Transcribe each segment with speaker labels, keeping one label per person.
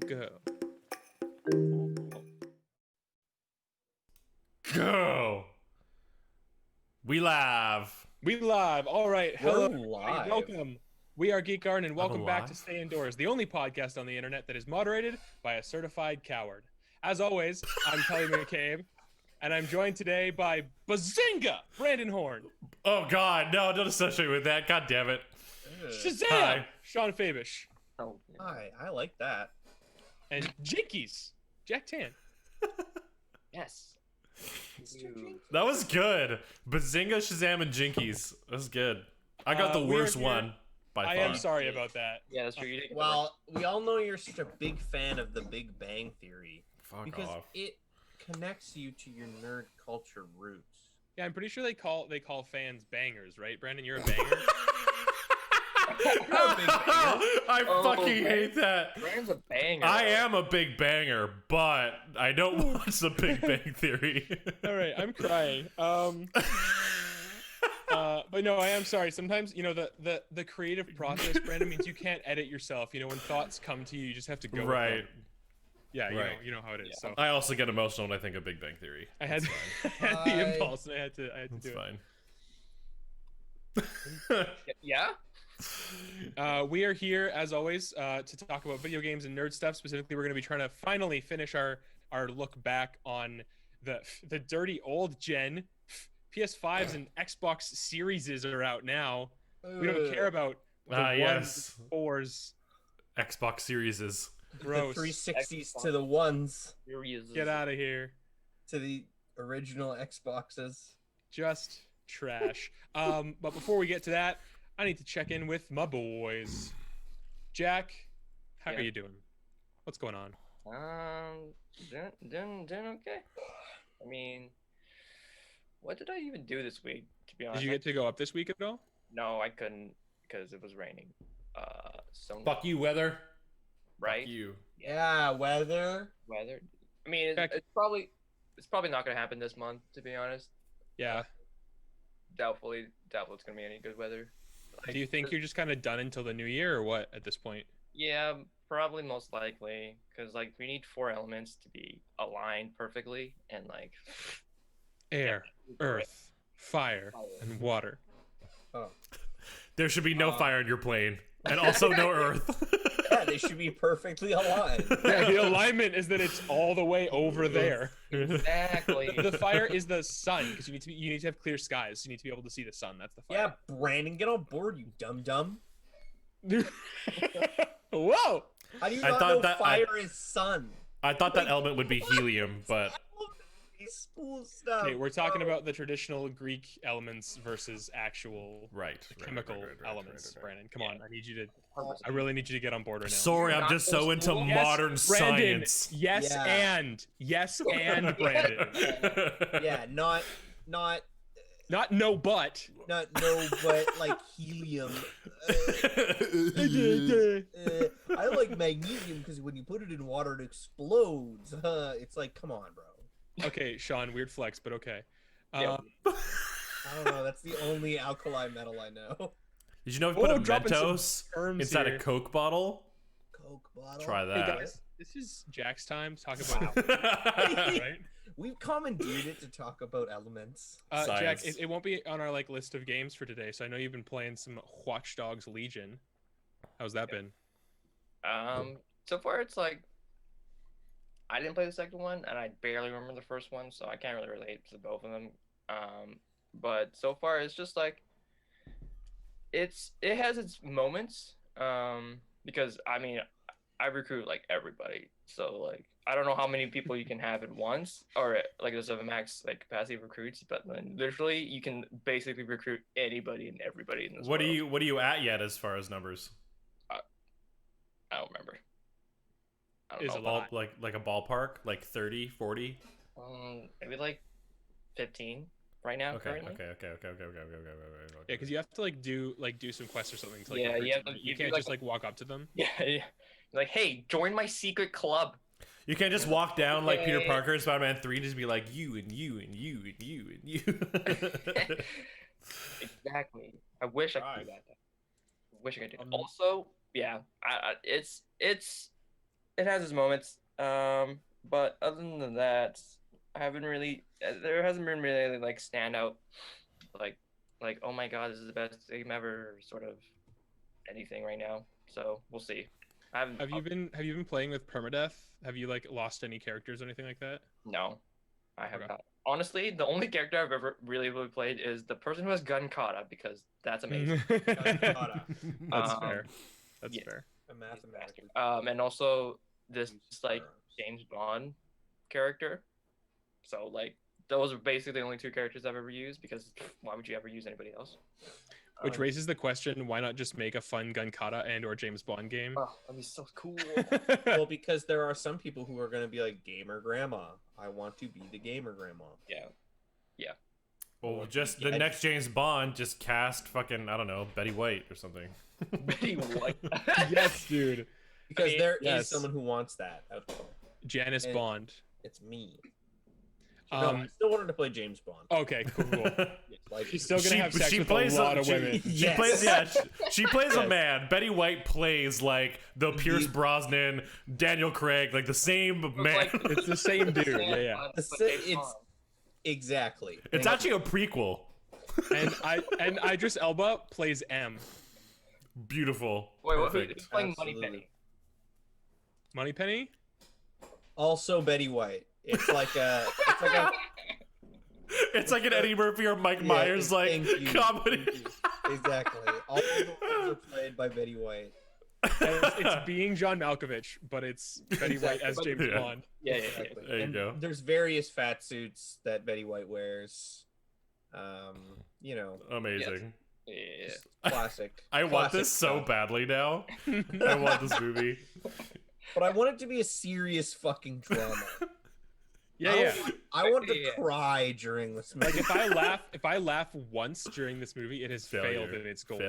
Speaker 1: Go.
Speaker 2: Go. We live.
Speaker 1: We live. All right.
Speaker 3: We're
Speaker 1: Hello,
Speaker 3: live.
Speaker 1: everybody. Welcome. We are Geek Garden, and welcome back to
Speaker 2: alive?
Speaker 1: Stay Indoors, the only podcast on the internet that is moderated by a certified coward. As always, I'm Kelly McCabe, and I'm joined today by Bazinga, Brandon Horn,
Speaker 2: Oh God, no! Don't associate with that. God damn it.
Speaker 1: Shazam,
Speaker 2: Hi.
Speaker 1: Sean Fabish,
Speaker 3: Oh, hi, I like that.
Speaker 1: and Jinkies, Jack Tan.
Speaker 4: Yes.
Speaker 2: That was good. Bazinga, Shazam, and Jinkies. That was good. I got the
Speaker 1: we are
Speaker 2: worst
Speaker 1: here-
Speaker 2: one by far.
Speaker 1: I am sorry about that.
Speaker 4: Yeah, that's true. You did
Speaker 3: Well, we all know you're such a big fan of the Big Bang Theory
Speaker 2: Fuck
Speaker 3: because
Speaker 2: off.
Speaker 3: it connects you to your nerd culture roots.
Speaker 1: Yeah, I'm pretty sure they call fans bangers, right? Brandon, you're a banger.
Speaker 2: I
Speaker 4: Oh,
Speaker 2: fucking
Speaker 4: man.
Speaker 2: hate that.
Speaker 4: Brand's a banger.
Speaker 2: I am a big banger, but I don't watch the Big Bang Theory.
Speaker 1: All right, I'm crying. But no, I am sorry. Sometimes, the creative process, Brandon, means you can't edit yourself. You know, when thoughts come to you, you just have to go. with
Speaker 2: Right.
Speaker 1: them. Yeah,
Speaker 2: Right.
Speaker 1: you know how it is.
Speaker 4: Yeah.
Speaker 1: So
Speaker 2: I also get emotional when I think of Big Bang Theory.
Speaker 1: I had,
Speaker 2: It's
Speaker 1: I had the
Speaker 3: Bye.
Speaker 1: impulse, and I had to
Speaker 2: It's
Speaker 1: do
Speaker 2: fine.
Speaker 4: Yeah?
Speaker 1: it. We are here as always to talk about video games and nerd stuff. Specifically, we're going to be trying to finally finish our look back on the dirty old gen. PS5s and Xbox Series are out now. We don't care about the ones,
Speaker 2: Yes.
Speaker 1: fours.
Speaker 2: Xbox Series is.
Speaker 3: The
Speaker 1: Gross.
Speaker 3: 360s to the ones,
Speaker 4: Serious.
Speaker 1: Get out of here.
Speaker 3: to the original Xboxes.
Speaker 1: Just trash. But before we get to that, I need to check in with my boys. Jack, how
Speaker 4: Yeah.
Speaker 1: are you doing? What's going on?
Speaker 4: Doing okay. I mean, what did I even do this week? To be honest,
Speaker 1: Did you get to go up this week at all?
Speaker 4: no, I couldn't because it was raining. So
Speaker 2: Fuck you, weather.
Speaker 4: right?
Speaker 2: Fuck you.
Speaker 3: Yeah, weather.
Speaker 4: Weather. I mean,
Speaker 1: Heck.
Speaker 4: it's probably not gonna happen this month. To be honest,
Speaker 1: Yeah.
Speaker 4: doubtful it's gonna be any good weather.
Speaker 1: Do you think you're just kind of done until the new year, or what? At this point?
Speaker 4: Yeah, probably most likely, because like we need 4 elements to be aligned perfectly, and like
Speaker 1: Air, earth, fire, and water.
Speaker 3: Oh,
Speaker 2: There should be no fire in your plane, and also no earth.
Speaker 3: yeah, they should be perfectly aligned.
Speaker 1: Yeah, the alignment is that it's all the way over there.
Speaker 4: Exactly.
Speaker 1: The fire is the sun, because you need to have clear skies. You need to be able to see the sun. That's the
Speaker 3: Yeah,
Speaker 1: fire.
Speaker 3: Brandon, get on board, you dumb dumb.
Speaker 1: Whoa!
Speaker 3: How do you
Speaker 2: I
Speaker 3: not
Speaker 2: thought
Speaker 3: know
Speaker 2: that-
Speaker 3: fire is sun?
Speaker 2: I thought that element would be helium, but
Speaker 3: School stuff.
Speaker 1: Okay, we're talking
Speaker 3: Oh.
Speaker 1: about the traditional Greek elements versus actual
Speaker 2: right.
Speaker 1: chemical elements. Brandon, come on, I need you to. I really need you to get on board right now.
Speaker 2: Sorry, I'm
Speaker 4: Not
Speaker 2: just
Speaker 4: so
Speaker 2: so into
Speaker 4: cool.
Speaker 1: Yes,
Speaker 2: modern
Speaker 1: Brandon,
Speaker 2: science.
Speaker 1: Yes,
Speaker 3: Yeah.
Speaker 1: yes, and Brandon.
Speaker 3: Yeah, not
Speaker 1: Not no, but.
Speaker 3: no, but like helium. I like magnesium because when you put it in water, it explodes. It's like, come on, bro.
Speaker 1: Okay, Sean, weird flex, but okay.
Speaker 4: Yeah.
Speaker 3: I don't know. That's the only alkali metal I know.
Speaker 2: Did you know if you
Speaker 1: Oh,
Speaker 2: put a
Speaker 1: dropping some
Speaker 2: Mentos
Speaker 1: terms
Speaker 2: inside
Speaker 1: here.
Speaker 2: a Coke bottle?
Speaker 3: Coke bottle.
Speaker 2: Try
Speaker 1: Hey
Speaker 2: that.
Speaker 1: guys, this is Jack's time to talk about right.
Speaker 3: We've commandeered it to talk about elements.
Speaker 1: Jack,
Speaker 2: Science.
Speaker 1: it won't be on our list of games for today, so I know you've been playing some Watch Dogs Legion. How's that been?
Speaker 4: So far it's like I didn't play the second one, and I barely remember the first one, so I can't really relate to both of them. But so far it's just like it has its moments. Because I mean, I recruit like everybody, so like I don't know how many people you can have at once, or like there's a max like capacity of recruits, but then literally you can basically recruit anybody and everybody in this
Speaker 2: What are
Speaker 4: world.
Speaker 2: you at yet as far as numbers?
Speaker 4: I don't remember. I don't
Speaker 1: Is
Speaker 4: know.
Speaker 1: a lot.
Speaker 2: Like a ballpark, like 30, 40?
Speaker 4: Maybe like 15 right now.
Speaker 2: Okay,
Speaker 4: currently.
Speaker 2: okay.
Speaker 1: Yeah, because you have to do some quests or something to like
Speaker 4: Yeah,
Speaker 1: recruit
Speaker 4: you have
Speaker 1: them.
Speaker 4: to-
Speaker 1: You
Speaker 4: you do,
Speaker 1: can't
Speaker 4: like,
Speaker 1: just like walk up to them.
Speaker 4: Yeah, yeah. Like, hey, join my secret club.
Speaker 2: You can't just walk down like Peter
Speaker 4: Okay.
Speaker 2: Parker in Spider-Man 3 and just be like, you and you and you and you and you.
Speaker 4: Exactly. I wish I could
Speaker 3: Right.
Speaker 4: do that. I wish I could do.
Speaker 1: Um,
Speaker 4: Also, yeah, it's it has its moments. But other than that, I haven't really. There hasn't been really like standout, like oh my god, this is the best game ever, sort of anything right now. So we'll see. I haven't.
Speaker 1: Have you been playing with permadeath? Have you like lost any characters or anything like that?
Speaker 4: No, I have
Speaker 1: Okay.
Speaker 4: not. Honestly, the only character I've ever really played is the person who has gun kata because that's amazing.
Speaker 3: Kata.
Speaker 1: That's
Speaker 4: Um,
Speaker 1: fair. That's
Speaker 4: yeah.
Speaker 1: fair.
Speaker 3: A mathematically.
Speaker 4: And also this like
Speaker 3: firearms.
Speaker 4: James Bond character. So like those are basically the only two characters I've ever used because why would you ever use anybody else?
Speaker 1: Which raises the question: why not just make a fun gun kata and/or James Bond game?
Speaker 4: Oh, that'd be so cool.
Speaker 3: Well, because there are some people who are going to be like gamer grandma. I want to be the gamer grandma.
Speaker 4: Yeah.
Speaker 2: Well, just the next James Bond, just cast fucking, I don't know, Betty White or something.
Speaker 4: Betty White.
Speaker 1: Yes, dude.
Speaker 3: Because
Speaker 4: I mean,
Speaker 3: there is
Speaker 1: yes.
Speaker 3: someone who wants that out there.
Speaker 1: Janice
Speaker 3: And-
Speaker 1: Bond.
Speaker 3: It's me. No, I still wanted to play James Bond.
Speaker 1: Okay, cool.
Speaker 3: Like,
Speaker 1: She's still gonna have sex with
Speaker 2: plays
Speaker 1: a lot of
Speaker 2: she-
Speaker 1: women.
Speaker 2: She
Speaker 3: Yes.
Speaker 2: plays, yeah, she plays a
Speaker 1: Yes.
Speaker 2: man. Betty White plays like the Pierce Brosnan, Daniel Craig, like the same man.
Speaker 4: like-
Speaker 1: It's the same dude. Yeah.
Speaker 4: But
Speaker 3: The
Speaker 4: James
Speaker 3: it's-
Speaker 4: Bond.
Speaker 3: exactly.
Speaker 2: It's actually a prequel.
Speaker 1: And Idris Elba plays M.
Speaker 2: Beautiful.
Speaker 4: Wait, what?
Speaker 2: Perfect.
Speaker 4: Who's playing
Speaker 3: Absolutely.
Speaker 4: Moneypenny?
Speaker 1: Moneypenny.
Speaker 3: also Betty White. It's like a.
Speaker 2: It's like an Eddie Murphy or Mike Myers like
Speaker 3: thank you,
Speaker 2: comedy.
Speaker 3: thank you. Exactly. All of the roles are played by Betty White.
Speaker 1: And it's being John Malkovich, but it's Betty White as
Speaker 3: Exactly.
Speaker 1: James
Speaker 2: Yeah.
Speaker 1: Bond.
Speaker 4: Yeah.
Speaker 3: Exactly.
Speaker 2: There you
Speaker 3: And
Speaker 2: go.
Speaker 3: There's various fat suits that Betty White wears. You know,
Speaker 2: Amazing.
Speaker 4: Yeah.
Speaker 3: classic.
Speaker 2: I want
Speaker 3: classic
Speaker 2: this so
Speaker 3: stuff.
Speaker 2: badly now. I want this movie.
Speaker 3: But I want it to be a serious fucking drama.
Speaker 1: Yeah.
Speaker 3: I want to
Speaker 4: Yeah.
Speaker 3: cry during this movie.
Speaker 1: Like if I laugh once during this movie, it has failed in its goals.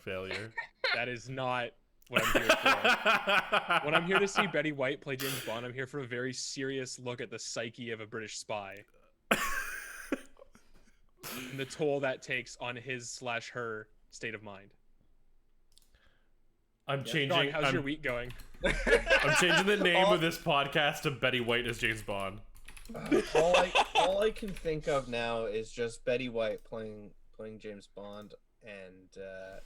Speaker 2: Failure.
Speaker 1: That is not what I'm here for. When I'm here to see Betty White play James Bond, I'm here for a very serious look at the psyche of a British spy and the toll that takes on his/her state of mind.
Speaker 2: I'm
Speaker 1: Sean,
Speaker 2: changing.
Speaker 1: how's your week going?
Speaker 2: I'm changing the name of this podcast to Betty White as James Bond.
Speaker 3: all I can think of now is just Betty White playing James Bond, and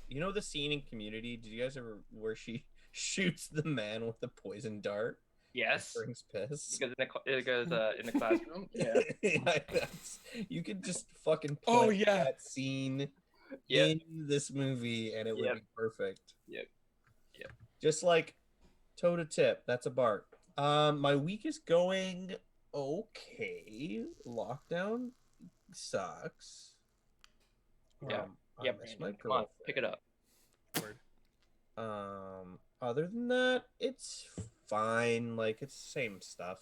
Speaker 3: you know the scene in Community. Did you guys ever where she shoots the man with the poison dart?
Speaker 4: Yes.
Speaker 3: Brings piss.
Speaker 4: Because in the classroom. Yeah.
Speaker 3: You could just fucking
Speaker 1: Oh,
Speaker 3: put
Speaker 1: yeah.
Speaker 3: that scene
Speaker 4: Yeah.
Speaker 3: in this movie, and it would
Speaker 4: Yep.
Speaker 3: be perfect.
Speaker 4: Yep.
Speaker 3: Just like toe to tip. That's a bark. My week is going okay. Lockdown sucks.
Speaker 4: Yeah.
Speaker 3: I
Speaker 4: Yeah,
Speaker 3: miss my
Speaker 4: Brandon, come on, pick it up.
Speaker 1: Word.
Speaker 3: Other than that, it's fine. Like it's the same stuff.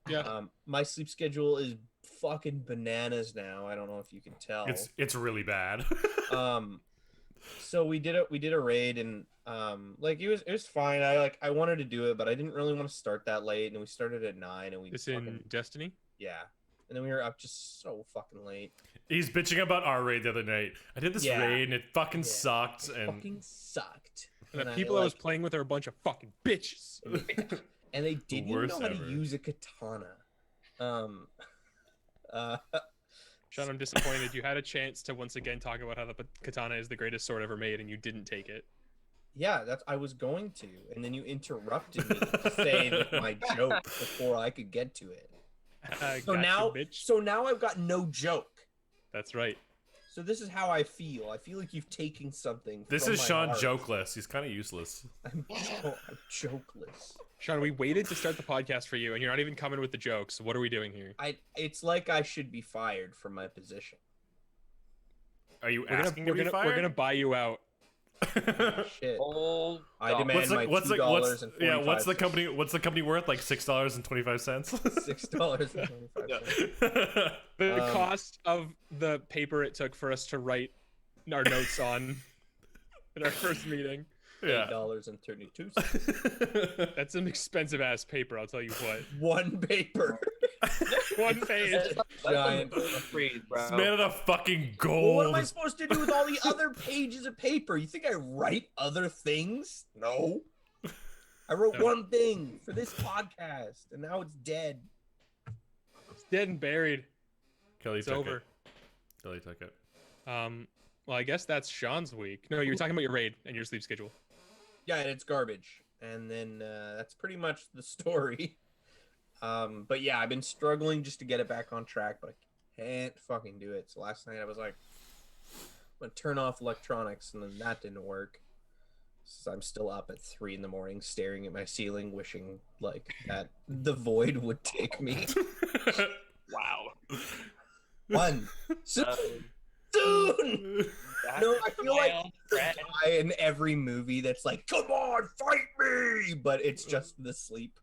Speaker 1: Yeah.
Speaker 3: My sleep schedule is fucking bananas now. I don't know if you can tell.
Speaker 2: It's really bad.
Speaker 3: So we did a raid, and like it was fine. I wanted to do it, but I didn't really want to start that late, and we started at 9, and we
Speaker 1: This
Speaker 3: fucking,
Speaker 1: in Destiny?
Speaker 3: yeah, and then we were up just so fucking late.
Speaker 2: He's bitching about our raid the other night. I did this
Speaker 3: Yeah.
Speaker 2: raid and it fucking
Speaker 3: Yeah.
Speaker 2: sucked.
Speaker 3: It
Speaker 2: And
Speaker 3: fucking sucked.
Speaker 1: And the
Speaker 3: I,
Speaker 1: people I was
Speaker 3: like-
Speaker 1: playing with are a bunch of fucking bitches.
Speaker 3: and they didn't even
Speaker 2: worst
Speaker 3: know how
Speaker 2: ever.
Speaker 3: to use a katana.
Speaker 1: Sean, I'm disappointed. You had a chance to once again talk about how the katana is the greatest sword ever made, and you didn't take it.
Speaker 3: Yeah, I was going to, and then you interrupted me to say that my joke before I could get to it. So
Speaker 1: Gotcha,
Speaker 3: now,
Speaker 1: bitch.
Speaker 3: I've got no joke.
Speaker 1: That's right.
Speaker 3: So this is how I feel. I feel like you've taken something.
Speaker 2: this
Speaker 3: from
Speaker 2: is
Speaker 3: my
Speaker 2: Sean
Speaker 3: heart.
Speaker 2: jokeless. He's kind of useless.
Speaker 3: I'm jokeless.
Speaker 1: Sean, we waited to start the podcast for you, and you're not even coming with the jokes. What are we doing here?
Speaker 3: It's like I should be fired from my position.
Speaker 2: Are you
Speaker 1: We're gonna,
Speaker 2: asking
Speaker 1: we're
Speaker 2: to be
Speaker 1: gonna,
Speaker 2: fired?
Speaker 1: we're gonna buy you out.
Speaker 3: Shit.
Speaker 4: Oh,
Speaker 3: I
Speaker 4: dog.
Speaker 3: demand my
Speaker 2: what's
Speaker 3: $2.45.
Speaker 2: yeah? What's the company? What's the company worth? Like $6.25.
Speaker 3: $6.25.
Speaker 1: The
Speaker 3: Um,
Speaker 1: cost of the paper it took for us to write our notes on in our first meeting.
Speaker 2: Yeah.
Speaker 3: $8.32.
Speaker 1: That's an expensive ass paper, I'll tell you what.
Speaker 3: One paper.
Speaker 1: One page.
Speaker 3: Giant.
Speaker 4: Freeze, bro.
Speaker 2: It's made out of fucking
Speaker 3: Well,
Speaker 2: gold.
Speaker 3: what am I supposed to do with all the other pages of paper? You think I write other things? No. I wrote one thing for this podcast, and now it's dead.
Speaker 1: It's dead and buried.
Speaker 2: Kelly
Speaker 1: It's
Speaker 2: took
Speaker 1: over.
Speaker 2: it. Kelly took it.
Speaker 1: Well, I guess that's Sean's week. No, you were talking about your raid and your sleep schedule.
Speaker 3: Yeah, and it's garbage. And then that's pretty much the story. But yeah, I've been struggling just to get it back on track, but I can't fucking do it. So last night I was like, I'm gonna turn off electronics, and then that didn't work. So I'm still up at 3 a.m. staring at my ceiling, wishing like that the void would take me.
Speaker 4: Wow.
Speaker 3: One. Soon. Soon. No, I feel like the guy in every movie that's like, come on, fight me, but it's just the sleep.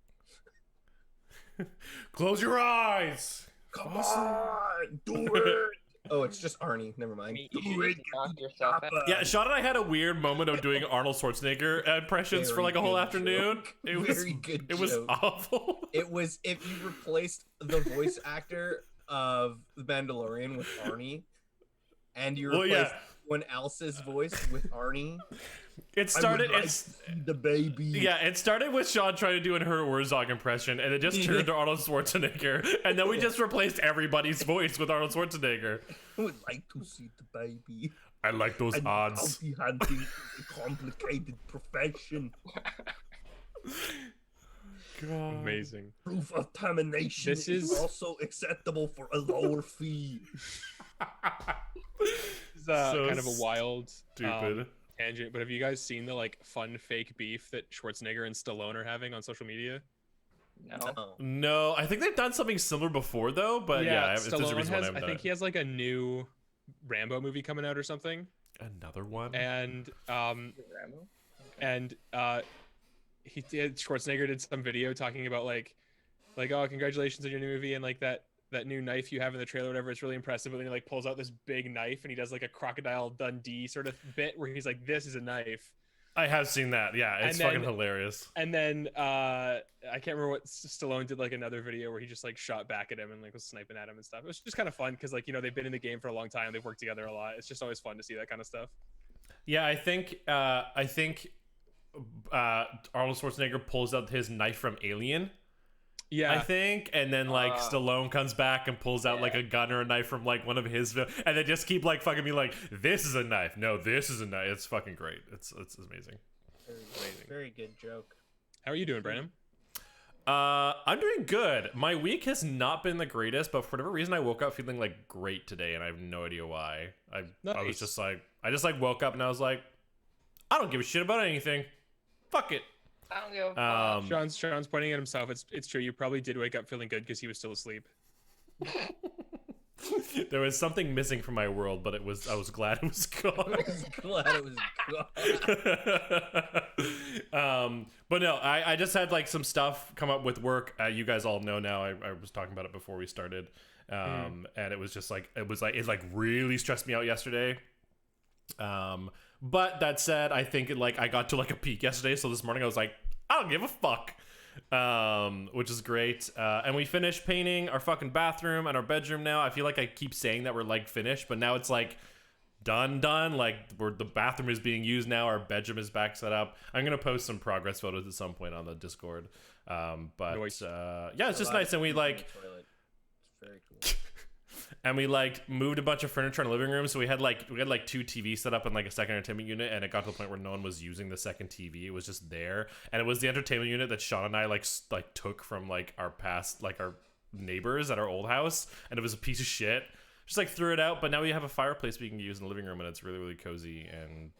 Speaker 2: Close your eyes.
Speaker 3: Come on, do it. Oh, it's just Arnie. Never mind. Do it.
Speaker 4: Knock yourself out.
Speaker 2: Yeah, Sean and I had a weird moment of doing Arnold Schwarzenegger impressions for
Speaker 3: Very
Speaker 2: like a whole
Speaker 3: good
Speaker 2: afternoon.
Speaker 3: joke.
Speaker 2: It was
Speaker 3: Very good
Speaker 2: It was
Speaker 3: joke.
Speaker 2: awful.
Speaker 3: It was if you replaced the voice actor of The Mandalorian with Arnie, and you
Speaker 2: Well,
Speaker 3: replaced
Speaker 2: yeah.
Speaker 3: someone else's voice with Arnie.
Speaker 2: It started.
Speaker 3: I would like
Speaker 2: It's
Speaker 3: to see the baby.
Speaker 2: yeah. It started with Sean trying to do an Her Herzog impression, and it just turned to Arnold Schwarzenegger, and then we just replaced everybody's voice with Arnold Schwarzenegger.
Speaker 3: I would like to see the baby.
Speaker 2: I like those
Speaker 3: And
Speaker 2: odds.
Speaker 3: bounty hunting is a complicated profession.
Speaker 2: God.
Speaker 1: Amazing.
Speaker 3: Proof of termination
Speaker 1: This
Speaker 3: is
Speaker 1: is-
Speaker 3: also acceptable for a lower fee.
Speaker 1: It's
Speaker 2: So
Speaker 1: kind of a wild
Speaker 2: Stupid.
Speaker 1: tangent, but have you guys seen the like fun fake beef that Schwarzenegger and Stallone are having on social media?
Speaker 4: No.
Speaker 3: Oh.
Speaker 2: No, I think they've done something similar before though, but yeah, it's just a
Speaker 1: Stallone
Speaker 2: reason why
Speaker 1: has.
Speaker 2: I haven't
Speaker 1: I
Speaker 2: done
Speaker 1: think
Speaker 2: it.
Speaker 1: he has like a new Rambo movie coming out or something,
Speaker 2: Another one.
Speaker 1: and
Speaker 4: Rambo?
Speaker 1: he did Schwarzenegger did some video talking about like oh, congratulations on your new movie, and like that new knife you have in the trailer, whatever, it's really impressive. But then he like pulls out this big knife and he does like a Crocodile Dundee sort of bit where he's like, this is a knife.
Speaker 2: I have seen that. Yeah, it's
Speaker 1: And
Speaker 2: fucking
Speaker 1: then-
Speaker 2: hilarious.
Speaker 1: And then I can't remember what Stallone did, like another video where he just like shot back at him and like was sniping at him and stuff. It was just kind of fun because like, you know, they've been in the game for a long time, they've worked together a lot. It's just always fun to see that kind of stuff.
Speaker 2: Yeah, I think Arnold Schwarzenegger pulls out his knife from Alien.
Speaker 1: Yeah,
Speaker 2: I think, and then like Stallone comes back and pulls out like
Speaker 4: Yeah.
Speaker 2: a gun or a knife from like one of his, and they just keep like fucking me like, this is a knife. No, this is a knife. It's fucking great. It's amazing.
Speaker 3: Very good joke.
Speaker 1: how are you doing, Brandon?
Speaker 2: I'm doing good. My week has not been the greatest, but for whatever reason, I woke up feeling like great today, and I have no idea why. I was
Speaker 1: Nice.
Speaker 2: just like, I just like woke up and I was like, I don't give a shit about anything. Fuck it.
Speaker 4: I don't give a fuck.
Speaker 1: Sean's pointing at himself. It's true. You probably did wake up feeling good because he was still asleep.
Speaker 2: There was something missing from my world, but I was glad it was gone.
Speaker 3: Glad it was gone.
Speaker 2: But no, I just had like some stuff come up with work. You guys all know now. I was talking about it before we started, and it was just like it really stressed me out yesterday. But that said, I think I got to like a peak yesterday. So this morning I was like, I don't give a fuck. Which is great. And we finished painting our fucking bathroom and our bedroom now. I feel like I keep saying that we're like finished, but now it's like done. Like the bathroom is being used now. Our bedroom is back set up. I'm gonna post some progress photos at some point on the Discord. But
Speaker 1: Nice.
Speaker 2: yeah, it's just nice. And we like
Speaker 3: Toilet. It's very cool.
Speaker 2: and we like moved a bunch of furniture in the living room, so we had like 2 TVs set up in like a second entertainment unit, and it got to the point where no one was using the second TV. It was just there, and it was the entertainment unit that Sean and I like took from like our past, like our neighbors at our old house, and it was a piece of shit. Just like threw it out, but now we have a fireplace we can use in the living room, and it's really, really cozy. And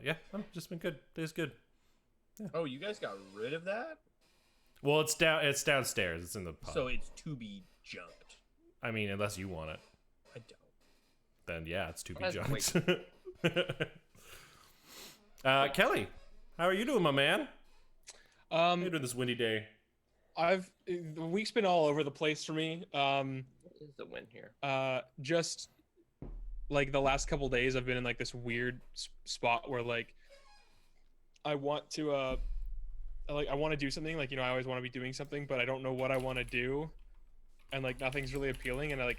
Speaker 2: yeah, I've just been good. It's good.
Speaker 3: Oh, you guys got rid of that?
Speaker 2: Well, it's downstairs. It's in the pub.
Speaker 3: So it's to be junked.
Speaker 2: I mean, unless you want it,
Speaker 3: I don't.
Speaker 2: then yeah, it's to be
Speaker 4: That's
Speaker 2: junked. Kelly, how are you doing, my man? How you doing this windy day?
Speaker 1: The week's been all over the place for me.
Speaker 4: What is the win here?
Speaker 1: Just like the last couple days, I've been in like this weird spot where like I want to I want to do something, like, you know, I always want to be doing something, but I don't know what I want to do, and like nothing's really appealing. And I've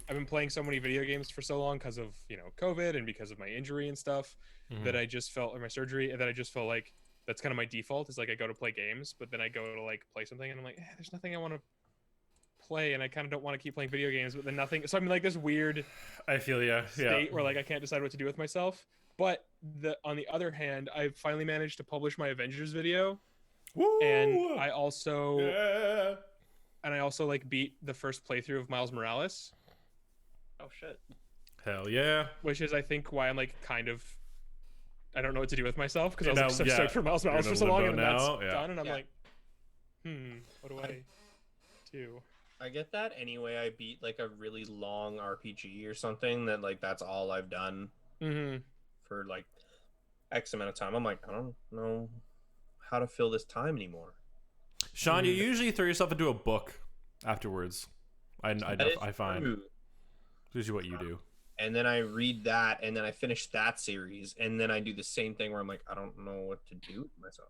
Speaker 1: been playing so many video games for so long because of, you know, COVID and because of my injury and stuff, that I just felt, or my surgery, and that I just felt like That's kind of my default. Is like I go to play games, but then I go to like play something, and I'm like, there's nothing I want to play, and I kind of don't want to keep playing video games, but then nothing. So I'm in like this weird
Speaker 2: I feel yeah.
Speaker 1: state where like I can't decide what to do with myself. But on the other hand, I finally managed to publish my Avengers video,
Speaker 2: Woo!
Speaker 1: and I also
Speaker 2: Yeah.
Speaker 1: like beat the first playthrough of Miles Morales,
Speaker 4: Oh shit.
Speaker 2: Hell yeah.
Speaker 1: which is I think why I'm like kind of I don't know what to do with myself because I was
Speaker 2: You're
Speaker 1: like
Speaker 2: now-
Speaker 1: so
Speaker 2: yeah,
Speaker 1: stoked for Miles Morales
Speaker 2: you're
Speaker 1: for
Speaker 2: in
Speaker 1: so long,
Speaker 2: limbo
Speaker 1: and then
Speaker 2: now,
Speaker 1: that's
Speaker 2: yeah.
Speaker 1: done, and I'm
Speaker 3: Yeah.
Speaker 1: like, what do I do?
Speaker 3: I get that anyway. I beat like a really long RPG or something that like that's all I've done
Speaker 1: Mm-hmm.
Speaker 3: for like X amount of time. I'm like, I don't know how to fill this time anymore.
Speaker 2: Sean, you usually throw yourself into a book afterwards.
Speaker 3: That is
Speaker 2: I find
Speaker 3: true.
Speaker 2: it's usually what you do.
Speaker 3: And then I read that, and then I finish that series, and then I do the same thing where I'm like, I don't know what to do with myself.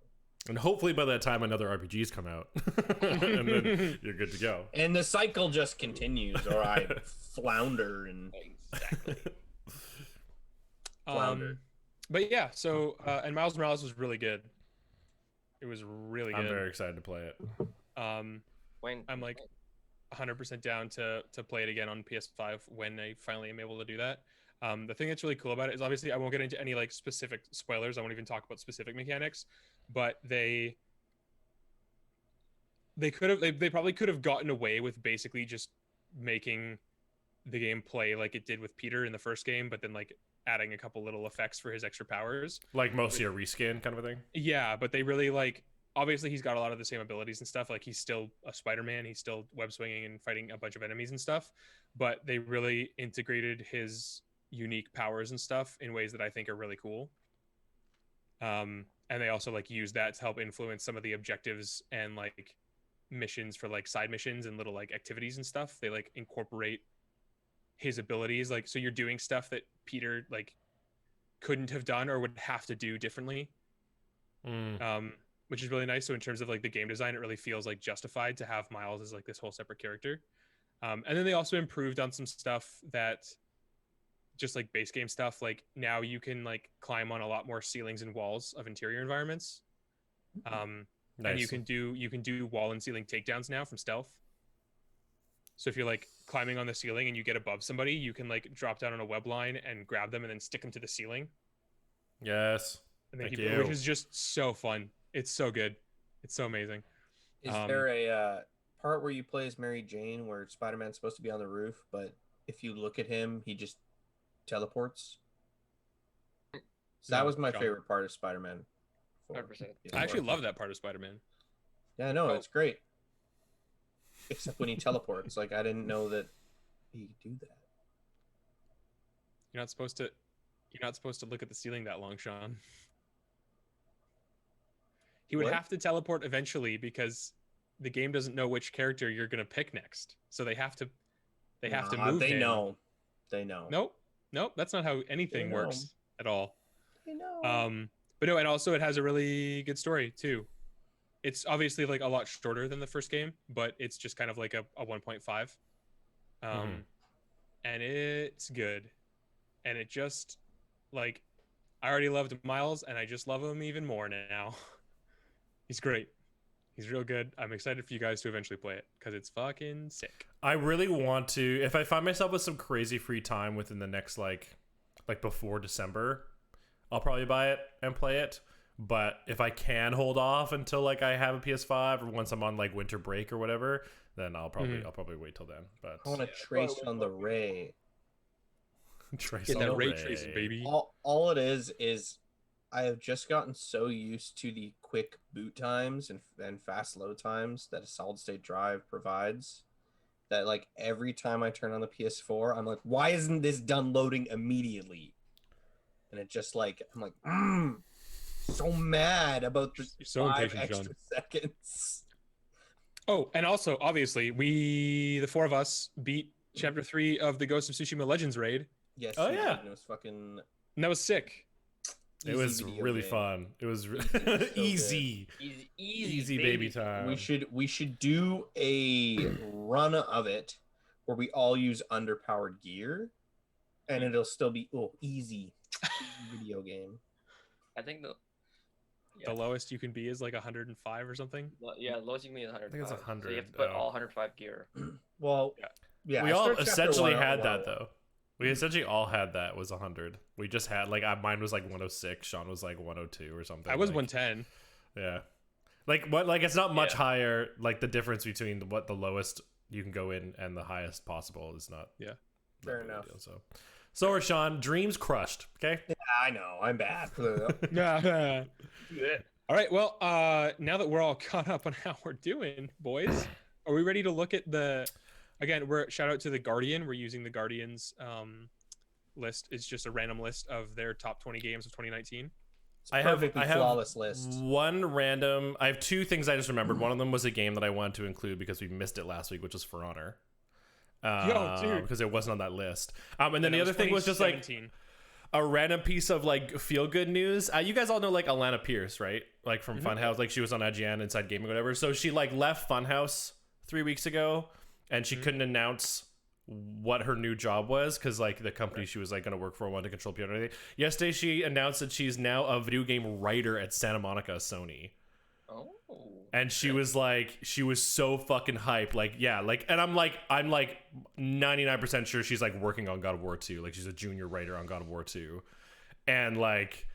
Speaker 2: And hopefully by that time another RPGs come out, and then you're good to go.
Speaker 3: And the cycle just continues, or I flounder and
Speaker 4: Exactly.
Speaker 3: Flounder.
Speaker 1: But yeah, so and Miles Morales was really good. It was really
Speaker 2: I'm
Speaker 1: good.
Speaker 2: very excited to play it.
Speaker 4: When
Speaker 1: I'm like 100% down to play it again on PS5 when I finally am able to do that. The thing that's really cool about it is obviously I won't get into any like specific spoilers. I won't even talk about specific mechanics, but they probably could have gotten away with basically just making the game play like it did with Peter in the first game, but then like adding a couple little effects for his extra powers.
Speaker 2: Like mostly a reskin kind of a thing.
Speaker 1: Yeah, but they really like obviously he's got a lot of the same abilities and stuff. Like he's still a Spider-Man, he's still web swinging and fighting a bunch of enemies and stuff, but they really integrated his unique powers and stuff in ways that I think are really cool. And they also like use that to help influence some of the objectives and like missions for like side missions and little like activities and stuff. They like incorporate his abilities, like so you're doing stuff that Peter like couldn't have done or would have to do differently. Which is really nice. So in terms of like the game design, it really feels like justified to have Miles as like this whole separate character. And then they also improved on some stuff that just like base game stuff. Like now you can like climb on a lot more ceilings and walls of interior environments. And
Speaker 2: Nice.
Speaker 1: you can do wall and ceiling takedowns now from stealth. So if you're like climbing on the ceiling and you get above somebody, you can like drop down on a web line and grab them and then stick them to the ceiling.
Speaker 2: Yes.
Speaker 1: And then
Speaker 2: Thank
Speaker 1: keep,
Speaker 2: you.
Speaker 1: which is just so fun. It's so good. It's so amazing.
Speaker 3: Is there a part where you play as Mary Jane where Spider-Man's supposed to be on the roof, but if you look at him, he just teleports? So that
Speaker 1: No,
Speaker 3: was my
Speaker 1: John.
Speaker 3: favorite part of Spider-Man.
Speaker 4: 100%.
Speaker 1: I actually love that part of Spider-Man.
Speaker 3: Yeah, no,
Speaker 4: Oh.
Speaker 3: it's great. Except when he teleports. Like, I didn't know that he could do that.
Speaker 1: You're not supposed to look at the ceiling that long, Sean. He would
Speaker 3: What?
Speaker 1: have to teleport eventually because the game doesn't know which character you're gonna pick next. So they have to
Speaker 3: Nah,
Speaker 1: move
Speaker 3: They
Speaker 1: him.
Speaker 3: know. They know.
Speaker 1: Nope, that's not how anything
Speaker 3: They
Speaker 1: works at all.
Speaker 3: They know.
Speaker 1: But no, and also it has a really good story too. It's obviously like a lot shorter than the first game, but it's just kind of like a 1.5. And it's good. And it just like I already loved Miles and I just love him even more now. He's great. He's real good. I'm excited for you guys to eventually play it because it's fucking sick.
Speaker 2: I really want to. If I find myself with some crazy free time within the next like before December, I'll probably buy it and play it. But if I can hold off until like I have a PS5 or once I'm on like winter break or whatever, then I'll probably wait till then. But
Speaker 3: I want to trace on the ray.
Speaker 2: Trace
Speaker 1: Get
Speaker 2: on
Speaker 1: that
Speaker 2: the
Speaker 1: ray
Speaker 2: ray.
Speaker 1: tracing, baby.
Speaker 3: All it is I have just gotten so used to the quick boot times and fast load times that a solid state drive provides that like every time I turn on the PS4, I'm like, why isn't this done loading immediately? And it just like I'm like, so mad about the
Speaker 1: You're so
Speaker 3: 5
Speaker 1: impatient, John.
Speaker 3: extra seconds.
Speaker 1: Oh, and also obviously the four of us beat chapter 3 of the Ghost of Tsushima Legends raid,
Speaker 3: Yes.
Speaker 2: Oh,
Speaker 3: we
Speaker 2: yeah.
Speaker 3: did, and it was fucking.
Speaker 1: and that was sick.
Speaker 2: It
Speaker 3: easy
Speaker 2: was
Speaker 3: video
Speaker 2: really
Speaker 3: game.
Speaker 2: fun. It was
Speaker 3: good.
Speaker 2: easy.
Speaker 4: Easy
Speaker 2: Baby time.
Speaker 3: We should do a run of it where we all use underpowered gear, and it'll still be easy video game.
Speaker 4: I think
Speaker 1: the lowest you can be is like 105 or something.
Speaker 4: Yeah, lowest you can be is 105.
Speaker 2: I think it's
Speaker 4: So you
Speaker 2: 100,
Speaker 4: have to put
Speaker 2: oh.
Speaker 4: all 105 gear.
Speaker 3: Well, yeah.
Speaker 2: We
Speaker 3: I
Speaker 2: all
Speaker 3: started chapter
Speaker 2: essentially
Speaker 3: one at
Speaker 2: had that
Speaker 3: 101.
Speaker 2: though. We essentially all had that was 100. We just had like mine was like 106. Sean was like 102 or something.
Speaker 1: I was
Speaker 2: like,
Speaker 1: 110.
Speaker 2: Yeah. Like what? Like it's not much
Speaker 4: Yeah.
Speaker 2: higher. Like the difference between what the lowest you can go in and the highest possible is not.
Speaker 1: Yeah.
Speaker 2: not
Speaker 3: Fair
Speaker 2: a big
Speaker 3: enough.
Speaker 2: deal, so are Sean. Dreams crushed. Okay.
Speaker 3: Yeah, I know. I'm bad.
Speaker 1: Yeah. All right. Well, now that we're all caught up on how we're doing, boys, are we ready to look at the? Again, we're shout out to the Guardian. We're using the Guardian's list. It's just a random list of their top 20 games of 2019.
Speaker 3: It's a perfectly flawless list.
Speaker 2: one random. I have two things I just remembered. One of them was a game that I wanted to include because we missed it last week, which was For Honor.
Speaker 1: Dude.
Speaker 2: Because it wasn't on that list. And then
Speaker 1: And
Speaker 2: the
Speaker 1: it
Speaker 2: other thing was just like
Speaker 1: 2017.
Speaker 2: a random piece of like feel good news. You guys all know like Alana Pierce, right? Like from Funhouse, like she was on IGN, Inside Gaming, whatever. So she like left Funhouse 3 weeks ago, and she couldn't announce what her new job was because like the company she was like going to work for wanted to control PR and everything. Yesterday, she announced that she's now a video game writer at Santa Monica Sony.
Speaker 4: Oh.
Speaker 2: And she was like, she was so fucking hyped. Like, yeah, like, and I'm like 99% sure she's like working on God of War 2. Like, she's a junior writer on God of War 2. And like,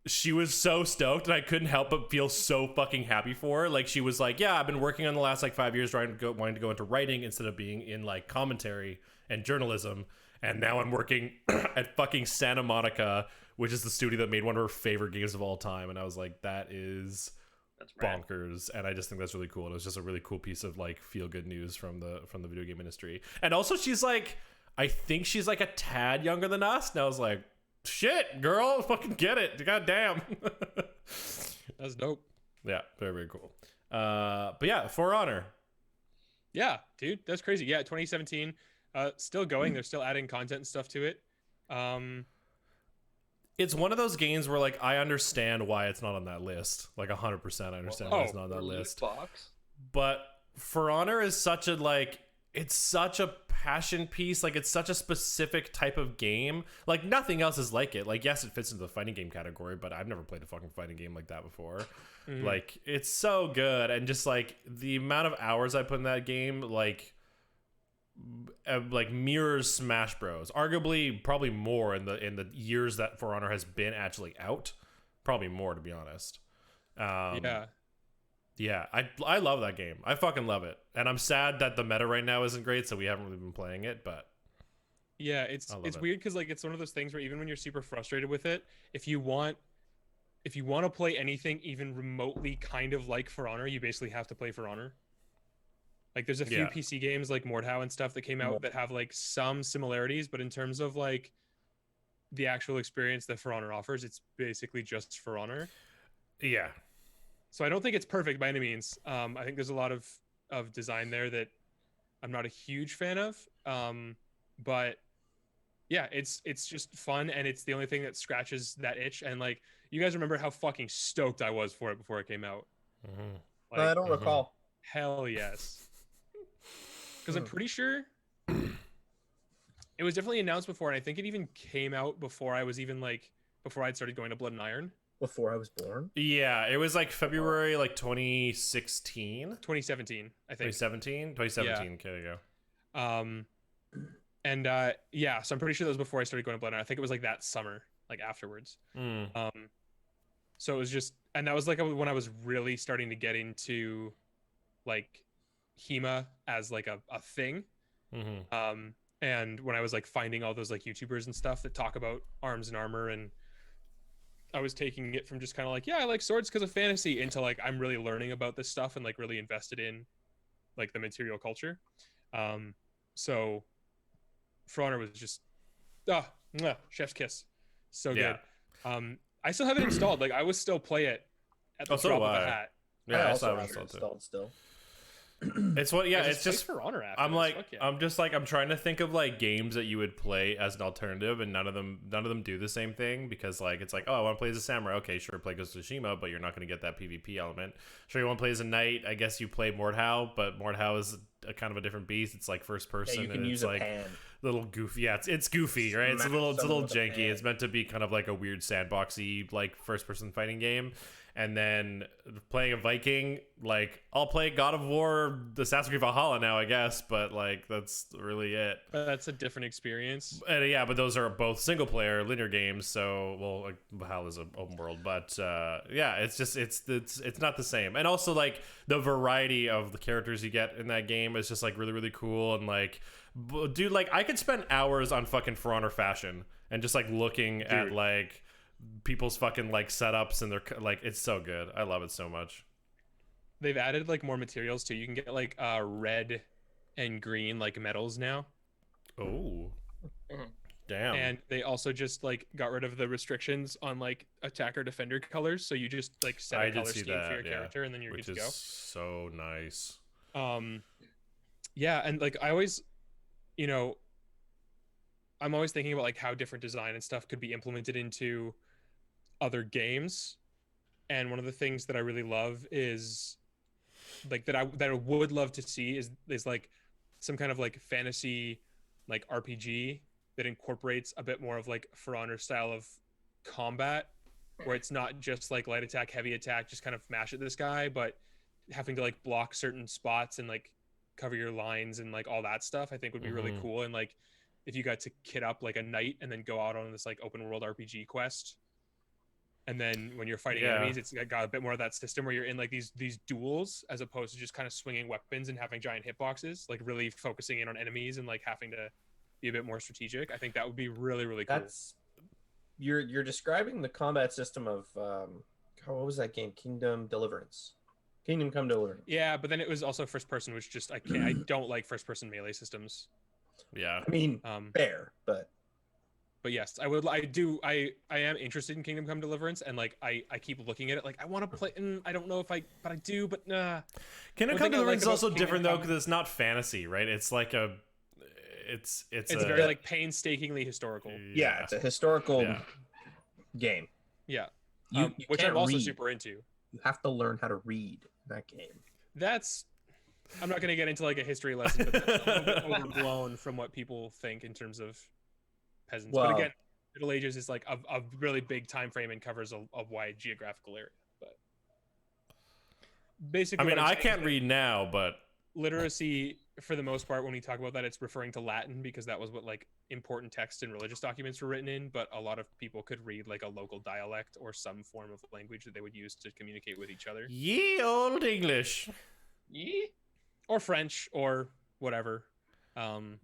Speaker 2: she was so stoked, and I couldn't help but feel so fucking happy for her. Like, she was like, yeah, I've been working on the last like 5 years wanting to go into writing instead of being in like commentary and journalism. And now I'm working at fucking Santa Monica, which is the studio that made one of her favorite games of all time. And I was like, that is
Speaker 4: That's rad.
Speaker 2: bonkers. And I just think that's really cool. And it was just a really cool piece of like feel good news from the video game industry. And also she's like, I think she's like a tad younger than us. And I was like, shit, girl, fucking get it. God damn.
Speaker 1: That's dope.
Speaker 2: Yeah, very, very cool. But yeah, For Honor.
Speaker 1: Yeah, dude, that's crazy. Yeah, 2017, still going. They're still adding content and stuff to it.
Speaker 2: It's one of those games where like I understand why it's not on that list. Like 100% I understand why it's not on that
Speaker 4: Or loot
Speaker 2: list.
Speaker 4: box.
Speaker 2: But For Honor is such a like, it's such a passion piece. Like, it's such a specific type of game. Like, nothing else is like it. Like, yes, it fits into the fighting game category, but I've never played a fucking fighting game like that before.
Speaker 1: Mhm.
Speaker 2: Like, it's so good. And just like the amount of hours I put in that game, like mirrors Smash Bros. Arguably, probably more in the years that For Honor has been actually out. Probably more, to be honest.
Speaker 1: Yeah.
Speaker 2: Yeah, I love that game. I fucking love it. And I'm sad that the meta right now isn't great, so we haven't really been playing it, but
Speaker 1: Yeah, it's
Speaker 2: I love it.
Speaker 1: weird because like it's one of those things where even when you're super frustrated with it, if you want to play anything even remotely kind of like For Honor, you basically have to play For Honor. Like there's a few
Speaker 2: Yeah.
Speaker 1: PC games like Mordhau and stuff that came out that have like some similarities, but in terms of like the actual experience that For Honor offers, it's basically just For Honor.
Speaker 2: yeah.
Speaker 1: So I don't think it's perfect by any means. I think there's a lot of design there that I'm not a huge fan of. But yeah, it's just fun, and it's the only thing that scratches that itch. And like, you guys remember how fucking stoked I was for it before it came out?
Speaker 2: Mhm.
Speaker 1: Like,
Speaker 3: I don't recall.
Speaker 1: hell yes. Because I'm pretty sure it was definitely announced before, and I think it even came out before I was even like before I'd started going to Blood and Iron.
Speaker 3: Before I was born.
Speaker 2: Yeah, it was like February like 2016,
Speaker 1: 2017, I think.
Speaker 2: 2017, Okay, there you go.
Speaker 1: And yeah, so I'm pretty sure that was before I started going to Blood and Iron. I think it was like that summer, like afterwards. So it was just, and that was like when I was really starting to get into like HEMA as like a thing. And when I was like finding all those like YouTubers and stuff that talk about arms and armor, and I was taking it from just kind of like, yeah, I like swords because of fantasy, into like I'm really learning about this stuff and like really invested in like the material culture. So For Honor was just chef's kiss, so
Speaker 2: Yeah.
Speaker 1: good. I still have it installed. Like I would still play it at the
Speaker 2: Oh, so
Speaker 1: drop
Speaker 2: do
Speaker 1: of a
Speaker 2: I.
Speaker 1: hat.
Speaker 2: Yeah,
Speaker 3: I
Speaker 2: I
Speaker 3: also
Speaker 2: saw
Speaker 3: have
Speaker 2: it
Speaker 3: it
Speaker 2: installed too.
Speaker 3: installed still.
Speaker 2: It's what, yeah,
Speaker 1: There's
Speaker 2: it's
Speaker 1: a place
Speaker 2: just
Speaker 1: For Honor after
Speaker 2: I'm
Speaker 1: this.
Speaker 2: like,
Speaker 1: Fuck yeah.
Speaker 2: I'm just like, I'm trying to think of like games that you would play as an alternative, and none of them do the same thing, because like it's like, oh, I want to play as a samurai. Okay, sure, play Ghost of Tsushima, but you're not going to get that PvP element. Sure, you want to play as a knight. I guess you play Mordhau, but Mordhau is a kind of a different beast. It's like first person,
Speaker 3: Yeah, you can
Speaker 2: and
Speaker 3: use
Speaker 2: it's
Speaker 3: a
Speaker 2: like
Speaker 3: pan.
Speaker 2: little goofy. Yeah, it's goofy, right? It's a
Speaker 3: Smack
Speaker 2: little
Speaker 3: someone with a
Speaker 2: janky.
Speaker 3: pan.
Speaker 2: It's meant to be kind of like a weird sandboxy like first person fighting game. and then playing a Viking, like I'll play God of War, Assassin's Creed Valhalla now, I guess, but like that's really it.
Speaker 1: But that's a different experience.
Speaker 2: And yeah, but those are both single player linear games, so well, like, Valhalla is an open world, but yeah, it's just it's not the same. And also like the variety of the characters you get in that game is just like really really cool. And like, dude, like I could spend hours on fucking For Honor fashion and just like looking at like people's fucking like setups and their like, it's so good. I love it so much.
Speaker 1: They've added like more materials too. You can get like red and green like medals now.
Speaker 2: Oh, damn.
Speaker 1: And they also just like got rid of the restrictions on like attacker defender colors, so you just like set a color scheme for your character and then you're
Speaker 2: which
Speaker 1: good to
Speaker 2: is
Speaker 1: go.
Speaker 2: so nice.
Speaker 1: Yeah, and like I always, you know, I'm always thinking about like how different design and stuff could be implemented into other games. And one of the things that I really love is like that I would love to see is like some kind of like fantasy like RPG that incorporates a bit more of like For Honor style of combat, where it's not just like light attack, heavy attack, just kind of mash at this guy, but having to like block certain spots and like cover your lines and like all that stuff I think would be really cool. And like if you got to kit up like a knight and then go out on this like open world RPG quest, and then when you're fighting enemies, it's got a bit more of that system where you're in like these duels as opposed to just kind of swinging weapons and having giant hitboxes, like really focusing in on enemies and like having to be a bit more strategic. I think that would be really really cool.
Speaker 3: That's you're describing the combat system of what was that game? Kingdom Come Deliverance.
Speaker 1: Yeah, but then it was also first person, which just I don't like first person melee systems.
Speaker 2: Yeah.
Speaker 3: I mean, fair, but
Speaker 1: yes, I am interested in Kingdom Come Deliverance, and like I keep looking at it like I want to play, and I don't know if I do, but nah.
Speaker 2: Kingdom Come Deliverance is also different though because it's not fantasy, right? It's like it's
Speaker 1: very like painstakingly historical.
Speaker 3: Yeah, it's a historical game.
Speaker 1: Yeah,
Speaker 3: you
Speaker 1: which I'm also super into.
Speaker 3: You have to learn how to read that game.
Speaker 1: I'm not going to get into like a history lesson, but that's a little bit overblown from what people think in terms of peasants. Well, but again, Middle Ages is like a really big time frame and covers a wide geographical area. But basically,
Speaker 2: I mean, I can't read now, but
Speaker 1: literacy, for the most part, when we talk about that, it's referring to Latin because that was what like important texts and religious documents were written in. But a lot of people could read like a local dialect or some form of language that they would use to communicate with each other.
Speaker 2: Ye old English.
Speaker 4: Ye?
Speaker 1: Or French or whatever.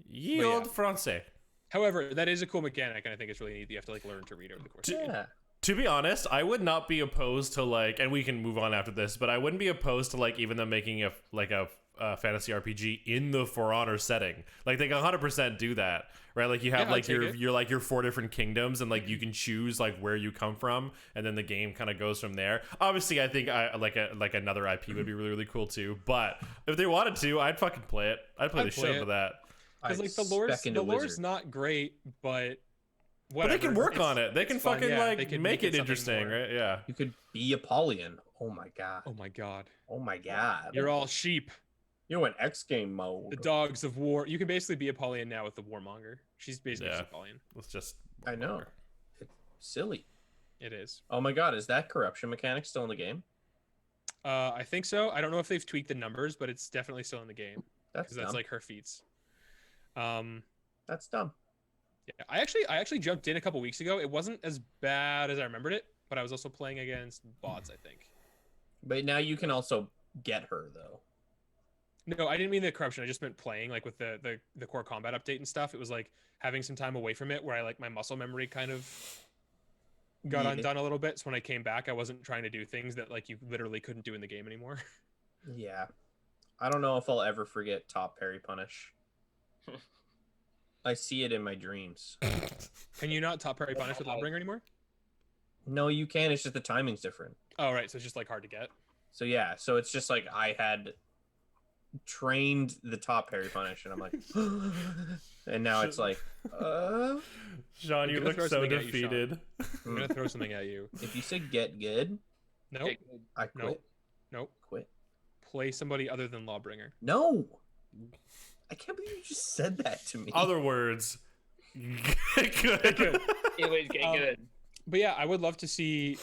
Speaker 2: Ye old Francais.
Speaker 1: However, that is a cool mechanic, and I think it's really neat. You have to like learn to read over the course of it.
Speaker 2: To be honest, I would not be opposed to like, and we can move on after this, but I wouldn't be opposed to like even them making a fantasy RPG in the For Honor setting. Like they can 100% do that, right? Like you have like your 4 different kingdoms, and like you can choose like where you come from, and then the game kind of goes from there. Obviously, I think like another IP would be really really cool too. But if they wanted to, I'd fucking play it. I'd play the shit out of that.
Speaker 1: Because like the lore's not great, but whatever.
Speaker 2: But they can work on it. They can fucking
Speaker 1: they can
Speaker 2: make it interesting, right? Yeah.
Speaker 3: You could be Apollyon. Oh my god.
Speaker 1: Oh my god.
Speaker 3: Oh my god.
Speaker 1: You're all sheep.
Speaker 3: You in X game mode.
Speaker 1: The dogs of war. You can basically be Apollyon now with the warmonger. She's basically Apollyon.
Speaker 2: Let's just.
Speaker 3: I know. It's silly.
Speaker 1: It is.
Speaker 3: Oh my god, is that corruption mechanic still in the game?
Speaker 1: I think so. I don't know if they've tweaked the numbers, but it's definitely still in the game.
Speaker 3: That's
Speaker 1: like her feats.
Speaker 3: That's dumb.
Speaker 1: Yeah, I actually jumped in a couple weeks ago. It wasn't as bad as I remembered it, but I was also playing against bots, I think.
Speaker 3: But now you can also get her though.
Speaker 1: No, I didn't mean the corruption. I just meant playing, like with the core combat update and stuff. It was like having some time away from it where I like my muscle memory kind of got undone a little bit. So when I came back, I wasn't trying to do things that like you literally couldn't do in the game anymore.
Speaker 3: Yeah. I don't know if I'll ever forget top parry punish. I see it in my dreams.
Speaker 1: Can you not top parry punish with Lawbringer anymore?
Speaker 3: No, you can. It's just the timing's different.
Speaker 1: Oh, right. So it's just like hard to get.
Speaker 3: So yeah. So it's just like I had trained the top parry punish, and I'm like, and now it's like,
Speaker 2: Sean, you look so defeated.
Speaker 1: I'm gonna throw something at you.
Speaker 3: If you said get good,
Speaker 1: nope.
Speaker 3: I quit.
Speaker 1: Nope.
Speaker 3: Quit.
Speaker 1: Play somebody other than Lawbringer.
Speaker 3: No. I can't believe you just said that to me.
Speaker 2: Other words, good.
Speaker 4: Anyways, get good.
Speaker 1: But yeah, I would love to see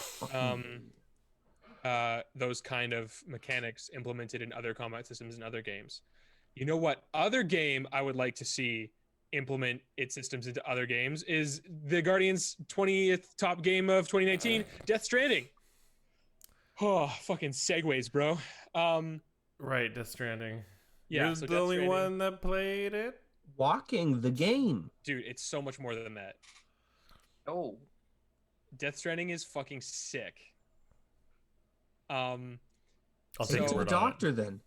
Speaker 1: those kind of mechanics implemented in other combat systems in other games. You know what other game I would like to see implement its systems into other games is the Guardians 20th top game of 2019, Death Stranding. Oh, fucking segues, bro.
Speaker 2: Right, Death Stranding.
Speaker 1: Yeah,
Speaker 2: You're
Speaker 1: so
Speaker 2: the
Speaker 1: Death
Speaker 2: only
Speaker 1: Stranding,
Speaker 2: one that played it.
Speaker 3: Walking the game.
Speaker 1: dude, it's so much more than that.
Speaker 4: Oh,
Speaker 1: Death Stranding is fucking sick.
Speaker 2: I'll
Speaker 1: So-
Speaker 2: take
Speaker 3: Take
Speaker 2: your
Speaker 3: to the
Speaker 2: word on it.
Speaker 3: doctor then.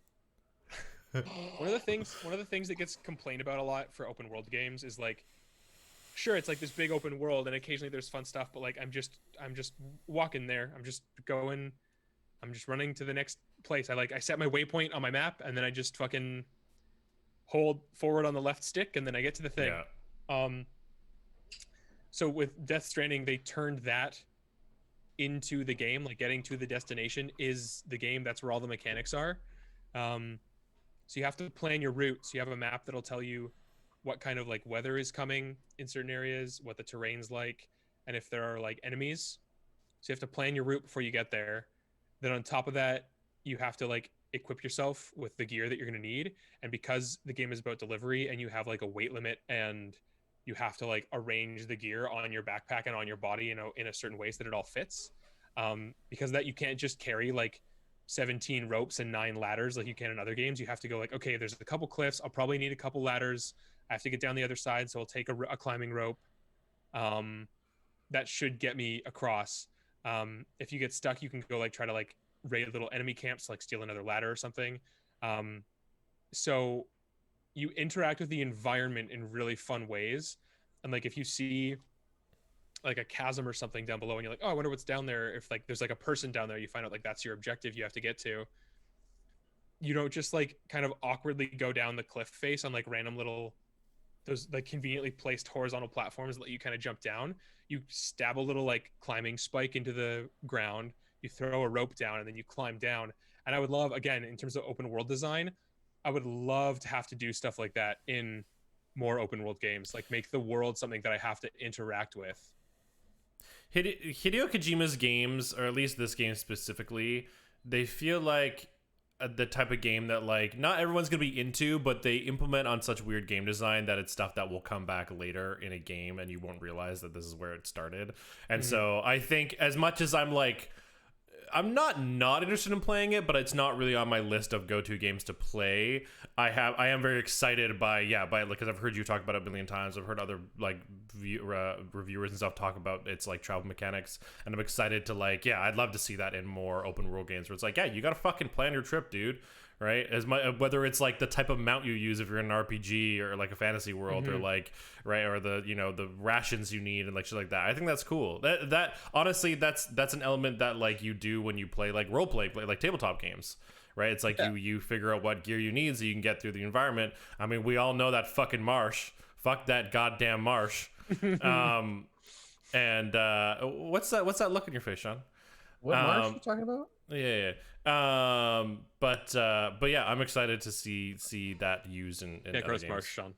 Speaker 1: one of the things that gets complained about a lot for open world games is like, sure, it's like this big open world and occasionally there's fun stuff, but like I'm just walking there. I'm just running to the next place. I set my waypoint on my map and then I just fucking hold forward on the left stick and then I get to the thing.
Speaker 2: Yeah.
Speaker 1: So with Death Stranding, they turned that into the game. Like getting to the destination is the game. That's where all the mechanics are. So you have to plan your route. So you have a map that'll tell you what kind of like weather is coming in certain areas, what the terrain's like, and if there are like enemies. So you have to plan your route before you get there. Then on top of that, you have to like equip yourself with the gear that you're going to need. And because the game is about delivery and you have like a weight limit and you have to like arrange the gear on your backpack and on your body, you know, in a certain way so that it all fits. Because of that you can't just carry like 17 ropes and 9 ladders like you can in other games. You have to go like, okay, there's a couple cliffs. I'll probably need a couple ladders. I have to get down the other side, so I'll take a climbing rope. That should get me across. If you get stuck, you can go like try to like raid little enemy camps, like steal another ladder or something. So you interact with the environment in really fun ways. And like if you see like a chasm or something down below and you're like, oh, I wonder what's down there. If like there's like a person down there, you find out like that's your objective you have to get to. You don't just like kind of awkwardly go down the cliff face on like random little those like conveniently placed horizontal platforms that let you kind of jump down. You stab a little like climbing spike into the ground, you throw a rope down, and then you climb down. And I would love, again, in terms of open world design, I would love to have to do stuff like that in more open world games, like make the world something that I have to interact with.
Speaker 2: Hideo Kojima's games, or at least this game specifically, they feel like the type of game that like not everyone's gonna be into, but they implement on such weird game design that it's stuff that will come back later in a game and you won't realize that this is where it started. And so I think as much as I'm like, I'm not interested in playing it, but it's not really on my list of go-to games to play. I am very excited by because I've heard you talk about it a million times. I've heard other like reviewers and stuff talk about its like travel mechanics, and I'm excited to like I'd love to see that in more open world games where it's like you gotta fucking plan your trip, dude. Right, whether it's like the type of mount you use if you're in an RPG or like a fantasy world, or like or the the rations you need and like shit like that. I think that's cool. That honestly, that's an element that like you do when you play like play like tabletop games, right? It's like you figure out what gear you need so you can get through the environment. I mean, we all know that fucking marsh. Fuck that goddamn marsh. And what's that look in your face, Sean?
Speaker 3: What marsh are you talking about?
Speaker 2: Yeah. But yeah, I'm excited to see that used in other
Speaker 1: Gross
Speaker 2: games.
Speaker 1: Marsh, Sean.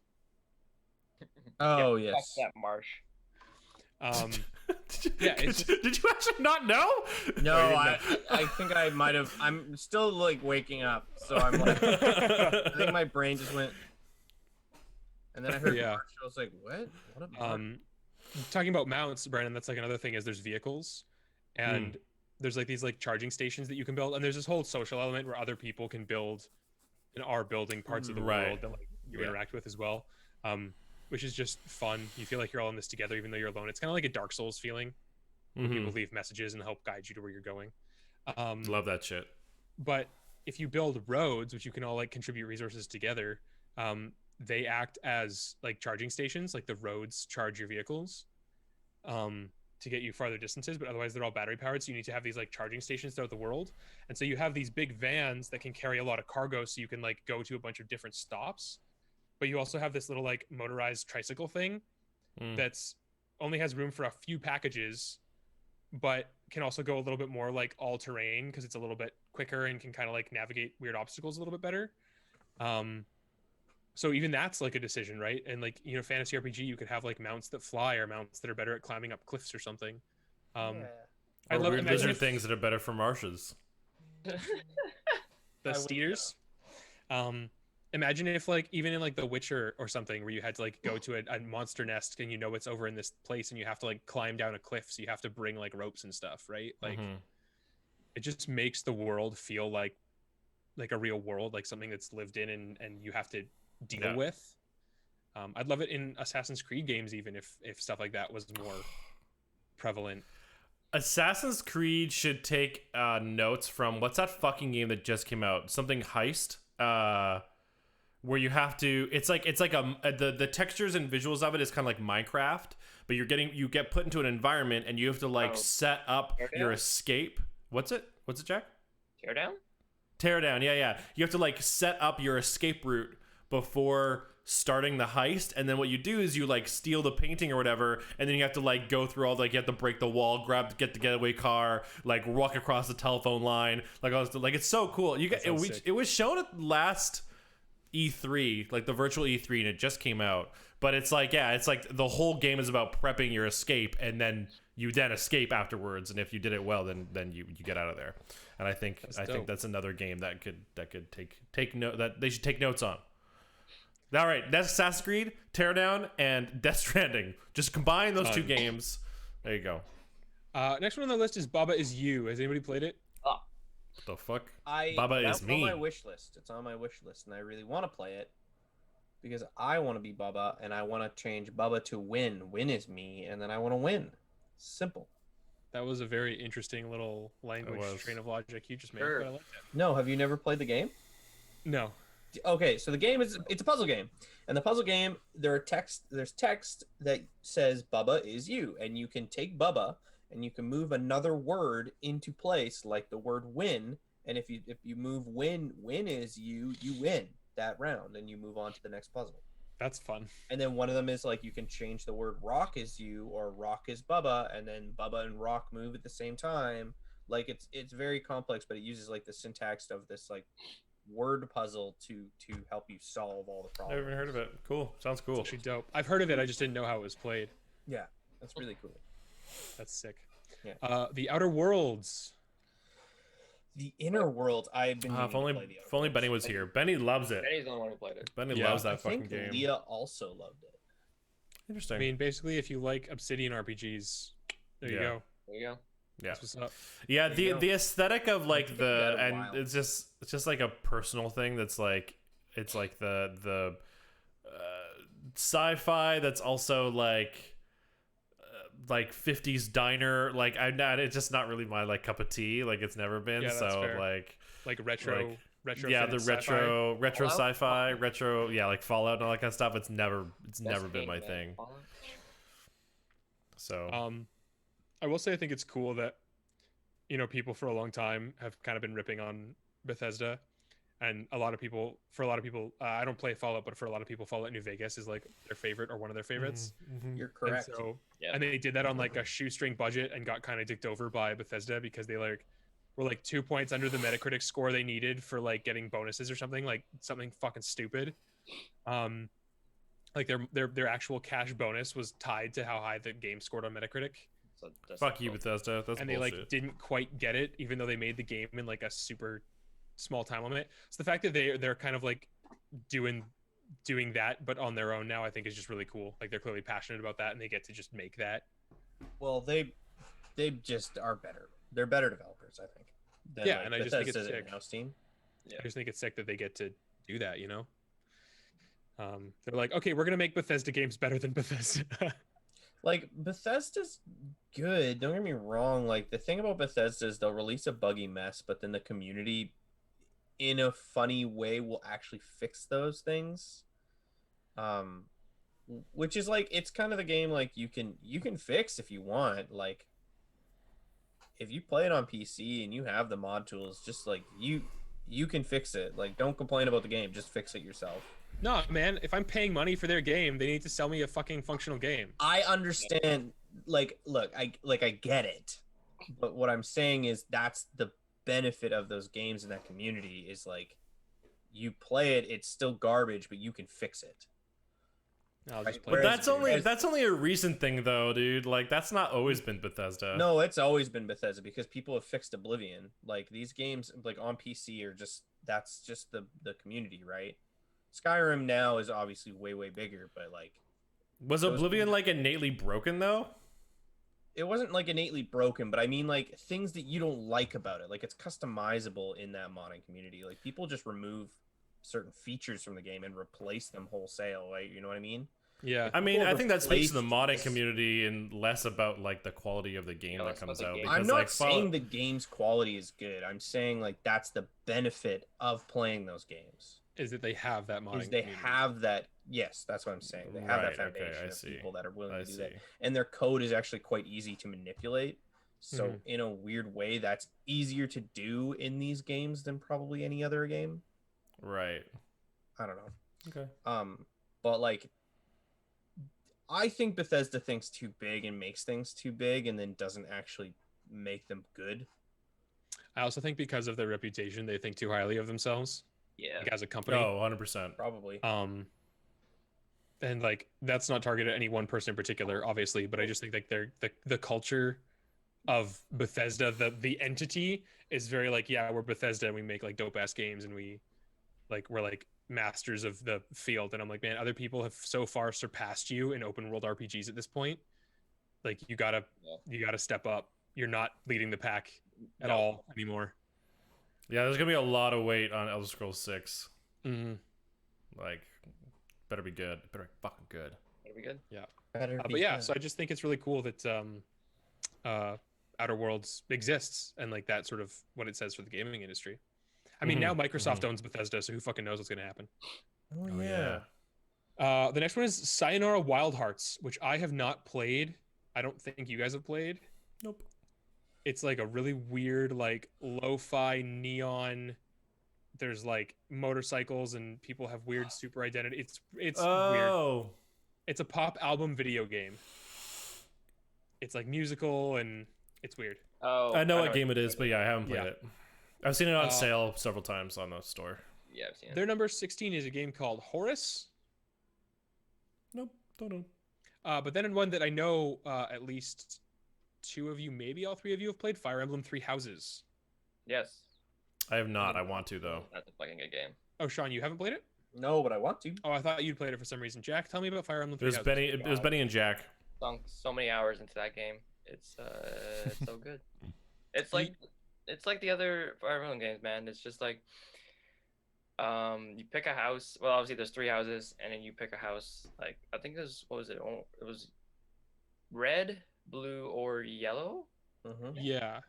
Speaker 3: Oh
Speaker 4: fuck
Speaker 3: yes.
Speaker 4: that marsh.
Speaker 2: Did you actually not know?
Speaker 3: No, I think I might have. I'm still like waking up, so I'm like, I think my brain just went. And then I heard marsh. I was like, what? What a marsh?
Speaker 1: Talking about mounts, Brandon, that's like another thing is there's vehicles, and there's like these like charging stations that you can build, and there's this whole social element where other people can build and are building parts of the world that like you interact with as well, which is just fun. You feel like you're all in this together even though you're alone. It's kind of like a Dark Souls feeling where people leave messages and help guide you to where you're going.
Speaker 2: Love that shit.
Speaker 1: But if you build roads, which you can all like contribute resources together, they act as like charging stations. Like the roads charge your vehicles to get you farther distances, but otherwise they're all battery powered, so you need to have these like charging stations throughout the world. And so you have these big vans that can carry a lot of cargo, so you can like go to a bunch of different stops. But you also have this little like motorized tricycle thing that's only has room for a few packages, but can also go a little bit more like all terrain because it's a little bit quicker and can kind of like navigate weird obstacles a little bit better. So even that's like a decision, right? And like, you know, fantasy RPG, you could have like mounts that fly or mounts that are better at climbing up cliffs or something. I love
Speaker 2: Those are things that are better for marshes.
Speaker 1: The
Speaker 3: I would
Speaker 1: steers. Imagine if like even in like The Witcher or something where you had to like go to a monster nest and you know it's over in this place and you have to like climb down a cliff, so you have to bring like ropes and stuff, right? Like
Speaker 2: Mhm.
Speaker 1: it just makes the world feel like a real world, like something that's lived in and you have to deal
Speaker 2: Yeah.
Speaker 1: with. I'd love it in Assassin's Creed games, even if stuff like that was more prevalent.
Speaker 2: Assassin's Creed should take notes from what's that fucking game that just came out? Something Heist. Where you have to. It's like the textures and visuals of it is kind of like Minecraft, but you get put into an environment and you have to like
Speaker 4: Oh.
Speaker 2: set up
Speaker 4: Teardown?
Speaker 2: your escape. What's it, Jack?
Speaker 4: Teardown?
Speaker 2: Tear down, yeah. You have to like set up your escape route before starting the heist, and then what you do is you like steal the painting or whatever, and then you have to like go through all like you have to break the wall, get the getaway car, like walk across the telephone line, like all this, like it's so cool.
Speaker 1: That sounds sick.
Speaker 2: It was shown at last E3, like the virtual E3, and it just came out. But it's like, yeah, it's like the whole game is about prepping your escape, and then you escape afterwards. And if you did it well, then you get out of there. And I think
Speaker 1: dope.
Speaker 2: that's another game that could take note that they should take notes on. All right, that's Assassin's Creed, Teardown, and Death Stranding. Just combine those two
Speaker 1: Done.
Speaker 2: games. There you go.
Speaker 1: Next one on the list is Baba Is You. Has anybody played it?
Speaker 4: Oh,
Speaker 2: What the fuck? Baba
Speaker 3: That's
Speaker 2: is me.
Speaker 3: on my wish list. It's on my wish list, and I really want to play it because I want to be Baba, and I want to change Baba to Win. Win is me, and then I want to win. Simple.
Speaker 1: That was a very interesting little language
Speaker 2: was.
Speaker 1: train of logic you just made.
Speaker 4: Sure.
Speaker 1: But I like that.
Speaker 3: No, have you never played the game?
Speaker 1: No.
Speaker 3: Okay, so the game it's a puzzle game, and the puzzle game there's text that says Bubba is you, and you can take Bubba and you can move another word into place like the word win, and if you move win is you win that round and you move on to the next puzzle.
Speaker 1: That's fun.
Speaker 3: And then one of them is like you can change the word rock is you or rock is Bubba, and then Bubba and rock move at the same time. Like it's very complex, but it uses like the syntax of this like word puzzle to help you solve all the
Speaker 2: Never
Speaker 3: problems.
Speaker 2: even heard of it. Cool. Sounds
Speaker 1: It's
Speaker 2: cool.
Speaker 1: actually dope. I've heard of it. I just didn't know how it was played.
Speaker 3: Yeah, that's really cool.
Speaker 1: That's sick.
Speaker 3: Yeah.
Speaker 1: The Outer Worlds.
Speaker 3: The Inner World, I've been meaning
Speaker 2: If
Speaker 3: to
Speaker 2: only
Speaker 3: play the Outer
Speaker 2: if only
Speaker 3: Worlds.
Speaker 2: Benny was here. Benny loves it.
Speaker 4: Benny's the only one who played it.
Speaker 2: Benny
Speaker 1: Yeah.
Speaker 2: loves
Speaker 3: I
Speaker 2: that fucking
Speaker 3: think
Speaker 2: game.
Speaker 3: Leah also loved it.
Speaker 2: Interesting.
Speaker 1: I mean, basically, if you like Obsidian RPGs, there you
Speaker 2: Yeah.
Speaker 1: go.
Speaker 4: There you go.
Speaker 2: yeah.
Speaker 1: That's what's up.
Speaker 2: Yeah,
Speaker 3: There you go.
Speaker 2: the aesthetic of like
Speaker 3: Think
Speaker 2: the
Speaker 3: about it
Speaker 2: and
Speaker 3: wild.
Speaker 2: it's just like a personal thing that's like it's like the sci-fi that's also like 50s diner, like it's just not really my like cup of tea, like it's never been.
Speaker 1: Yeah, that's
Speaker 2: So
Speaker 1: fair.
Speaker 2: like
Speaker 1: Like retro, retro.
Speaker 2: yeah, the retro
Speaker 4: Fallout?
Speaker 2: sci-fi, retro, yeah, like Fallout and all that kind of stuff. It's never
Speaker 4: Best
Speaker 2: been
Speaker 4: game,
Speaker 2: my
Speaker 4: man.
Speaker 2: thing.
Speaker 4: Fallout?
Speaker 2: So
Speaker 1: I will say I think it's cool that people for a long time have kind of been ripping on Bethesda, and for a lot of people, I don't play Fallout, but for a lot of people, Fallout New Vegas is like their favorite or one of their favorites.
Speaker 3: You're
Speaker 1: And
Speaker 3: correct.
Speaker 1: so,
Speaker 4: Yeah.
Speaker 1: and they did that on like a shoestring budget and got kind of dicked over by Bethesda because they like were like 2 points under the Metacritic score they needed for like getting bonuses or something, like something fucking stupid. Like their actual cash bonus was tied to how high the game scored on Metacritic,
Speaker 4: So that's
Speaker 2: fuck you,
Speaker 4: cool.
Speaker 2: Bethesda. That's
Speaker 1: and they
Speaker 2: bullshit.
Speaker 1: like didn't quite get it, even though they made the game in like a super small time limit. So the fact that they're kind of like doing that but on their own now, I think is just really cool. Like they're clearly passionate about that and they get to just make that.
Speaker 3: Well, they just are better. They're better developers, I think. than,
Speaker 1: Yeah, and I just think it's
Speaker 3: Bethesda's
Speaker 1: sick.
Speaker 3: in-house team.
Speaker 1: I just think it's sick that they get to do that, they're like, okay, we're gonna make Bethesda games better than Bethesda.
Speaker 3: Like Bethesda's good. Don't get me wrong. Like the thing about Bethesda is they'll release a buggy mess, but then the community, in a funny way, will actually fix those things. Which is like it's kind of the game like you can fix if you want. Like if you play it on PC and you have the mod tools, just like you can fix it. Like don't complain about the game, just fix it yourself.
Speaker 1: No, man, if I'm paying money for their game, they need to sell me a fucking functional game.
Speaker 3: I understand. Like, look, I get it, but what I'm saying is that's the benefit of those games in that community is like, you play it, it's still garbage, but you can fix it.
Speaker 1: I'll just
Speaker 3: Right,
Speaker 1: play
Speaker 2: But
Speaker 3: Whereas-
Speaker 2: that's only a recent thing though, dude. Like that's not always been Bethesda.
Speaker 3: No, it's always been Bethesda because people have fixed Oblivion. Like these games, like on PC, are just that's just the community, right? Skyrim now is obviously way bigger, but like
Speaker 2: Was
Speaker 3: those
Speaker 2: Oblivion
Speaker 3: games-
Speaker 2: like innately broken though?
Speaker 3: it wasn't like innately broken, but I mean like things that you don't like about it. Like it's customizable in that modding community. Like people just remove certain features from the game and replace them wholesale. Like you know what I mean?
Speaker 1: Yeah.
Speaker 2: I mean,
Speaker 3: People
Speaker 2: I think that speaks to the
Speaker 3: replace-
Speaker 2: modding community and less about like the quality of the game
Speaker 4: Yeah,
Speaker 2: that
Speaker 4: less about
Speaker 2: comes
Speaker 4: the
Speaker 2: out.
Speaker 4: game.
Speaker 2: Because
Speaker 3: I'm not
Speaker 2: like
Speaker 3: saying the game's quality is good. I'm saying like that's the benefit of playing those games.
Speaker 1: Is that they have that modding?
Speaker 3: Is they
Speaker 1: community.
Speaker 3: have that? Yes, that's what I'm saying. They have
Speaker 2: Right,
Speaker 3: that
Speaker 2: okay,
Speaker 3: foundation
Speaker 2: I
Speaker 3: of
Speaker 2: see.
Speaker 3: people that are willing
Speaker 2: I
Speaker 3: to do
Speaker 2: see.
Speaker 3: that, and their code is actually quite easy to manipulate. So
Speaker 1: Mhm.
Speaker 3: in a weird way, that's easier to do in these games than probably any other game.
Speaker 2: Right.
Speaker 3: I don't know.
Speaker 2: Okay.
Speaker 3: But like, I think Bethesda thinks too big and makes things too big, and then doesn't actually make them good.
Speaker 1: I also think because of their reputation, they think too highly of themselves,
Speaker 4: Yeah.
Speaker 1: like, as a company.
Speaker 2: Oh, 100%.
Speaker 3: Probably.
Speaker 1: And like that's not targeted at any one person in particular, obviously, but I just think like the culture of Bethesda, the entity is very like, yeah, we're Bethesda and we make like dope ass games and we're like masters of the field. And I'm like, man, other people have so far surpassed you in open world RPGs at this point. Like you gotta step up. You're not leading the pack at
Speaker 4: No.
Speaker 1: all anymore.
Speaker 2: Yeah, there's gonna be a lot of weight on Elder Scrolls 6.
Speaker 1: Mm-hmm.
Speaker 2: Like, better be good. Better be fucking good.
Speaker 4: Are we good?
Speaker 3: Better be
Speaker 1: But yeah,
Speaker 3: good.
Speaker 1: so I just think it's really cool that Outer Worlds exists and like that sort of what it says for the gaming industry. I mean, now Microsoft owns Bethesda, so who fucking knows what's going to happen?
Speaker 3: Oh,
Speaker 2: Oh
Speaker 3: yeah.
Speaker 2: yeah.
Speaker 1: The next one is Sayonara Wild Hearts, which I have not played. I don't think you guys have played.
Speaker 2: Nope.
Speaker 1: It's like a really weird, like lo-fi neon. There's like motorcycles and people have weird super identity. It's weird.
Speaker 2: Oh.
Speaker 1: It's a pop album video game. It's like musical and it's weird.
Speaker 4: Oh,
Speaker 2: I know what game it is, but yeah, I haven't played
Speaker 1: Yeah.
Speaker 2: it. I've seen it on
Speaker 1: Uh,
Speaker 2: sale several times on the store.
Speaker 4: Yeah, I've seen it.
Speaker 1: Their number 16 is a game called Horus.
Speaker 2: Nope, don't know.
Speaker 1: But then in one that I know at least two of you, maybe all three of you have played, Fire Emblem Three Houses.
Speaker 4: Yes.
Speaker 2: I have not. I want to though.
Speaker 4: That's a fucking good game.
Speaker 1: Oh, Sean, you haven't played it?
Speaker 3: No, but I want to.
Speaker 1: Oh, I thought you'd played it for some reason. Jack, tell me about Fire Emblem
Speaker 2: It
Speaker 1: Three
Speaker 2: was
Speaker 1: Houses.
Speaker 2: Benny. It was Benny and Jack.
Speaker 4: Sunk so many hours into that game. It's so good. It's like the other Fire Emblem games, man. It's just like you pick a house. Well, obviously there's 3 houses, and then you pick a house. Like I think there's what was it? Oh, it was red, blue, or yellow.
Speaker 3: Mhm.
Speaker 1: Yeah.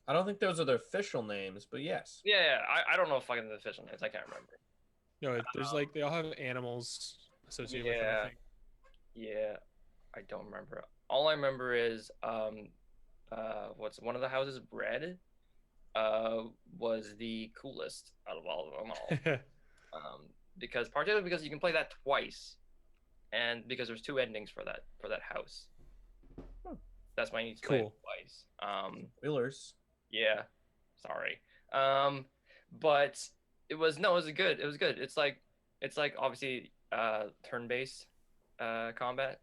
Speaker 3: I don't think those are their official names, but yes.
Speaker 4: Yeah. I don't know fucking the official names. I can't remember.
Speaker 1: No, there's like they all have animals associated with them. I
Speaker 4: Yeah.
Speaker 1: think.
Speaker 4: Yeah, I don't remember. All I remember is what's one of the houses, red, was the coolest out of all of them all. Because particularly because you can play that twice, and because there's 2 endings for that house.
Speaker 3: Hmm.
Speaker 4: That's why you need to play it
Speaker 1: Cool.
Speaker 4: twice.
Speaker 3: Wheelers.
Speaker 4: Yeah, sorry. But it was good. It was good. It's like obviously turn-based combat.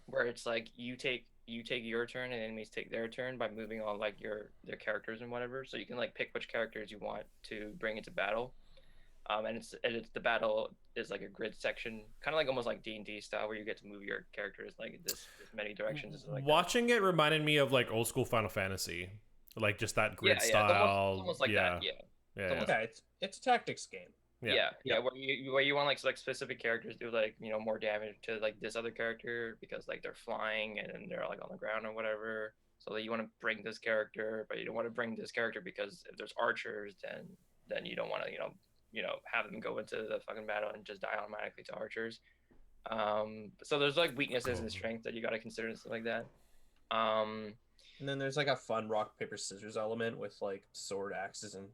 Speaker 4: Where it's like you take your turn and enemies take their turn by moving on like their characters and whatever. So you can like pick which characters you want to bring into battle. And it's the battle is like a grid section, kind of like almost like D&D style, where you get to move your characters like this many directions. And stuff like that.
Speaker 2: Watching it reminded me of like old school Final Fantasy, like just that grid
Speaker 4: It's
Speaker 2: style.
Speaker 4: almost like
Speaker 2: yeah.
Speaker 4: that. Yeah.
Speaker 2: Yeah.
Speaker 4: almost-
Speaker 3: Yeah, it's a tactics game.
Speaker 2: Yeah.
Speaker 4: Yeah. Where you want like specific characters do like more damage to like this other character because like they're flying and they're like on the ground or whatever. So that you want to bring this character, but you don't want to bring this character because if there's archers, then you don't want to have them go into the fucking battle and just die automatically to archers. So there's like weaknesses and strengths that you got to consider and stuff like that.
Speaker 3: And then there's like a fun rock paper scissors element with like sword axes and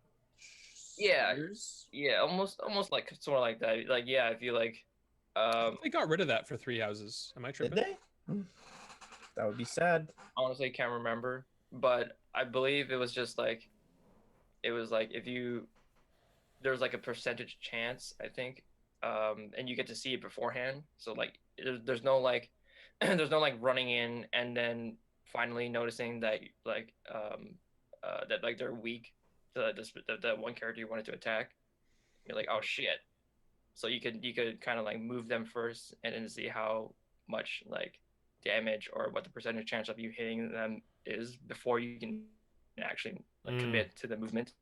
Speaker 4: Yeah.
Speaker 3: spears.
Speaker 4: Yeah, almost like sort of like that. Like yeah, if you like,
Speaker 1: They got rid of that for Three Houses. Am I
Speaker 3: Did
Speaker 1: tripping?
Speaker 3: they? That would be sad.
Speaker 4: honestly can't remember, but I believe it was like if you there's like a percentage chance I think and you get to see it beforehand. So like there's no like there's no like running in and then finally noticing that that like they're weak. The one character you wanted to attack, you're like, oh shit. So you could kind of like move them first and then see how much like damage or what the percentage chance of you hitting them is before you can actually like commit to the movement,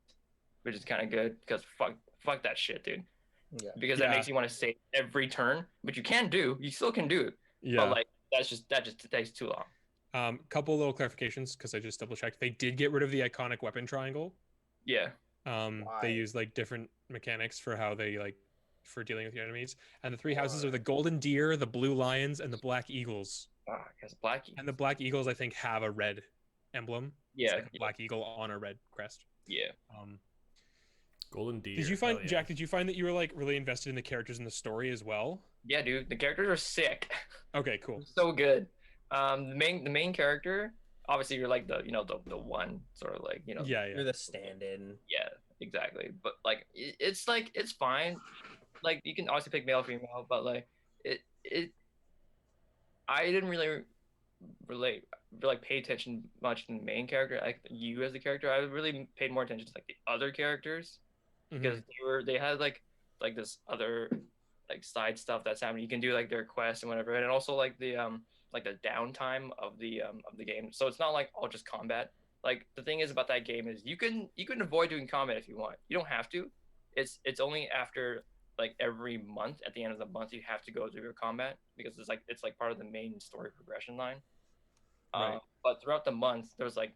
Speaker 4: which is kind of good because fuck that shit, dude.
Speaker 3: Yeah.
Speaker 4: Because that makes you want to save every turn, but you still can do it.
Speaker 1: Yeah.
Speaker 4: But like that just takes too long.
Speaker 1: Couple little clarifications because I just double checked. They did get rid of the iconic weapon triangle.
Speaker 4: Yeah.
Speaker 3: Why?
Speaker 1: They use like different mechanics for how they like for dealing with your enemies. And the three houses are the golden deer, the blue lions, and the black eagles.
Speaker 4: Because Blackie.
Speaker 1: And the black eagles, I think, have a red emblem.
Speaker 4: Yeah.
Speaker 1: It's like a black eagle on a red crest.
Speaker 4: Yeah.
Speaker 2: Golden deer.
Speaker 1: Did you find
Speaker 2: hell yeah.
Speaker 1: Jack? Did you find that you were like really invested in the characters and the story as well?
Speaker 4: Yeah, dude. The characters are sick.
Speaker 1: Okay, cool.
Speaker 4: So good. The main character, obviously you're like the the one sort of like
Speaker 1: Yeah,
Speaker 3: You're
Speaker 1: yeah.
Speaker 3: the stand-in.
Speaker 4: yeah, exactly. But like it's like it's fine. Like you can obviously pick male, female, but like it I didn't really like pay attention much to the main character, like you as the character. I really paid more attention to like the other characters because they had like this other like side stuff that's happening. You can do like their quests and whatever, and also like the downtime of the game. So it's not like all just combat. Like the thing is about that game is you can avoid doing combat if you want. You don't have to. It's only after like every month at the end of the month you have to go through your combat because it's like part of the main story progression line.
Speaker 1: Right.
Speaker 4: But throughout the month there's like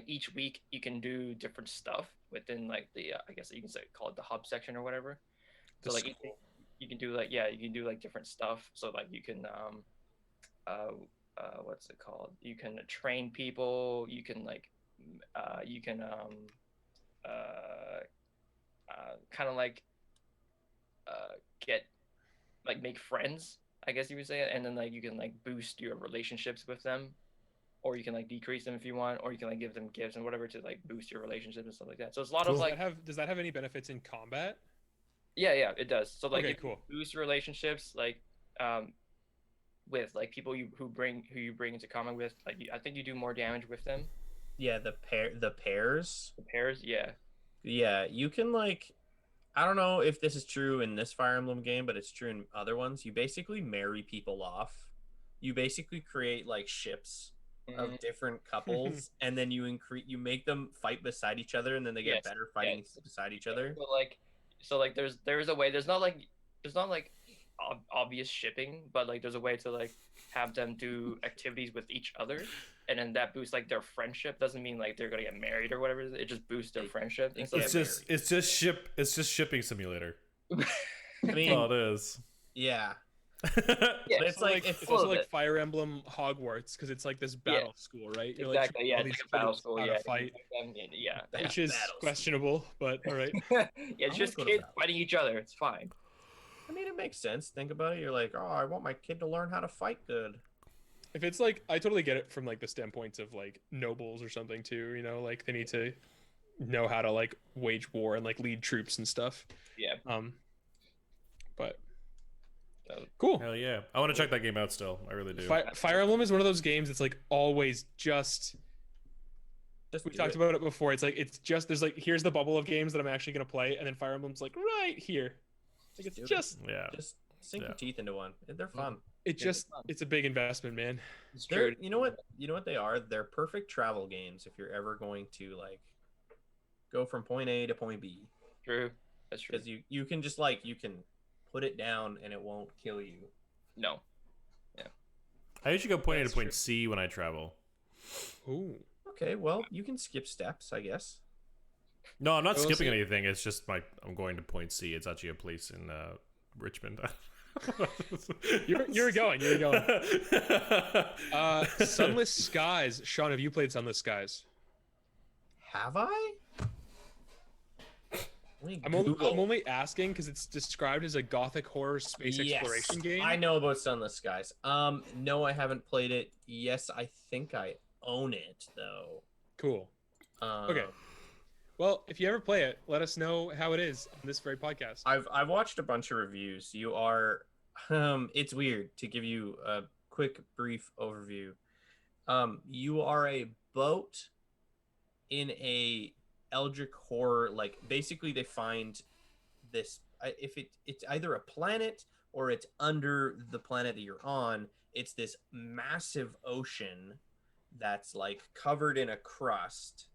Speaker 4: each week you can do different stuff within like the I guess you can say call it the hub section or whatever.
Speaker 1: The
Speaker 4: So like
Speaker 1: school.
Speaker 4: you can do like different stuff. So like you can what's it called? You can train people. You can like kind of like get like make friends, I guess you would say, and then like you can like boost your relationships with them, or you can like decrease them if you want, or you can like give them gifts and whatever to like boost your relationship and stuff like that. So it's a lot of
Speaker 1: Does
Speaker 4: like
Speaker 1: does that have any benefits in combat?
Speaker 4: yeah, it does. So like
Speaker 1: Okay,
Speaker 4: it
Speaker 1: cool.
Speaker 4: boosts relationships like with like people who you bring into common with. Like I think you do more damage with them.
Speaker 3: Yeah, the pairs.
Speaker 4: The pairs, yeah.
Speaker 3: Yeah, you can like, I don't know if this is true in this Fire Emblem game, but it's true in other ones. You basically marry people off. You basically create like ships of different couples, and then you make them fight beside each other, and then they get
Speaker 4: Yes,
Speaker 3: better fighting
Speaker 4: yes.
Speaker 3: beside each other.
Speaker 4: So like there's a way. There's not like obvious shipping, but like there's a way to like have them do activities with each other, and then that boosts like their friendship. Doesn't mean like they're gonna get married or whatever. It just boosts their friendship. And so
Speaker 3: It's
Speaker 4: like,
Speaker 2: It's just shipping simulator.
Speaker 3: I
Speaker 2: That's
Speaker 3: mean,
Speaker 2: all it is.
Speaker 3: yeah,
Speaker 4: yeah,
Speaker 3: but it's like
Speaker 1: it's
Speaker 4: a
Speaker 1: also
Speaker 4: little
Speaker 1: like
Speaker 4: bit.
Speaker 1: Fire Emblem Hogwarts because it's like this battle school, right? You're
Speaker 4: exactly. Yeah,
Speaker 1: all
Speaker 4: it's
Speaker 1: these
Speaker 4: like a battle
Speaker 1: kids
Speaker 4: school.
Speaker 1: how to
Speaker 4: Yeah,
Speaker 1: fight,
Speaker 4: yeah.
Speaker 1: which is
Speaker 3: Battle
Speaker 1: questionable, but all right.
Speaker 4: Yeah,
Speaker 3: I
Speaker 4: it's just
Speaker 3: wanna go to
Speaker 4: kids
Speaker 3: battle.
Speaker 4: fighting each other. It's fine.
Speaker 3: I mean, it makes sense. Think about it. You're like, oh, I want my kid to learn how to fight good.
Speaker 1: If it's like, I totally get it from like the standpoints of like nobles or something too. You know, like they need to know how to like wage war and like lead troops and stuff.
Speaker 4: Yeah.
Speaker 1: But
Speaker 4: So-
Speaker 1: cool.
Speaker 2: Hell yeah. I want to check that game out still. I really do.
Speaker 1: Fire Emblem is one of those games that's like always just.
Speaker 3: Just
Speaker 1: We
Speaker 3: do
Speaker 1: talked
Speaker 3: it.
Speaker 1: about it before. It's like it's just there's like here's the bubble of games that I'm actually gonna play, and then Fire Emblem's like right here. Like it's
Speaker 3: do it.
Speaker 1: just
Speaker 2: Yeah.
Speaker 3: Just sink
Speaker 2: Yeah.
Speaker 3: your teeth into one. They're fun.
Speaker 1: it's
Speaker 4: fun.
Speaker 1: it's a big investment, man.
Speaker 4: It's
Speaker 3: They're,
Speaker 4: true.
Speaker 3: you know what they are? They're perfect travel games if you're ever going to like go from point A to point B.
Speaker 4: True. That's true.
Speaker 3: Because you can just like you can put it down and it won't kill you.
Speaker 4: No.
Speaker 2: I usually go point A to
Speaker 3: That's
Speaker 2: point
Speaker 3: true.
Speaker 2: C when I travel.
Speaker 1: Ooh.
Speaker 3: Okay, well you can skip steps, I guess.
Speaker 2: No, I'm not
Speaker 1: Well,
Speaker 2: skipping
Speaker 1: see-
Speaker 2: anything. It's just I'm going to point C. It's actually a place in Richmond.
Speaker 1: You're going. Sunless Skies. Sean, have you played Sunless Skies?
Speaker 3: Have I? Let me
Speaker 1: I'm
Speaker 3: Google.
Speaker 1: only asking because it's described as a gothic horror space exploration game.
Speaker 3: I know about Sunless Skies. No, I haven't played it. Yes, I think I own it though.
Speaker 1: Cool.
Speaker 3: Um,
Speaker 1: Okay. Well, if you ever play it, let us know how it is on this very podcast.
Speaker 3: I've watched a bunch of reviews. You are, it's weird to give you a quick brief overview. You are a boat in a eldritch horror. Like basically, they find this. If it's either a planet or it's under the planet that you're on. It's this massive ocean that's like covered in a crust.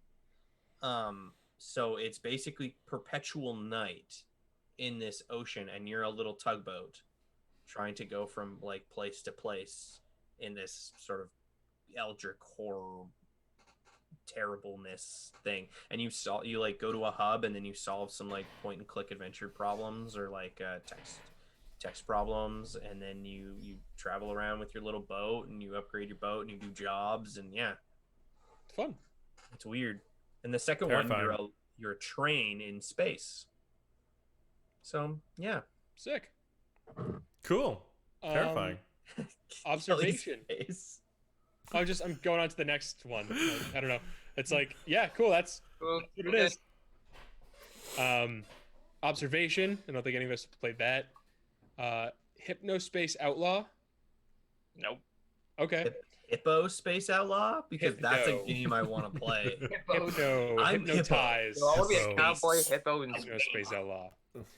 Speaker 3: So it's basically perpetual night in this ocean, and you're a little tugboat trying to go from like place to place in this sort of eldritch horror terribleness thing. And you like go to a hub, and then you solve some like point and click adventure problems, or like text problems, and then you travel around with your little boat, and you upgrade your boat, and you do jobs, and yeah,
Speaker 1: Fun.
Speaker 3: it's weird. And the second
Speaker 2: Terrifying.
Speaker 3: one, you're a train in space. So yeah,
Speaker 1: Sick.
Speaker 2: Cool. Terrifying.
Speaker 1: Observation.
Speaker 3: Space.
Speaker 1: I'm going on to the next one. I don't know. It's like, yeah, cool. That's
Speaker 4: Cool.
Speaker 1: what it is. Observation. I don't think any of us played that. Hypnospace Outlaw.
Speaker 4: Nope.
Speaker 1: Okay.
Speaker 3: Hippo Space Outlaw, because that's a
Speaker 1: Hippo.
Speaker 3: game I want to play.
Speaker 4: Hippo.
Speaker 1: Hypno.
Speaker 3: I'm
Speaker 1: Hypnotize.
Speaker 4: So I want to be a
Speaker 2: Hippo.
Speaker 4: cowboy hippo in
Speaker 1: Hypnospace Outlaw.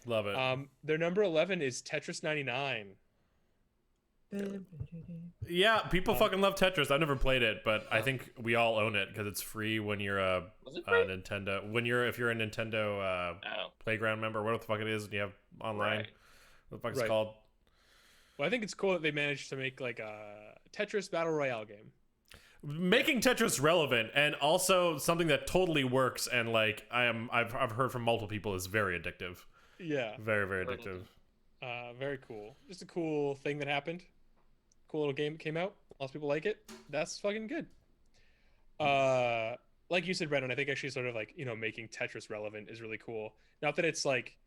Speaker 2: Love it.
Speaker 1: Their number 11 is Tetris 99.
Speaker 2: Yeah, people fucking love Tetris. I've never played it, but I think we all own it because it's free when you're a
Speaker 4: Was it free?
Speaker 2: Nintendo. If you're a Nintendo
Speaker 4: Oh,
Speaker 2: Playground member, whatever the fuck it is, and you have online.
Speaker 4: right.
Speaker 2: What the fuck it's
Speaker 1: Right.
Speaker 2: called?
Speaker 1: Well, I think it's cool that they managed to make like a Tetris Battle Royale game.
Speaker 2: Making Tetris relevant and also something that totally works and like I've heard from multiple people is very addictive.
Speaker 1: Yeah.
Speaker 2: Very, very addictive.
Speaker 1: Very cool. Just a cool thing that happened. Cool little game that came out. Lots of people like it. That's fucking good. Like you said, Brennan, I think actually sort of like, making Tetris relevant is really cool. Not that it's like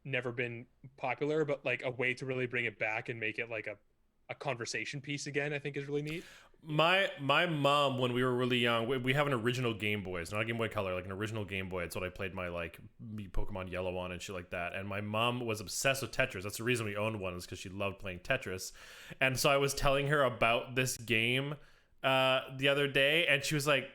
Speaker 1: never been popular, but like a way to really bring it back and make it like a conversation piece again, I think is really neat.
Speaker 2: My mom, when we were really young, we have an original Game Boy. It's not a Game Boy Color, like an original Game Boy. It's what I played my like Pokemon Yellow on and shit like that. And my mom was obsessed with Tetris. That's the reason we owned one, is because she loved playing Tetris. And so I was telling her about this game the other day, and she was like,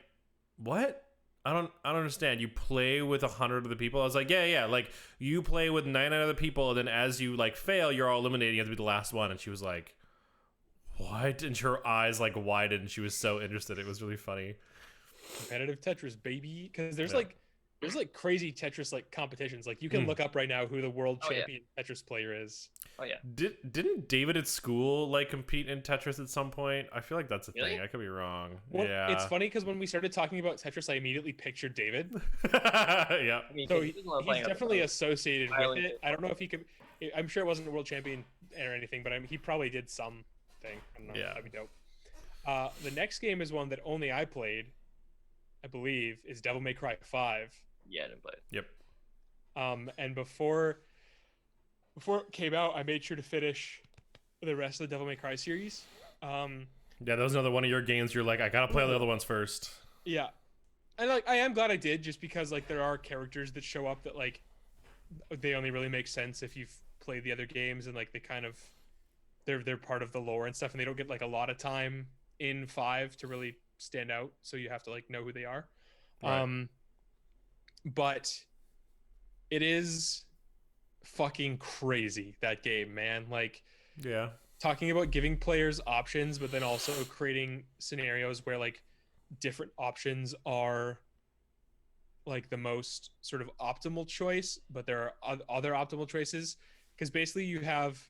Speaker 2: "What? I don't understand. You play with 100 other people?" I was like, yeah. Like you play with 99 other people, and then as you like fail, you're all eliminated. You have to be the last one. And she was like, "What?" And her eyes like widened, and she was so interested. It was really funny.
Speaker 1: Competitive Tetris, baby. Because there's
Speaker 2: Yeah.
Speaker 1: like crazy Tetris like competitions. Like you can look up right now who the world
Speaker 4: Oh, yeah.
Speaker 1: champion Tetris player is.
Speaker 4: Oh yeah.
Speaker 2: Didn't David at school like compete in Tetris at some point? I feel like that's a
Speaker 4: Really?
Speaker 2: thing. I could be wrong.
Speaker 1: Well,
Speaker 2: Yeah.
Speaker 1: it's funny because when we started talking about Tetris, I immediately pictured David.
Speaker 2: Yeah.
Speaker 4: I mean,
Speaker 1: So
Speaker 4: he doesn't love
Speaker 1: he's
Speaker 4: playing other
Speaker 1: definitely
Speaker 4: phones.
Speaker 1: associated with
Speaker 4: Violent.
Speaker 1: it. I don't know if he could. I'm sure it wasn't a world champion or anything, but he probably did something. I don't know.
Speaker 2: Yeah.
Speaker 1: That'd be dope. The next game is one that only I played, I believe, is Devil May Cry 5.
Speaker 4: Yeah, I didn't play it.
Speaker 2: Yep.
Speaker 1: And before it came out, I made sure to finish the rest of the Devil May Cry series.
Speaker 2: Yeah, that was another one of your games. You're like, I gotta play all the other ones first.
Speaker 1: Yeah, and like I am glad I did, just because like there are characters that show up that like they only really make sense if you've played the other games, and like they kind of they're part of the lore and stuff, and they don't get like a lot of time in 5 to really stand out, so you have to like know who they are.
Speaker 2: Right.
Speaker 1: But it is fucking crazy, that game, man. Like
Speaker 2: Yeah.
Speaker 1: talking about giving players options, but then also creating scenarios where like different options are like the most sort of optimal choice, but there are other optimal choices. Because basically you have,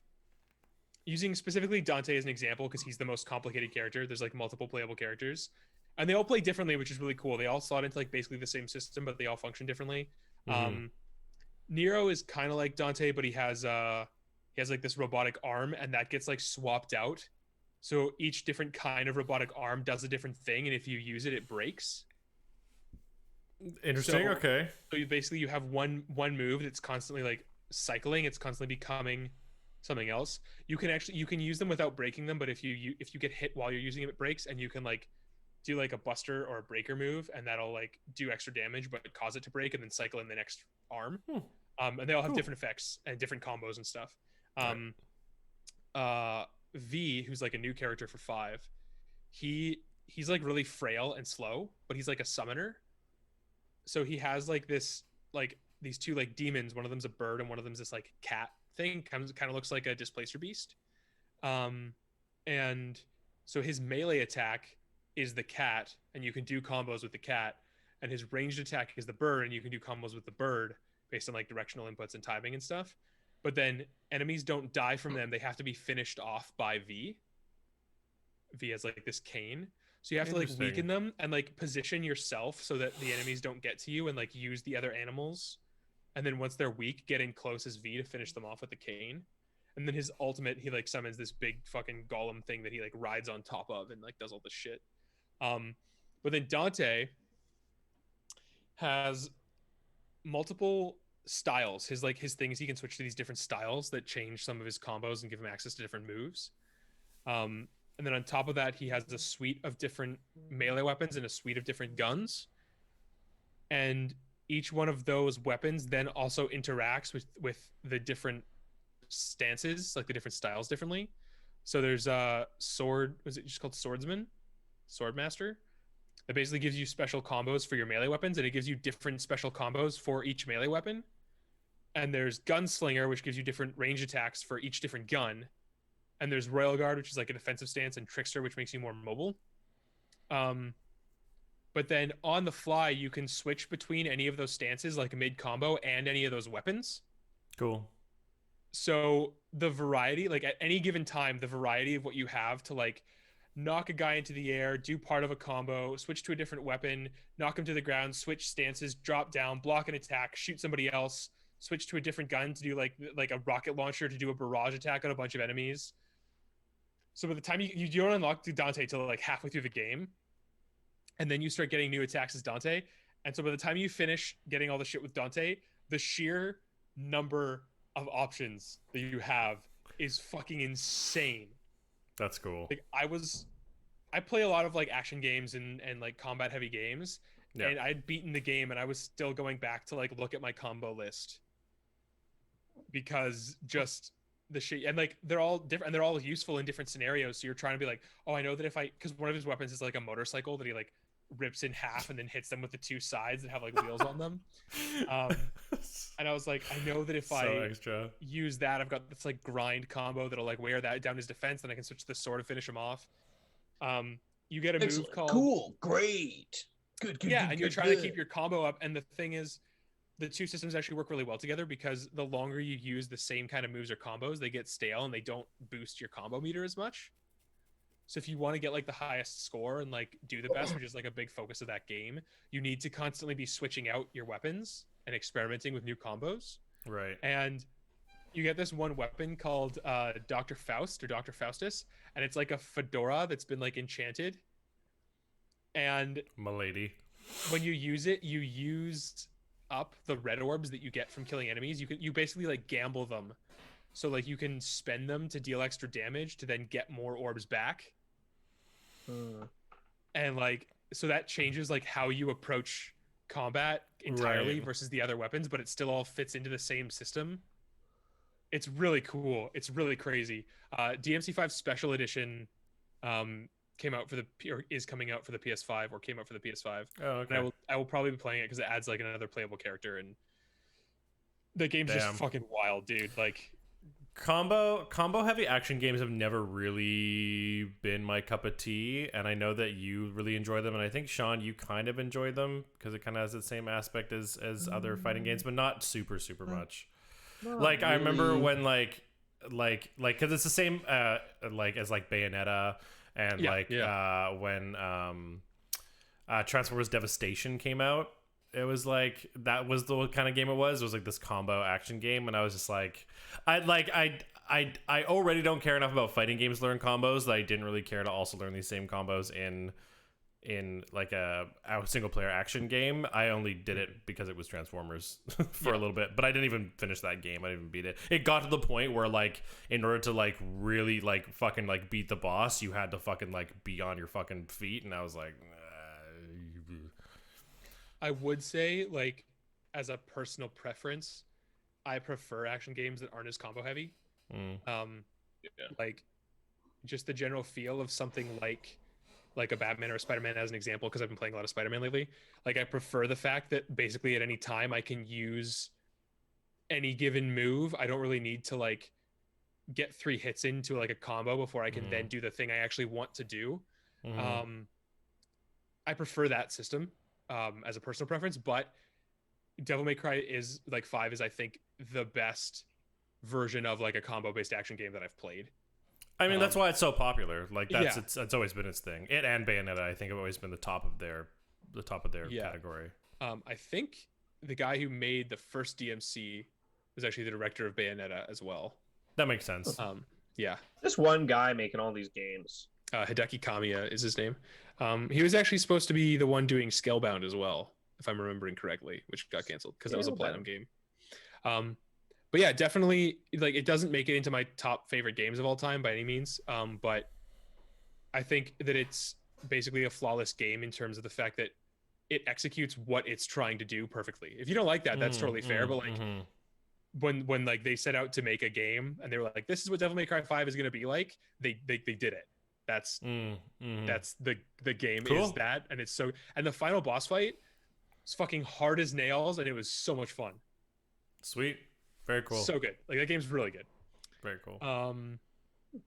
Speaker 1: using specifically Dante as an example, because he's the most complicated character, there's like multiple playable characters, and they all play differently, which is really cool. They all slot into like basically the same system, but they all function differently.
Speaker 2: Mhm.
Speaker 1: Nero is kind of like Dante, but he has like this robotic arm, and that gets like swapped out. So each different kind of robotic arm does a different thing, and if you use it, it breaks.
Speaker 2: Interesting.
Speaker 1: So-
Speaker 2: Okay.
Speaker 1: So you have one move that's constantly like cycling. It's constantly becoming something else. You can use them without breaking them, but if you get hit while you're using them, it breaks, and you can like do like a buster or a breaker move, and that'll like do extra damage but cause it to break, and then cycle in the next arm. And they all have
Speaker 2: Cool.
Speaker 1: different effects and different combos and stuff. V, who's like a new character for 5, he's like really frail and slow, but he's like a summoner. So he has like this like these two like demons. One of them's a bird and one of them's this like cat thing. Kind of looks like a displacer beast. And so his melee attack is the cat, and you can do combos with the cat. And his ranged attack is the bird, and you can do combos with the bird based on like directional inputs and timing and stuff. But then enemies don't die from them; they have to be finished off by V. V has like this cane, so you have to like
Speaker 2: Interesting.
Speaker 1: weaken them and like position yourself so that the enemies don't get to you, and like use the other animals. And then once they're weak, get in close as V to finish them off with the cane. And then his ultimate, he like summons this big fucking golem thing that he like rides on top of and like does all this shit. But then Dante has multiple styles. His things, he can switch to these different styles that change some of his combos and give him access to different moves. And then on top of that, he has a suite of different melee weapons and a suite of different guns. And each one of those weapons then also interacts with the different stances, like the different styles differently. So there's a sword, was it just called Swordsman? Swordmaster? That basically gives you special combos for your melee weapons, and it gives you different special combos for each melee weapon. And there's Gunslinger, which gives you different range attacks for each different gun. And there's Royal Guard, which is like a defensive stance, and Trickster, which makes you more mobile. But then on the fly, you can switch between any of those stances, like mid combo, and any of those weapons.
Speaker 2: Cool.
Speaker 1: So the variety, like at any given time, the variety of what you have to like knock a guy into the air, do part of a combo, switch to a different weapon, knock him to the ground, switch stances, drop down, block an attack, shoot somebody else, switch to a different gun to do like a rocket launcher to do a barrage attack on a bunch of enemies. So by the time you don't unlock Dante till like halfway through the game, and then you start getting new attacks as Dante. And so by the time you finish getting all the shit with Dante, the sheer number of options that you have is fucking insane.
Speaker 2: That's cool.
Speaker 1: Like I play a lot of like action games and like combat heavy games,
Speaker 2: Yeah.
Speaker 1: and I'd beaten the game and I was still going back to like look at my combo list because just the shit, and like they're all different and they're all useful in different scenarios. So you're trying to be like, oh, I know that if I, because one of his weapons is like a motorcycle that he like rips in half and then hits them with the two sides that have like wheels on them. And I was like, I know that if
Speaker 2: so
Speaker 1: I
Speaker 2: extra.
Speaker 1: use that, I've got this like grind combo that'll like wear that down his defense, then I can switch to the sword to finish him off. You get a move called
Speaker 3: cool, great, good,
Speaker 1: yeah, and you're trying to keep your combo up. And the thing is, the two systems actually work really well together because the longer you use the same kind of moves or combos, they get stale and they don't boost your combo meter as much. So if you want to get like the highest score and like do the best, which is like a big focus of that game, you need to constantly be switching out your weapons and experimenting with new combos.
Speaker 2: Right.
Speaker 1: And you get this one weapon called Dr. Faust or Dr. Faustus, and it's like a fedora that's been like enchanted. And
Speaker 2: Milady.
Speaker 1: when you use it, you use up the red orbs that you get from killing enemies. You basically like gamble them. So like you can spend them to deal extra damage to then get more orbs back. And like so that changes like how you approach combat entirely
Speaker 2: Right.
Speaker 1: versus the other weapons, but it still all fits into the same system. It's really cool. It's really crazy. DMC5 Special Edition came out for or is coming out for the PS5 or came out for the PS5.
Speaker 2: Oh, okay.
Speaker 1: And I will probably be playing it because it adds like another playable character, and the game's
Speaker 2: Damn.
Speaker 1: just fucking wild, dude. Like
Speaker 2: Combo heavy action games have never really been my cup of tea, and I know that you really enjoy them, and I think Sean, you kind of enjoy them because it kind of has the same aspect as other fighting games, but not super much. Like I remember when like because it's the same like as like Bayonetta and when Transformers Devastation came out. It was like that was the kind of game it was. It was like this combo action game, and I was just like, I already don't care enough about fighting games to learn combos that I didn't really care to also learn these same combos in like a single player action game. I only did it because it was Transformers for a little bit, but I didn't even finish that game. I didn't even beat it. It got to the point where like in order to like really like fucking like beat the boss, you had to fucking like be on your fucking feet, and I was like,
Speaker 1: I would say, like, as a personal preference, I prefer action games that aren't as combo heavy. Like just the general feel of something like a Batman or a Spider-Man as an example, because I've been playing a lot of Spider-Man lately. Like I prefer the fact that basically at any time I can use any given move. I don't really need to like get 3 hits into like a combo before I can then do the thing I actually want to do. I prefer that system as a personal preference, but Devil May Cry is like 5 is I think the best version of like a combo based action game that I've played.
Speaker 2: I mean, that's why it's so popular. Like that's
Speaker 1: Yeah.
Speaker 2: it's always been its thing. It and Bayonetta, I think, have always been the top of their
Speaker 1: Yeah.
Speaker 2: category.
Speaker 1: I think the guy who made the first DMC was actually the director of Bayonetta as well.
Speaker 2: That makes sense.
Speaker 1: Yeah.
Speaker 3: This one guy making all these games.
Speaker 1: Hideki Kamiya is his name. He was actually supposed to be the one doing Scalebound as well, if I'm remembering correctly, which got canceled because that was a platinum game. But yeah, definitely, like it doesn't make it into my top favorite games of all time by any means. But I think that it's basically a flawless game in terms of the fact that it executes what it's trying to do perfectly. If you don't like that, that's totally fair. But like when like they set out to make a game and they were like, this is what Devil May Cry 5 is going to be like, they did it. That's the game.
Speaker 2: Cool.
Speaker 1: Is that, and it's so, and the final boss fight was fucking hard as nails, and it was so much fun.
Speaker 2: Sweet. Very cool.
Speaker 1: So good. Like that game's really good.
Speaker 2: Very cool.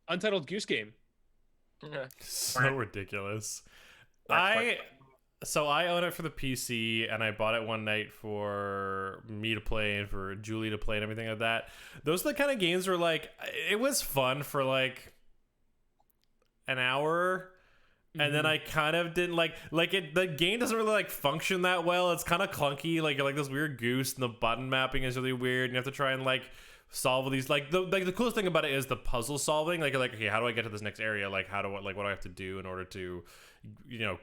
Speaker 1: Untitled Goose Game.
Speaker 2: So ridiculous. I own it for the PC, and I bought it one night for me to play and for Julie to play and everything like that. Those are the kind of games where like it was fun for like an hour, and then I kind of didn't like it. The game doesn't really like function that well. It's kind of clunky, like this weird goose, and the button mapping is really weird. And you have to try and like solve all these the coolest thing about it is the puzzle solving. Like okay, how do I get to this next area? Like what do I have to do in order to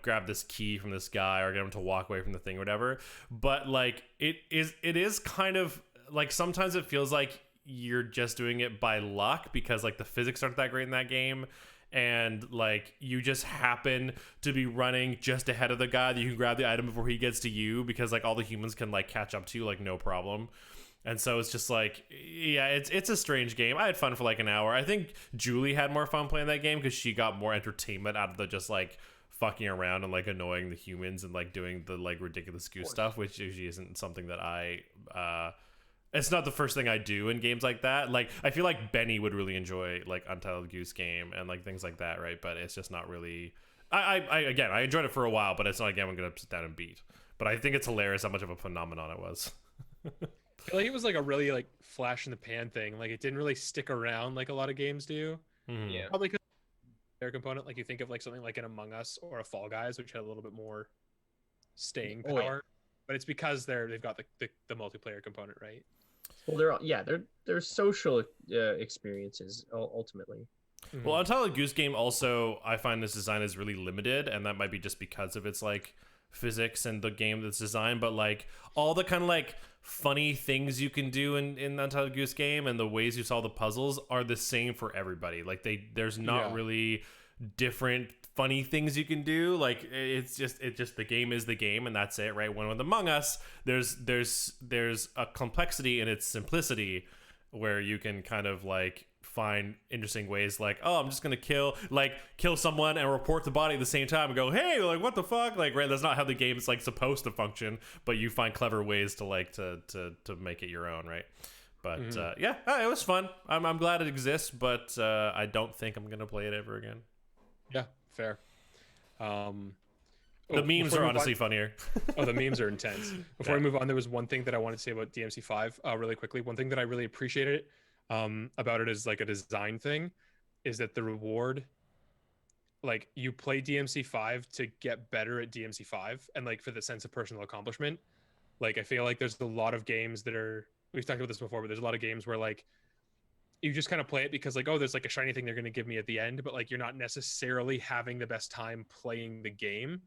Speaker 2: grab this key from this guy or get him to walk away from the thing or whatever. But like it is kind of like sometimes it feels like you're just doing it by luck because like the physics aren't that great in that game. And like you just happen to be running just ahead of the guy that you can grab the item before he gets to you because like all the humans can like catch up to you like no problem. And so it's just like, yeah, it's a strange game. I had fun for like an hour. I think Julie had more fun playing that game because she got more entertainment out of the just like fucking around and like annoying the humans and like doing the like ridiculous goose stuff, which usually isn't something that I it's not the first thing I do in games like that. Like I feel like Benny would really enjoy like Untitled Goose Game and like things like that, right? But it's just not really I again, I enjoyed it for a while, but it's not a game I'm gonna sit down and beat. But I think it's hilarious how much of a phenomenon it was.
Speaker 1: I feel like it was like a really like flash in the pan thing. Like it didn't really stick around like a lot of games do.
Speaker 3: Yeah.
Speaker 1: Probably because their component, like you think of like something like an Among Us or a Fall Guys, which had a little bit more staying power.
Speaker 3: Oh, yeah.
Speaker 1: But it's because they've got the multiplayer component, right?
Speaker 3: Well, they're social experiences ultimately.
Speaker 2: Well, Untitled Goose Game also, I find this design is really limited, and that might be just because of its like physics and the game that's designed. But like all the kind of like funny things you can do in Untitled Goose Game and the ways you solve the puzzles are the same for everybody. Like there's not really different funny things you can do. Like it's just the game is the game, and that's it, right? When with Among Us, there's a complexity in its simplicity where you can kind of like find interesting ways, like, oh, I'm just gonna kill someone and report the body at the same time and go, hey, like what the fuck, like, right? That's not how the game is like supposed to function, but you find clever ways to like to make it your own, right? But it was fun. I'm glad it exists, but I don't think I'm gonna play it ever again.
Speaker 1: Yeah, fair.
Speaker 2: The memes are honestly funnier.
Speaker 1: The memes are intense. Before we move on, there was one thing that I wanted to say about DMC5 really quickly. One thing that I really appreciated about it is like a design thing, is that the reward, like you play DMC5 to get better at DMC5 and like for the sense of personal accomplishment. Like I feel like there's a lot of games that are, we've talked about this before, but there's a lot of games where like you just kind of play it because like, oh, there's like a shiny thing they're going to give me at the end, but like you're not necessarily having the best time playing the game.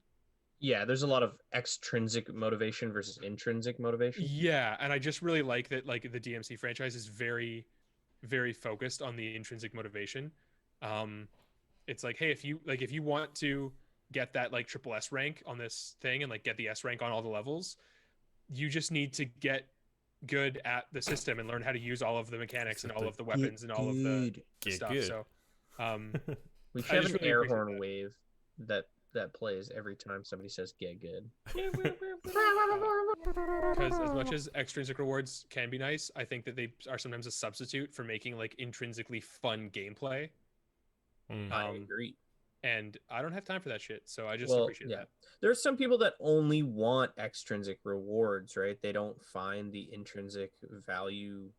Speaker 3: Yeah, there's a lot of extrinsic motivation versus intrinsic motivation.
Speaker 1: Yeah, and I just really like that like the DMC franchise is very very focused on the intrinsic motivation. Um it's like, hey, if you want to get that like triple S rank on this thing and like get the S rank on all the levels, you just need to get good at the system and learn how to use all of the mechanics and all of the weapons and all of the
Speaker 2: Get
Speaker 1: stuff.
Speaker 2: good.
Speaker 1: So
Speaker 3: We should
Speaker 1: I
Speaker 3: have
Speaker 1: just
Speaker 3: an
Speaker 1: really
Speaker 3: air
Speaker 1: appreciate
Speaker 3: horn
Speaker 1: that.
Speaker 3: wave that plays every time somebody says "get good."
Speaker 1: Because as much as extrinsic rewards can be nice, I think that they are sometimes a substitute for making like intrinsically fun gameplay.
Speaker 2: Mm.
Speaker 3: I
Speaker 1: Um,
Speaker 3: agree.
Speaker 1: and I don't have time for that shit, so I just
Speaker 3: Well,
Speaker 1: appreciate
Speaker 3: yeah.
Speaker 1: that.
Speaker 3: There's some people that only want extrinsic rewards, right? They don't find the intrinsic value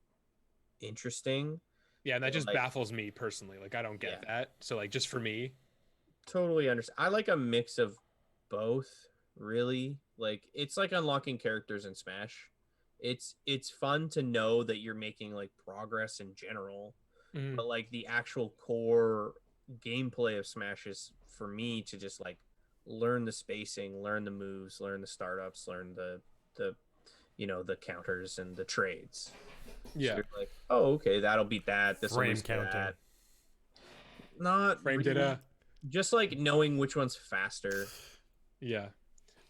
Speaker 3: interesting.
Speaker 1: Yeah, and that
Speaker 3: Or,
Speaker 1: just
Speaker 3: like,
Speaker 1: baffles me personally. Like I don't get that. So like just for me,
Speaker 3: totally understand. I like a mix of both, really. Like it's like unlocking characters in Smash. It's fun to know that you're making like progress in general,
Speaker 1: Mhm.
Speaker 3: but like the actual core gameplay of Smash is for me to just like learn the spacing, learn the moves, learn the startups, learn the the counters and the trades.
Speaker 1: Yeah,
Speaker 3: So you're like, oh, okay, that'll beat that. This will
Speaker 2: Frame
Speaker 3: lose to
Speaker 2: counting.
Speaker 3: that. Not
Speaker 1: frame
Speaker 3: really.
Speaker 1: data.
Speaker 3: Just like knowing which one's faster.
Speaker 1: Yeah.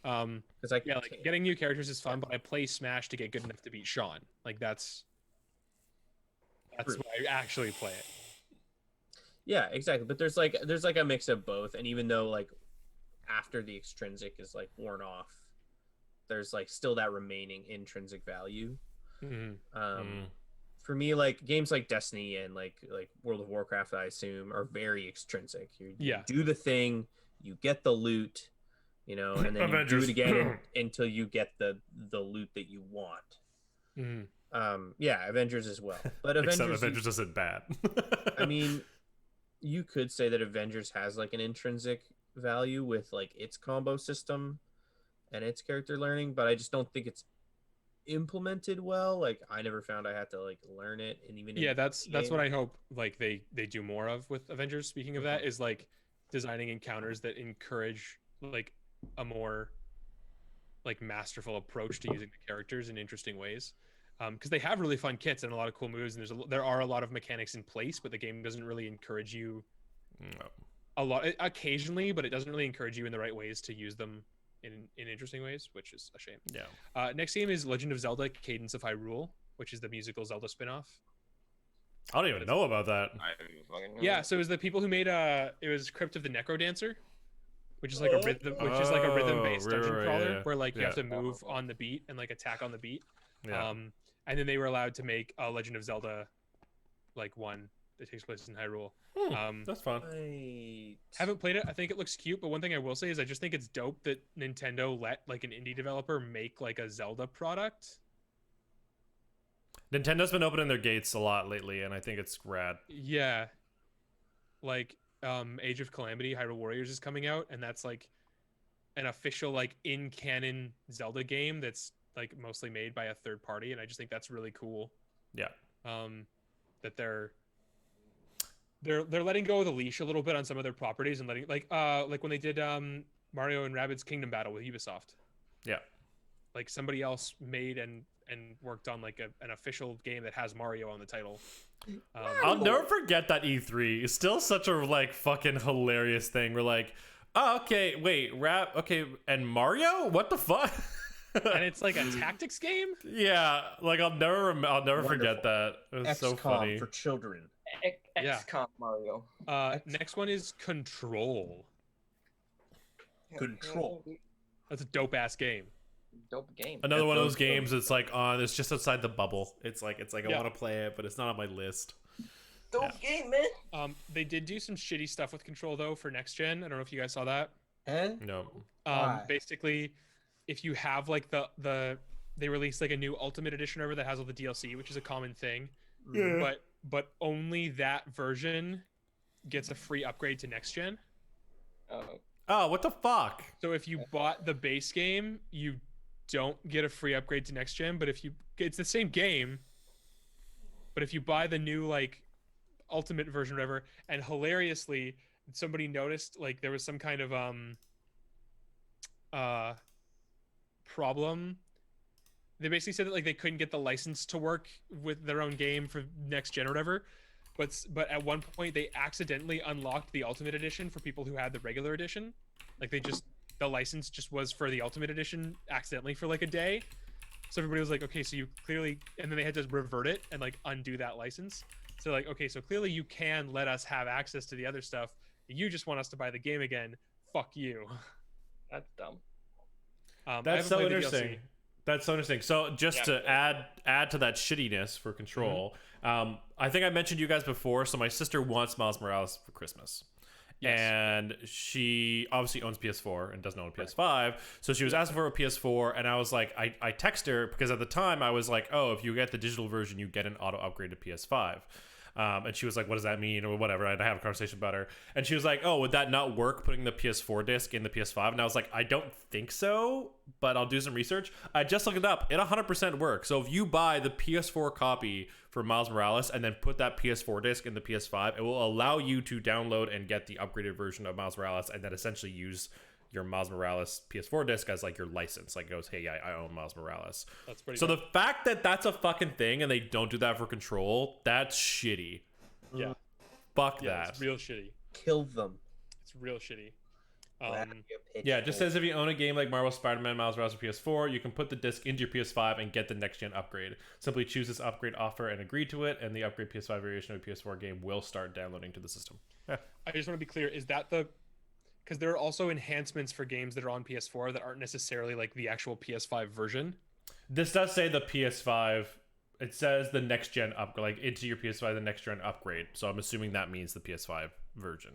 Speaker 1: Um,
Speaker 3: Because I
Speaker 1: yeah, like getting new characters is fun, but I play Smash to get good enough to beat Sean. Like that's
Speaker 3: True.
Speaker 1: why I actually play it.
Speaker 3: Yeah, exactly. But there's like a mix of both, and even though like after the extrinsic is like worn off, there's like still that remaining intrinsic value.
Speaker 1: Mhm.
Speaker 2: Mm.
Speaker 3: For me, like games like Destiny and like World of Warcraft, I assume, are very extrinsic. You
Speaker 1: Yeah.
Speaker 3: do the thing, you get the loot, and then you do
Speaker 2: Avengers.
Speaker 3: it again until you get the loot that you want.
Speaker 1: Mhm.
Speaker 3: Yeah, Avengers as well, but
Speaker 2: Except
Speaker 3: Avengers,
Speaker 2: Avengers isn't bad.
Speaker 3: I mean, you could say that Avengers has like an intrinsic value with like its combo system and its character learning, but I just don't think it's implemented well. Like I never found I had to like learn it, and even in
Speaker 1: Yeah,
Speaker 3: the
Speaker 1: that's what
Speaker 3: game.
Speaker 1: I hope like they do more of with Avengers. Speaking of that, is like designing encounters that encourage like a more like masterful approach to using the characters in interesting ways. Because they have really fun kits and a lot of cool moves, and there are a lot of mechanics in place, but the game doesn't really encourage you
Speaker 2: No.
Speaker 1: a lot occasionally, but it doesn't really encourage you in the right ways to use them in interesting ways, which is a shame.
Speaker 2: Yeah.
Speaker 1: Next game is Legend of Zelda: Cadence of Hyrule, which is the musical Zelda spinoff.
Speaker 2: I don't even know about that.
Speaker 1: Yeah, so it was the people who made it was Crypt of the Necrodancer, which is like a rhythm based
Speaker 2: Oh,
Speaker 1: dungeon
Speaker 2: right,
Speaker 1: crawler
Speaker 2: yeah.
Speaker 1: where like you have
Speaker 2: Yeah.
Speaker 1: to move on the beat and like attack on the beat.
Speaker 2: Yeah.
Speaker 1: And then they were allowed to make a Legend of Zelda like one that takes place in Hyrule.
Speaker 2: That's fun.
Speaker 3: I
Speaker 1: Haven't played it. I think it looks cute, but one thing I will say is I just think it's dope that Nintendo let like an indie developer make like a Zelda product.
Speaker 2: Nintendo's been opening their gates a lot lately, and I think it's rad.
Speaker 1: Yeah. Like Age of Calamity, Hyrule Warriors is coming out, and that's like an official like in canon Zelda game that's like mostly made by a third party, and I just think that's really cool.
Speaker 2: Yeah.
Speaker 1: That they're letting go of the leash a little bit on some of their properties and letting like when they did Mario and Rabbids Kingdom Battle with Ubisoft.
Speaker 2: Yeah.
Speaker 1: Like somebody else made and worked on like an official game that has Mario on the title.
Speaker 2: I'll never forget that E3. It's still such a like fucking hilarious thing. We're like, oh, okay, wait, okay, and Mario? What the fuck?
Speaker 1: And it's like a tactics game.
Speaker 2: Yeah, like I'll never
Speaker 3: Wonderful.
Speaker 2: forget that. It was so
Speaker 3: XCOM
Speaker 2: funny.
Speaker 3: for children.
Speaker 1: Yeah.
Speaker 4: XCOM Mario.
Speaker 1: Next one is Control.
Speaker 3: Control.
Speaker 1: That's a dope ass game.
Speaker 4: Dope game.
Speaker 2: Another
Speaker 3: Yeah,
Speaker 2: one of those
Speaker 3: those
Speaker 2: games. It's like on. It's just outside the bubble. It's like I
Speaker 1: Yeah.
Speaker 2: want to play it, but it's not on my list.
Speaker 4: Dope game, man.
Speaker 1: They did do some shitty stuff with Control though for next gen. I don't know if you guys saw that.
Speaker 3: And
Speaker 2: No.
Speaker 3: Why?
Speaker 1: Basically, if you have like they released like a new Ultimate Edition over that has all the DLC, which is a common thing, but only that version gets a free upgrade to next gen.
Speaker 2: Oh, what the fuck?
Speaker 1: So if you bought the base game, you don't get a free upgrade to next gen. But it's the same game, but if you buy the new like Ultimate version, or whatever, and hilariously, somebody noticed like there was some kind of uh problem. They basically said that like they couldn't get the license to work with their own game for next gen or whatever. But at one point they accidentally unlocked the Ultimate Edition for people who had the regular edition. Like the license just was for the Ultimate Edition accidentally for like a day. So everybody was like, okay, so you clearly, and then they had to revert it and like undo that license. So like, okay, so clearly you can let us have access to the other stuff. You just want us to buy the game again. Fuck you.
Speaker 4: That's dumb.
Speaker 1: I
Speaker 2: That's
Speaker 1: haven't
Speaker 2: so
Speaker 1: played the
Speaker 2: interesting.
Speaker 1: DLC.
Speaker 2: That's so interesting. So just
Speaker 4: Yeah,
Speaker 2: to
Speaker 4: but-
Speaker 2: add to that shittiness for Control, I think I mentioned you guys before. So my sister wants Miles Morales for Christmas.
Speaker 1: Yes.
Speaker 2: And she obviously owns PS4 and doesn't own a PS5. So she was asking for a PS4, and I was like, I text her because at the time I was like, oh, if you get the digital version, you get an auto upgrade to PS5. And she was like, what does that mean? Or whatever. And I have a conversation about her. And she was like, oh, would that not work putting the PS4 disc in the PS5? And I was like, I don't think so, but I'll do some research. I just looked it up. It 100% works. So if you buy the PS4 copy for Miles Morales and then put that PS4 disc in the PS5, it will allow you to download and get the upgraded version of Miles Morales and then essentially use your Miles Morales PS4 disc as like your license. Like it goes, hey, I own Miles Morales.
Speaker 1: That's pretty
Speaker 2: So
Speaker 1: good.
Speaker 2: the fact that that's a fucking thing and they don't do that for Control, that's shitty.
Speaker 1: Yeah.
Speaker 2: Fuck
Speaker 1: Yeah,
Speaker 2: that.
Speaker 1: it's real shitty.
Speaker 3: Kill them.
Speaker 1: It's real shitty.
Speaker 3: Grab your
Speaker 2: Yeah, it just
Speaker 3: pitchfork.
Speaker 2: says if you own a game like Marvel Spider-Man, Miles Morales, or PS4, you can put the disc into your PS5 and get the next-gen upgrade. Simply choose this upgrade offer and agree to it, and the upgrade PS5 variation of a PS4 game will start downloading to the system. Yeah.
Speaker 1: I just want to be clear, is that because there are also enhancements for games that are on PS4 that aren't necessarily like the actual PS5 version.
Speaker 2: This does say the PS5. It says the next-gen upgrade, like into your PS5, the next-gen upgrade. So I'm assuming that means the PS5 version.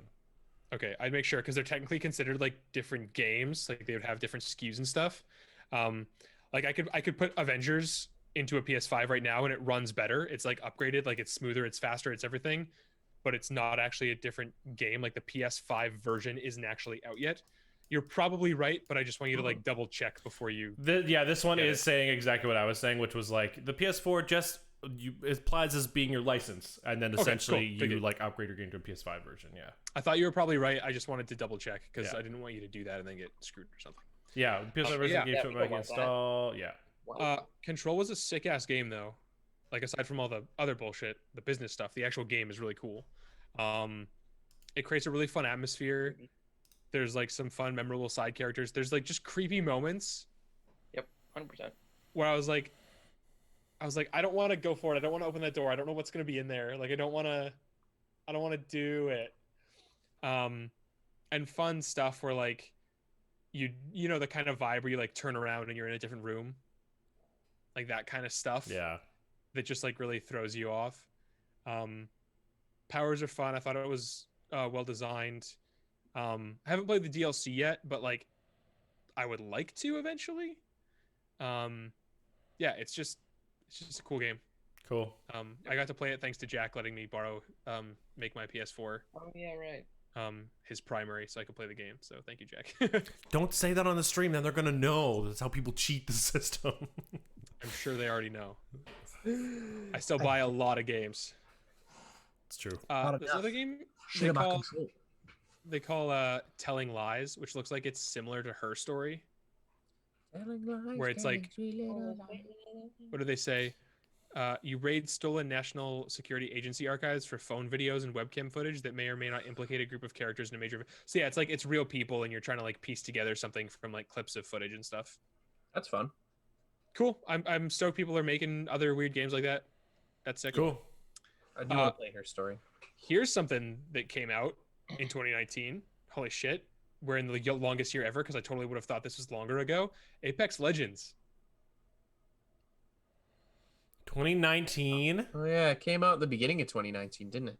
Speaker 1: Okay, I'd make sure because they're technically considered like different games. Like they would have different SKUs and stuff. Like I could put Avengers into a PS5 right now and it runs better. It's like upgraded, like it's smoother, it's faster, it's everything, but it's not actually a different game. Like the PS5 version isn't actually out yet. You're probably right, but I just want you to like double check before you.
Speaker 2: This one
Speaker 1: Get
Speaker 2: is
Speaker 1: it.
Speaker 2: saying exactly what I was saying, which was like the PS4 just it applies as being your license, and then
Speaker 1: Okay,
Speaker 2: essentially
Speaker 1: cool.
Speaker 2: you
Speaker 1: Figured.
Speaker 2: like upgrade your game to a PS5 version. Yeah,
Speaker 1: I thought you were probably right. I just wanted to double check because
Speaker 2: Yeah.
Speaker 1: I didn't want you to do that and then get screwed or something.
Speaker 2: yeah. The PS5 version
Speaker 1: yeah.
Speaker 2: game
Speaker 4: Yeah,
Speaker 2: to
Speaker 4: we don't want that.
Speaker 2: install. Yeah,
Speaker 4: Wow.
Speaker 1: Control was a sick ass game though. Like aside from all the other bullshit, the business stuff, the actual game is really cool. It creates a really fun atmosphere. There's like some fun, memorable side characters. There's like just creepy moments
Speaker 4: 100%.
Speaker 1: where I was like, I don't want to go for it. I don't want to open that door. I don't know what's gonna be in there. Like I don't want to do it. And fun stuff where like you know the kind of vibe where you like turn around and you're in a different room, like that kind of stuff.
Speaker 2: yeah.
Speaker 1: That just like really throws you off. Powers are fun. I thought it was well designed. I haven't played the DLC yet, but like I would like to eventually. Yeah, it's just a cool game.
Speaker 2: Cool.
Speaker 1: I got to play it thanks to Jack letting me borrow make my PS4
Speaker 4: Oh yeah, right.
Speaker 1: his primary so I could play the game. So thank you, Jack.
Speaker 2: Don't say that on the stream, then they're gonna know. That's how people cheat the system.
Speaker 1: I'm sure they already know. I still buy a lot of games.
Speaker 2: It's true.
Speaker 5: Not
Speaker 1: This
Speaker 5: enough.
Speaker 1: other game
Speaker 5: Shit
Speaker 1: they
Speaker 5: about
Speaker 1: call,
Speaker 5: Control.
Speaker 1: they call Telling Lies, which looks like it's similar to Her Story. Where it's like- What do they say? You raid stolen National Security Agency archives for phone videos and webcam footage that may or may not implicate a group of characters in a major. So yeah, it's like it's real people, and you're trying to like piece together something from like clips of footage and stuff.
Speaker 3: That's fun.
Speaker 1: Cool. I'm stoked people are making other weird games like that. That's sick.
Speaker 2: Cool.
Speaker 3: I do want to play Her Story.
Speaker 1: Here's something that came out in 2019. Holy shit. We're in the longest year ever because I totally would have thought this was longer ago. Apex Legends.
Speaker 2: 2019.
Speaker 3: Oh yeah, it came out at the beginning of 2019, didn't it?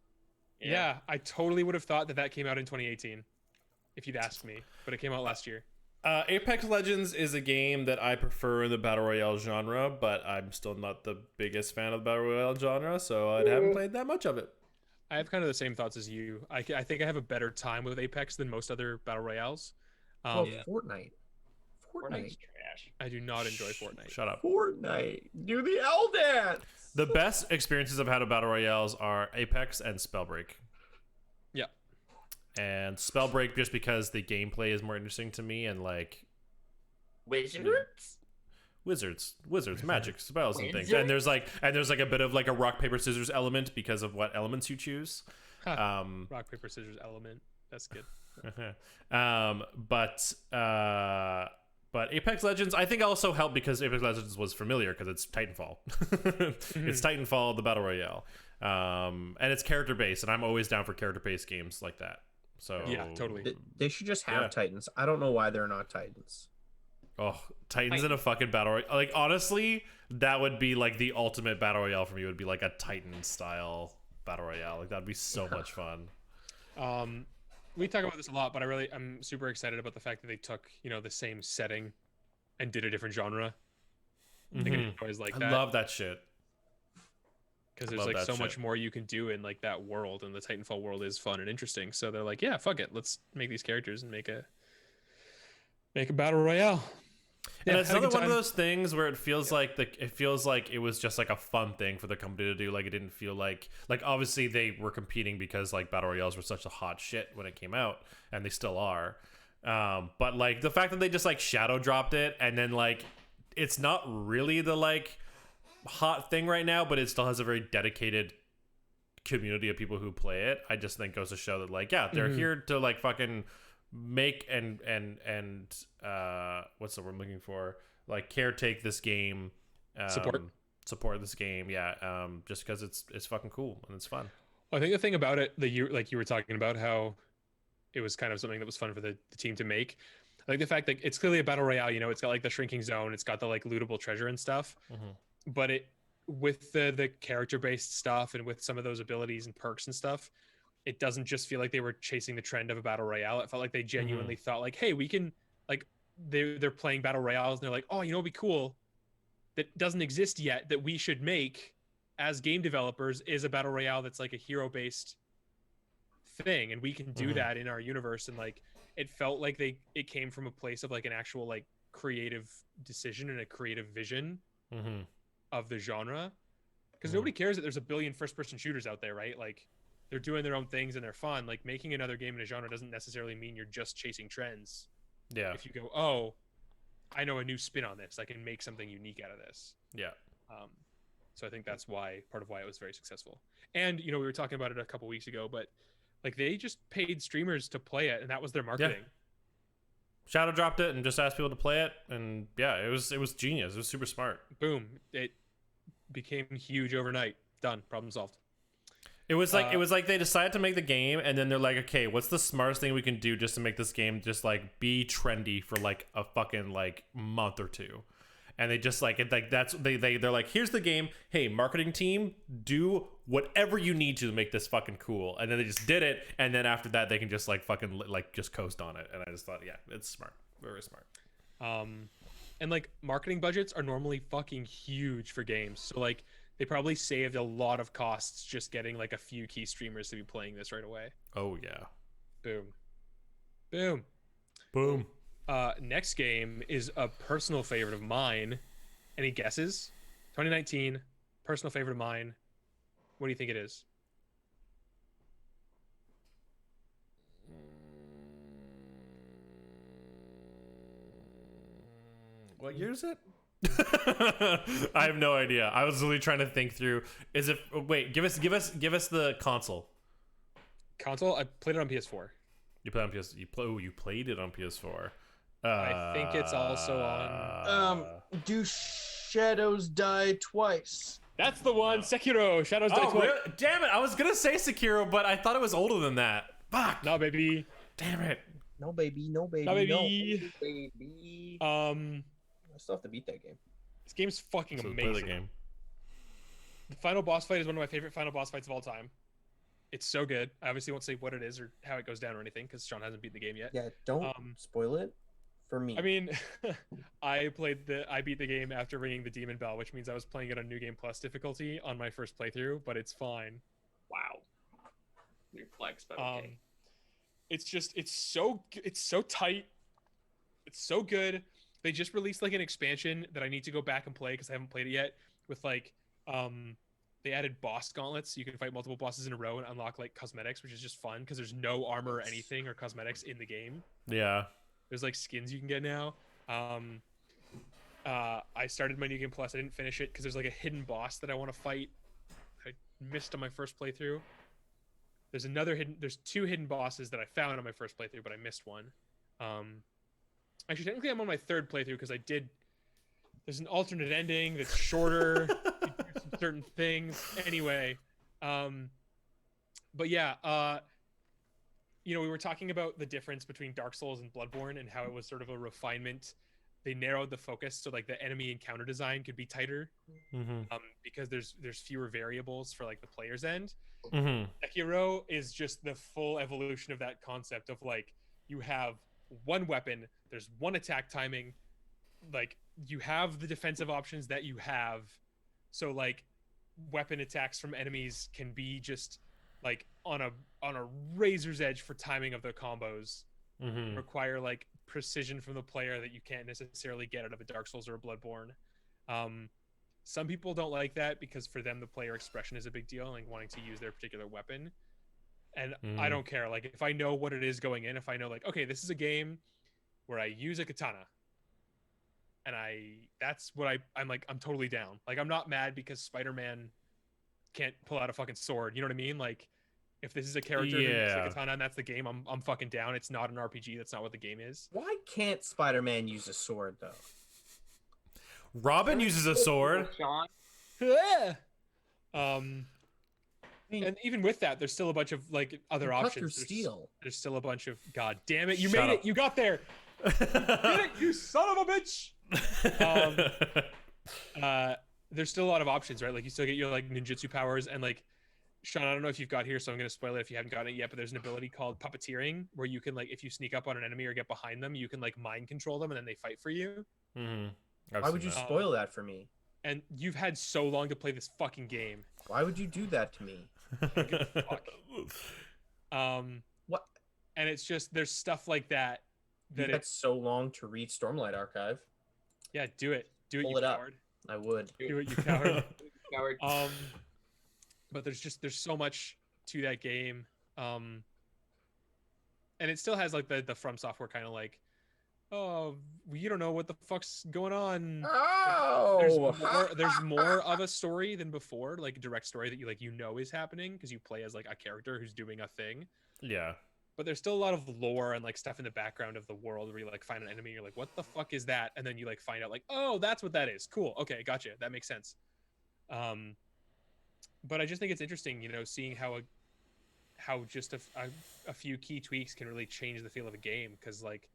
Speaker 1: Yeah, I totally would have thought that came out in 2018 if you'd asked me, but it came out last year.
Speaker 2: Apex Legends is a game that I prefer in the Battle Royale genre, but I'm still not the biggest fan of the Battle Royale genre, so I haven't played that much of it.
Speaker 1: I have kind of the same thoughts as you. I think I have a better time with Apex than most other Battle Royales.
Speaker 3: Well,
Speaker 4: Yeah.
Speaker 3: Fortnite.
Speaker 4: Fortnite's trash.
Speaker 1: I do not enjoy Fortnite.
Speaker 2: Shut up.
Speaker 3: Fortnite. Do the L dance.
Speaker 2: The best experiences I've had of Battle Royales are Apex and Spellbreak.
Speaker 1: Yeah.
Speaker 2: And Spellbreak just because the gameplay is more interesting to me and like
Speaker 4: Wizards?
Speaker 2: Wizards, magic, spells, and things.
Speaker 4: Wizards?
Speaker 2: And there's like a bit of like a rock paper scissors element because of what elements you choose.
Speaker 1: Rock paper scissors element. That's good.
Speaker 2: But Apex Legends, I think, also helped because Apex Legends was familiar because it's Titanfall. It's Titanfall, the battle royale, and it's character based, and I'm always down for character based games like that. So
Speaker 1: Yeah, totally.
Speaker 3: They should just have
Speaker 2: Yeah.
Speaker 3: Titans. I don't know why they're not Titans.
Speaker 2: Oh, Titans in a fucking battle royale. Like, honestly, that would be like the ultimate battle royale for me. It would be like a Titan style battle royale. Like, that'd be so much fun.
Speaker 1: We talk about this a lot, but I'm super excited about the fact that they took, the same setting and did a different genre. I think I always like that.
Speaker 2: I love that shit.
Speaker 1: Because
Speaker 2: I
Speaker 1: there's
Speaker 2: love
Speaker 1: like
Speaker 2: that
Speaker 1: so much
Speaker 2: shit.
Speaker 1: more you can do in like that world, and the Titanfall world is fun and interesting. So they're like, yeah, fuck it, let's make these characters and make a battle royale.
Speaker 2: And
Speaker 1: Yeah,
Speaker 2: it's
Speaker 1: had a
Speaker 2: another
Speaker 1: good
Speaker 2: one of
Speaker 1: time.
Speaker 2: those things where it feels like it was just like a fun thing for the company to do. Like, it didn't feel like obviously they were competing because like battle royales were such a hot shit when it came out, and they still are. But like the fact that they just like shadow dropped it, and then like it's not really the like hot thing right now, but it still has a very dedicated community of people who play it. I just think goes to show that like, yeah, they're here to like fucking make and what's the word I'm looking for, like caretake this game, support this game, just because it's fucking cool and it's fun.
Speaker 1: I think the thing about it that you were talking about how it was kind of something that was fun for the team to make. I like the fact that it's clearly a battle royale. It's got like the shrinking zone, it's got the like lootable treasure and stuff, but it with the character based stuff and with some of those abilities and perks and stuff, it doesn't just feel like they were chasing the trend of a battle royale. It felt like they genuinely thought like, hey, we can like they're playing battle royales and they're like, oh, it'd be cool that doesn't exist yet that we should make as game developers is a battle royale that's like a hero based thing, and we can do that in our universe. And like it felt like it came from a place of like an actual like creative decision and a creative vision of the genre, because nobody cares that there's a billion first person shooters out there, right? Like they're doing their own things and they're fun. Like making another game in a genre doesn't necessarily mean you're just chasing trends.
Speaker 2: Yeah.
Speaker 1: If you go, oh, I know a new spin on this, I can make something unique out of this.
Speaker 2: Yeah.
Speaker 1: So I think that's part of why it was very successful. And we were talking about it a couple weeks ago, but like they just paid streamers to play it, and that was their marketing.
Speaker 2: Shadow dropped it and just asked people to play it, and yeah, it was genius. It was super smart.
Speaker 1: Boom! It became huge overnight. Done. Problem solved.
Speaker 2: It was like they decided to make the game, and then they're like, okay, what's the smartest thing we can do just to make this game just like be trendy for like a fucking like month or two. And they just like they're like, here's the game. Hey, marketing team, do whatever you need to make this fucking cool. And then they just did it. And then after that, they can just like fucking like just coast on it. And I just thought, yeah, it's smart, very smart.
Speaker 1: And like marketing budgets are normally fucking huge for games. So like they probably saved a lot of costs just getting like a few key streamers to be playing this right away.
Speaker 2: Oh yeah.
Speaker 1: Boom. Boom.
Speaker 2: Boom.
Speaker 1: Next game is a personal favorite of mine. Any guesses? 2019, personal favorite of mine. What do you think it is?
Speaker 2: What year is it? I have no idea. I was really trying to think through. Is it? Wait, give us the console.
Speaker 1: Console? I played it on PS4.
Speaker 2: You played on PS. You played it on PS4.
Speaker 1: I think it's also on.
Speaker 5: Do Shadows Die Twice?
Speaker 1: That's the one. Sekiro. Shadows Die
Speaker 2: Oh,
Speaker 1: Twice.
Speaker 2: really? Damn it! I was gonna say Sekiro, but I thought it was older than that. Fuck.
Speaker 1: No, baby.
Speaker 2: Damn it.
Speaker 3: No baby, no baby,
Speaker 1: No, baby.
Speaker 3: no baby. I still have to beat that game.
Speaker 1: This game's fucking
Speaker 2: So
Speaker 1: amazing.
Speaker 2: play the game.
Speaker 1: The final boss fight is one of my favorite final boss fights of all time. It's so good. I obviously won't say what it is or how it goes down or anything because Sean hasn't beaten the game yet.
Speaker 3: Yeah, don't spoil it for me.
Speaker 1: I mean, I beat the game after ringing the demon bell, which means I was playing it on New Game Plus difficulty on my first playthrough, but it's fine.
Speaker 4: Wow. New flex, but okay.
Speaker 1: It's so tight. It's so good. They just released like an expansion that I need to go back and play because I haven't played it yet. With like, they added boss gauntlets, so you can fight multiple bosses in a row and unlock like cosmetics, which is just fun because there's no armor or anything or cosmetics in the game.
Speaker 2: Yeah.
Speaker 1: There's like skins you can get now. I started my New Game Plus. I didn't finish it because there's like a hidden boss that I want to fight. I missed on my first playthrough. There's two hidden bosses that I found on my first playthrough, but I missed one. Actually, technically, I'm on my third playthrough because there's an alternate ending that's shorter. You do some certain things. Anyway, but yeah, we were talking about the difference between Dark Souls and Bloodborne and how it was sort of a refinement. They narrowed the focus so like the enemy encounter design could be tighter, because there's fewer variables for like the player's end. Sekiro is just the full evolution of that concept of like you have one weapon, there's one attack timing, like you have the defensive options that you have, so like weapon attacks from enemies can be just like on a razor's edge for timing of their combos. Require like precision from the player that you can't necessarily get out of a Dark Souls or a Bloodborne. Some people don't like that because for them the player expression is a big deal, like wanting to use their particular weapon. And I don't care. Like if I know what it is going in, if I know like, okay, this is a game where I use a katana, and I'm totally down. Like I'm not mad because Spider-Man can't pull out a fucking sword. You know what I mean? Like if this is a character who uses a katana and that's the game, I'm fucking down. It's not an RPG. That's not what the game is.
Speaker 3: Why can't Spider-Man use a sword though?
Speaker 2: Robin uses a sword.
Speaker 4: Sean.
Speaker 1: And even with that, there's still a bunch of like other
Speaker 3: Cut
Speaker 1: options.
Speaker 3: through steel.
Speaker 1: There's still a bunch of God damn it! You
Speaker 2: Shut
Speaker 1: made
Speaker 2: up.
Speaker 1: it. You got there. You did it, you son of a bitch. There's still a lot of options, right? Like you still get your like ninjutsu powers and like Sean, I don't know if you've got here, so I'm going to spoil it if you haven't gotten it yet, but there's an ability called puppeteering where you can like if you sneak up on an enemy or get behind them, you can like mind control them and then they fight for you.
Speaker 3: Why would you spoil that for me?
Speaker 1: And you've had so long to play this fucking game.
Speaker 3: Why would you do that to me?
Speaker 1: Fuck.
Speaker 3: What?
Speaker 1: And it's just there's stuff like that
Speaker 3: You had so long to read Stormlight Archive.
Speaker 1: Yeah, do it. Do it,
Speaker 3: Pull
Speaker 1: you
Speaker 3: it up.
Speaker 1: coward.
Speaker 3: I would.
Speaker 1: Do it, you coward.
Speaker 4: Coward.
Speaker 1: But there's so much to that game. And it still has like the From Software kind of like, oh, you don't know what the fuck's going on.
Speaker 3: Oh,
Speaker 1: There's more of a story than before, like a direct story that you know is happening because you play as like a character who's doing a thing.
Speaker 2: Yeah.
Speaker 1: But there's still a lot of lore and like stuff in the background of the world where you like find an enemy, you're like, what the fuck is that? And then you like find out like, oh, that's what that is. Cool. Okay, gotcha. That makes sense. But I just think it's interesting, seeing how just a few key tweaks can really change the feel of a game, because like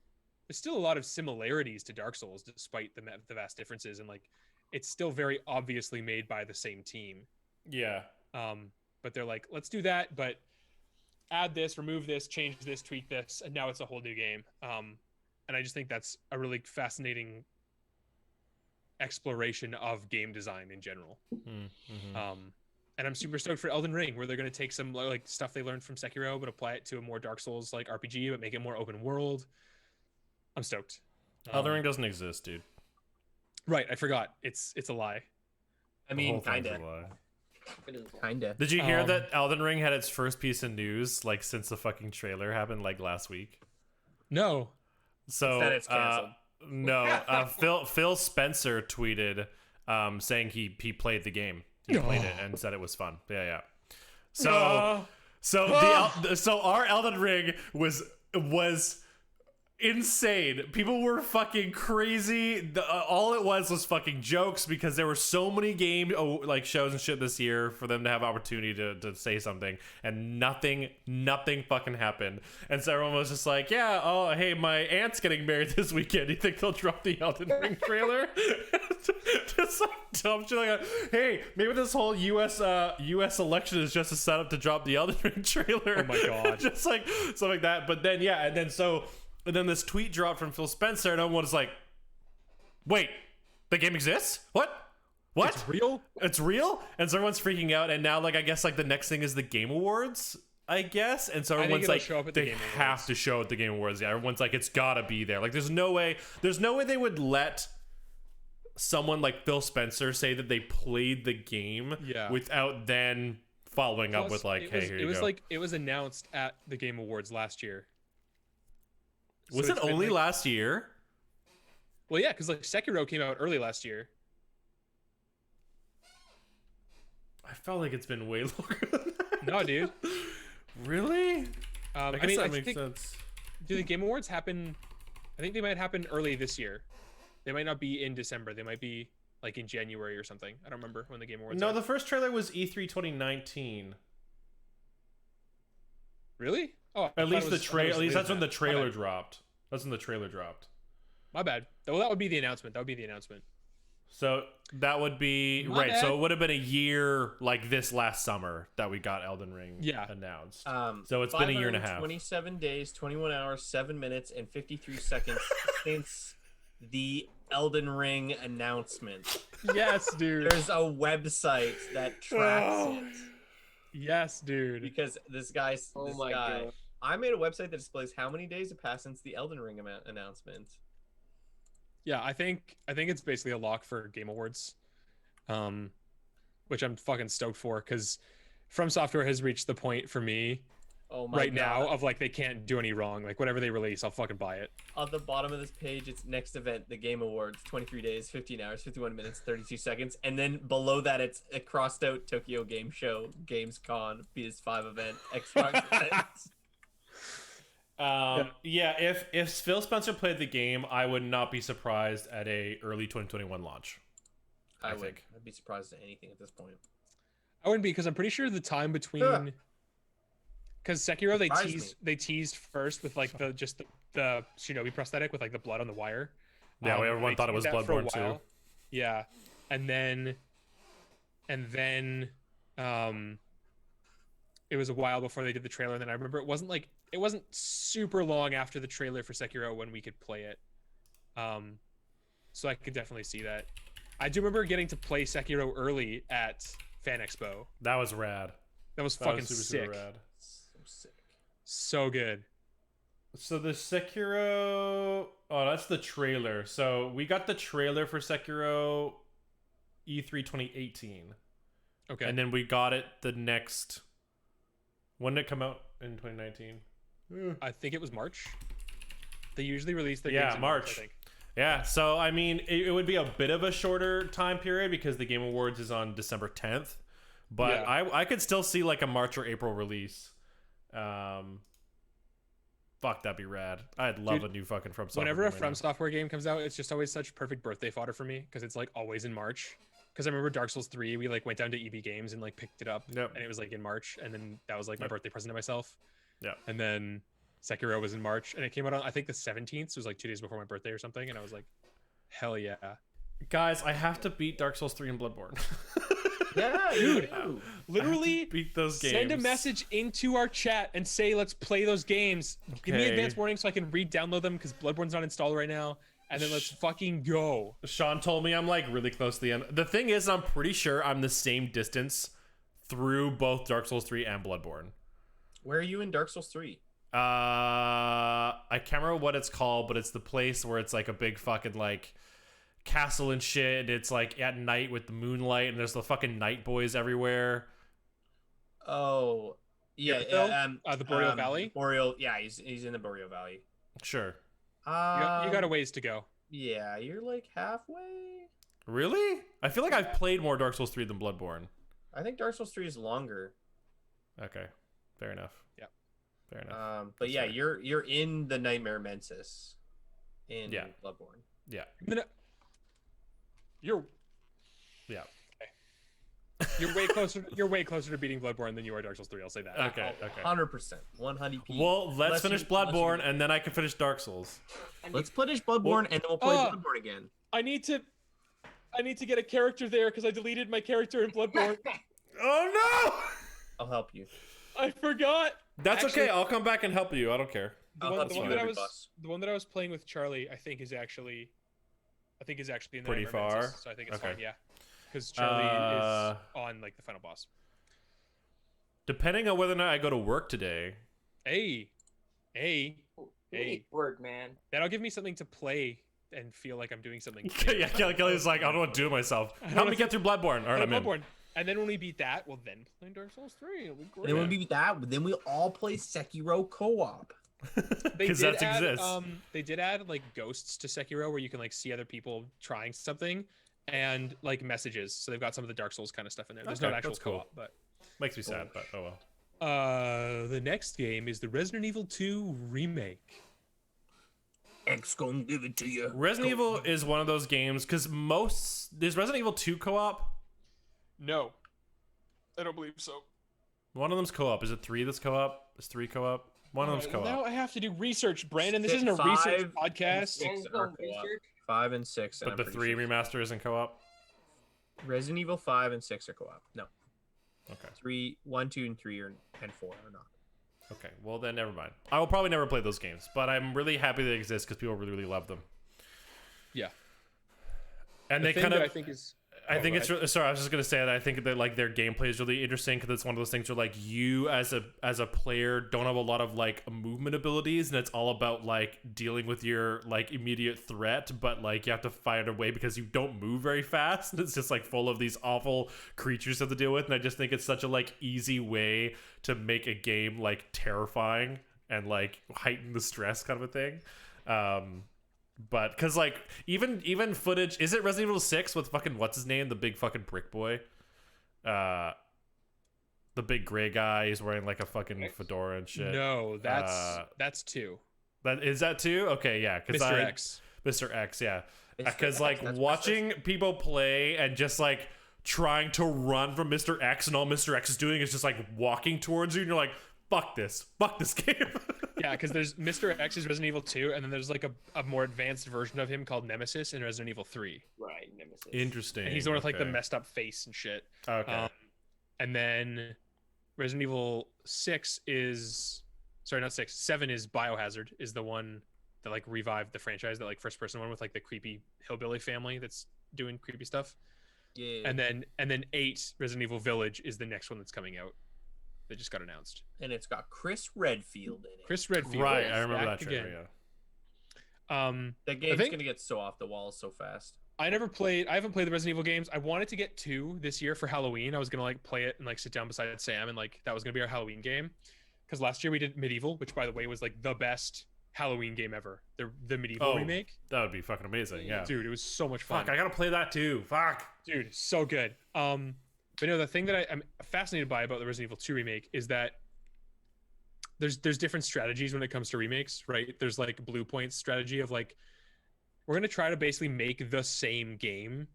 Speaker 1: there's still a lot of similarities to Dark Souls despite the vast differences, and like it's still very obviously made by the same team.
Speaker 2: Yeah.
Speaker 1: But they're like, let's do that, but add this, remove this, change this, tweak this, and now it's a whole new game. And I just think that's a really fascinating exploration of game design in general. And I'm super stoked for Elden Ring, where they're going to take some like stuff they learned from Sekiro, but apply it to a more Dark Souls like RPG, but make it more open world. I'm stoked.
Speaker 2: Elden Ring doesn't exist, dude.
Speaker 1: Right, I forgot. It's a lie.
Speaker 3: I
Speaker 2: The
Speaker 3: mean,
Speaker 2: whole thing's a
Speaker 3: kinda.
Speaker 2: lie.
Speaker 3: Kinda.
Speaker 2: Did you hear
Speaker 1: Um,
Speaker 2: that Elden Ring had its first piece of news like since the fucking trailer happened like last week?
Speaker 1: No.
Speaker 2: So
Speaker 3: That it's canceled.
Speaker 2: no, Phil Spencer tweeted saying he played the game. He played it and said it was fun. Yeah. So so our Elden Ring was insane. People were fucking crazy. All it was fucking jokes, because there were so many like shows and shit this year for them to have opportunity to say something, and nothing fucking happened. And so everyone was just like, yeah, oh hey, my aunt's getting married this weekend. Do you think they'll drop the Elden Ring trailer? Just like dumb shit like that. Hey, maybe this whole US election is just a setup to drop the Elden Ring trailer.
Speaker 1: Oh my god.
Speaker 2: Just like something like that. But then and then this tweet dropped from Phil Spencer, and everyone was like, wait, the game exists? What?
Speaker 1: It's real?
Speaker 2: It's real? And so everyone's freaking out, and now, like, I guess, like, the next thing is the Game Awards, I guess? And so everyone's
Speaker 1: it'll
Speaker 2: like,
Speaker 1: show up at the
Speaker 2: they
Speaker 1: Game
Speaker 2: have
Speaker 1: Awards.
Speaker 2: to show at the Game Awards. Yeah, everyone's like, it's gotta be there. Like, there's no way they would let someone like Phil Spencer say that they played the game without then following up with, like, hey, here you go.
Speaker 1: It was announced at the Game Awards last year.
Speaker 2: Was
Speaker 1: So
Speaker 2: it
Speaker 1: it's been,
Speaker 2: only
Speaker 1: like-
Speaker 2: last year?
Speaker 1: Well, yeah, because like Sekiro came out early last year.
Speaker 2: I felt like it's been way longer than that.
Speaker 1: No, dude.
Speaker 2: Really?
Speaker 1: I
Speaker 2: guess
Speaker 1: mean,
Speaker 2: that
Speaker 1: I
Speaker 2: makes
Speaker 1: think
Speaker 2: sense.
Speaker 1: do the Game Awards happen? I think they might happen early this year. They might not be in December. They might be like in January or something. I don't remember when the Game Awards.
Speaker 2: No,
Speaker 1: are.
Speaker 2: the first trailer was E3 2019.
Speaker 1: Really? Oh, I
Speaker 2: At
Speaker 1: thought
Speaker 2: least
Speaker 1: it
Speaker 2: the
Speaker 1: was- I thought it
Speaker 2: trailer.
Speaker 1: was
Speaker 2: At least
Speaker 1: later
Speaker 2: that's when
Speaker 1: than
Speaker 2: the
Speaker 1: that. My
Speaker 2: trailer
Speaker 1: bad.
Speaker 2: dropped. That's when the trailer dropped.
Speaker 1: My bad. Well, that would be the announcement. That would be the announcement.
Speaker 2: So that would be
Speaker 1: My
Speaker 2: right. So
Speaker 1: bad.
Speaker 2: it would have been a year like this last summer that we got Elden Ring announced. So it's been a year and a half.
Speaker 3: 27 days, 21 hours, 7 minutes, and 53 seconds since the Elden Ring announcement.
Speaker 1: Yes, dude.
Speaker 3: There's a website that tracks it
Speaker 1: Yes, dude.
Speaker 3: because this guy.
Speaker 4: Oh my god.
Speaker 3: I made a website that displays how many days have passed since the Elden Ring announcement.
Speaker 1: Yeah, I think it's basically a lock for Game Awards, which I'm fucking stoked for because From Software has reached the point for me
Speaker 3: Oh my
Speaker 1: right
Speaker 3: god.
Speaker 1: now of like they can't do any wrong. Like whatever they release, I'll fucking buy it.
Speaker 3: On the bottom of this page, it's next event, the Game Awards, 23 days, 15 hours, 51 minutes, 32 seconds. And then below that, it's a crossed out Tokyo Game Show, Gamescom, PS5 event, Xbox event.
Speaker 2: Yeah, if Phil Spencer played the game, I would not be surprised at a early 2021 launch. I think.
Speaker 3: I'd be surprised at anything at this point.
Speaker 1: I wouldn't be because I'm pretty sure the time between because Sekiro
Speaker 3: Surprise
Speaker 1: they teased first with like the Shinobi prosthetic with like the blood on the wire.
Speaker 2: Yeah, everyone
Speaker 1: they
Speaker 2: thought it was
Speaker 1: teased that for a
Speaker 2: Bloodborne too.
Speaker 1: while. Yeah, and then it was a while before they did the trailer. And then I remember it wasn't super long after the trailer for Sekiro when we could play it. So I could definitely see that. I do remember getting to play Sekiro early at Fan Expo.
Speaker 2: That was rad.
Speaker 1: That was
Speaker 2: That
Speaker 1: fucking
Speaker 2: was super,
Speaker 1: sick.
Speaker 2: super rad.
Speaker 3: So sick.
Speaker 1: So good.
Speaker 2: So the Sekiro, oh, that's the trailer. So we got the trailer for Sekiro E3 2018.
Speaker 1: Okay.
Speaker 2: And then we got it the next. When did it come out in 2019?
Speaker 1: I think it was March. They usually release their
Speaker 2: Yeah,
Speaker 1: games in
Speaker 2: March.
Speaker 1: I think.
Speaker 2: Yeah, so I mean, it would be a bit of a shorter time period because the Game Awards is on December 10th. But
Speaker 1: Yeah.
Speaker 2: I could still see like a March or April release. Fuck, that'd be rad. I'd love
Speaker 1: Dude,
Speaker 2: a new fucking From Software.
Speaker 1: Whenever a
Speaker 2: game right
Speaker 1: From
Speaker 2: now.
Speaker 1: Software game comes out, it's just always such perfect birthday fodder for me because it's like always in March. Because I remember Dark Souls 3, we like went down to EB Games and like picked it up,
Speaker 2: Yep.
Speaker 1: and it was like in March, and then that was like my
Speaker 2: Yep.
Speaker 1: birthday present to myself.
Speaker 2: Yep.
Speaker 1: And then Sekiro was in March, and it came out on I think the 17th, so it was like 2 days before my birthday or something, and I was like, hell yeah.
Speaker 2: Guys, I have to beat Dark Souls 3 and Bloodborne.
Speaker 3: Yeah,
Speaker 1: Dude,
Speaker 3: you do.
Speaker 2: I have to
Speaker 1: Literally,
Speaker 2: beat those games.
Speaker 1: send a message into our chat and say, let's play those games. Give me
Speaker 2: Okay.
Speaker 1: advance warning so I can re-download them because Bloodborne's not installed right now. And then let's fucking go.
Speaker 2: Sean told me I'm like really close to the end. The thing is, I'm pretty sure I'm the same distance through both Dark Souls 3 and Bloodborne.
Speaker 3: Where are you in Dark Souls 3?
Speaker 2: I can't remember what it's called, but it's the place where it's like a big fucking like castle and shit. And it's like at night with the moonlight, and there's the fucking night boys everywhere.
Speaker 3: Oh, yeah.
Speaker 1: The Boreal Valley?
Speaker 3: Boreal, yeah, he's in the Boreal Valley.
Speaker 2: Sure.
Speaker 1: You got a ways to go.
Speaker 3: Yeah, you're like halfway.
Speaker 2: Really? I feel like I've played more Dark Souls 3 than Bloodborne.
Speaker 3: I think Dark Souls 3 is longer.
Speaker 2: Okay, fair enough.
Speaker 1: Yeah.
Speaker 2: Fair enough.
Speaker 3: But
Speaker 2: That's
Speaker 3: yeah,
Speaker 2: fair.
Speaker 3: you're in the Nightmare Mensis in
Speaker 2: Yeah.
Speaker 3: Bloodborne.
Speaker 2: Yeah.
Speaker 1: You're
Speaker 2: Yeah.
Speaker 1: you're way closer. You're way closer to beating Bloodborne than you are Dark Souls 3. I'll say that.
Speaker 2: Okay. Okay.
Speaker 3: 100%. 100p.
Speaker 2: Well, let's
Speaker 3: Unless
Speaker 2: finish
Speaker 3: you-
Speaker 2: Bloodborne, and then I can finish Dark Souls.
Speaker 3: Let's finish Bloodborne and then we'll play
Speaker 1: Oh.
Speaker 3: Bloodborne again.
Speaker 1: I need to get a character there because I deleted my character in Bloodborne.
Speaker 2: Oh
Speaker 3: I'll help you.
Speaker 1: I forgot.
Speaker 2: no! That's
Speaker 1: Actually-
Speaker 2: okay. I'll come back and help you. I don't care.
Speaker 1: The
Speaker 3: I'll
Speaker 1: one,
Speaker 3: help
Speaker 1: the
Speaker 3: you
Speaker 1: one
Speaker 3: with
Speaker 1: that I
Speaker 3: every
Speaker 1: was
Speaker 3: boss.
Speaker 1: the one that I was playing with Charlie, I think is actually in the
Speaker 2: Pretty
Speaker 1: Nightmare
Speaker 2: far?
Speaker 1: Mensis, so I think it's
Speaker 2: Okay.
Speaker 1: fine. Yeah, because Charlie is on like the final boss.
Speaker 2: Depending on whether or not I go to work today.
Speaker 1: Hey,
Speaker 4: You need work, man.
Speaker 1: that'll give me something to play and feel like I'm doing something.
Speaker 2: Yeah, Kelly's like, I don't know what to do with myself. Help me get through Bloodborne. All right, I'm in.
Speaker 1: Bloodborne. And then when we beat that, well, then play Dark Souls 3. It'll be great.
Speaker 3: Then we'll be that. Then we'll all play Sekiro co-op.
Speaker 1: They
Speaker 2: Because
Speaker 1: did
Speaker 2: that
Speaker 1: add,
Speaker 2: exists.
Speaker 1: they did add like ghosts to Sekiro, where you can like see other people trying something, and like messages. So they've got some of the Dark Souls kind of stuff in there. There's
Speaker 2: Okay,
Speaker 1: not actual
Speaker 2: that's cool.
Speaker 1: co-op, but
Speaker 2: Makes me sad, but oh well.
Speaker 1: the next game is the Resident Evil 2 remake.
Speaker 3: X gonna give it to you.
Speaker 2: Resident Evil is one of those games because is Resident Evil 2 co-op?
Speaker 1: No, I don't believe so.
Speaker 2: One of them's co-op. Is it 3 that's co-op? Is 3 co-op? One of them's co-op.
Speaker 1: Now I have to do research, Brandon. This
Speaker 3: Six,
Speaker 1: isn't a research
Speaker 3: five,
Speaker 1: podcast.
Speaker 3: Six
Speaker 4: Don't
Speaker 3: are co-op.
Speaker 4: research.
Speaker 3: 5 and 6.
Speaker 2: But
Speaker 3: I'm
Speaker 2: the
Speaker 3: pretty
Speaker 2: 3
Speaker 3: sure.
Speaker 2: remaster isn't co-op.
Speaker 3: Resident Evil 5 and 6 are co-op. No.
Speaker 2: Okay.
Speaker 3: 3, 1, 2, and 3 and 4 are not.
Speaker 2: Okay. Well then, never mind. I will probably never play those games, but I'm really happy they exist because people really love them.
Speaker 1: Yeah,
Speaker 2: And
Speaker 1: the
Speaker 2: they
Speaker 1: thing
Speaker 2: kind
Speaker 1: that
Speaker 2: of.
Speaker 1: I think is.
Speaker 2: I
Speaker 1: Oh,
Speaker 2: think
Speaker 1: go
Speaker 2: it's
Speaker 1: ahead.
Speaker 2: sorry. I was just gonna say that I think that like their gameplay is really interesting because it's one of those things where like you as a player don't have a lot of like movement abilities and it's all about like dealing with your like immediate threat, but like you have to fight a way because you don't move very fast. And it's just like full of these awful creatures to have to deal with, and I just think it's such a like easy way to make a game like terrifying and like heighten the stress kind of a thing. But because like even footage, is it Resident Evil 6 with fucking what's his name, the big fucking brick boy, the big gray guy, he's wearing like a fucking
Speaker 4: X?
Speaker 2: fedora and shit.
Speaker 1: No, that's 2.
Speaker 2: That is that too. Okay, yeah, because
Speaker 1: Mr. X.
Speaker 2: Mr. X, yeah,
Speaker 3: Mr.
Speaker 2: because
Speaker 3: X,
Speaker 2: like
Speaker 3: that's
Speaker 2: watching people play and just like trying to run from Mr. X and all Mr. X is doing is just like walking towards you and you're like, fuck this game.
Speaker 1: Yeah, because there's Mr. X is Resident Evil 2, and then there's like a more advanced version of him called Nemesis in Resident Evil 3.
Speaker 4: Right, Nemesis.
Speaker 2: Interesting.
Speaker 1: And he's the one with like the
Speaker 2: okay.
Speaker 1: messed up face and shit.
Speaker 2: Okay.
Speaker 1: And then Resident Evil 6 is sorry, not 6. 7 is Biohazard, is the one that like revived the franchise, that like first person one with like the creepy hillbilly family that's doing creepy stuff.
Speaker 3: Yeah.
Speaker 1: And then 8, Resident Evil Village, is the next one that's coming out. That just got announced.
Speaker 3: And it's got Chris Redfield in it.
Speaker 1: Chris Redfield.
Speaker 2: Right,
Speaker 1: is
Speaker 2: I remember that
Speaker 1: back
Speaker 2: trailer.
Speaker 1: again.
Speaker 2: Yeah.
Speaker 3: The game's
Speaker 1: think-
Speaker 3: gonna get so off the walls so fast.
Speaker 1: I haven't played the Resident Evil games. I wanted to get 2 this year for Halloween. I was gonna like play it and like sit down beside Sam and like that was gonna be our Halloween game. Because last year we did Medieval, which by the way was like the best Halloween game ever. The Medieval
Speaker 2: Oh,
Speaker 1: remake.
Speaker 2: That would be fucking amazing. Yeah.
Speaker 1: Dude, it was so much fun.
Speaker 2: Fuck, I gotta play that too. Fuck.
Speaker 1: Dude, so good. But no, the thing that I'm fascinated by about the Resident Evil 2 remake is that there's different strategies when it comes to remakes, right? There's like Blue Point's strategy of like, we're gonna try to basically make the same game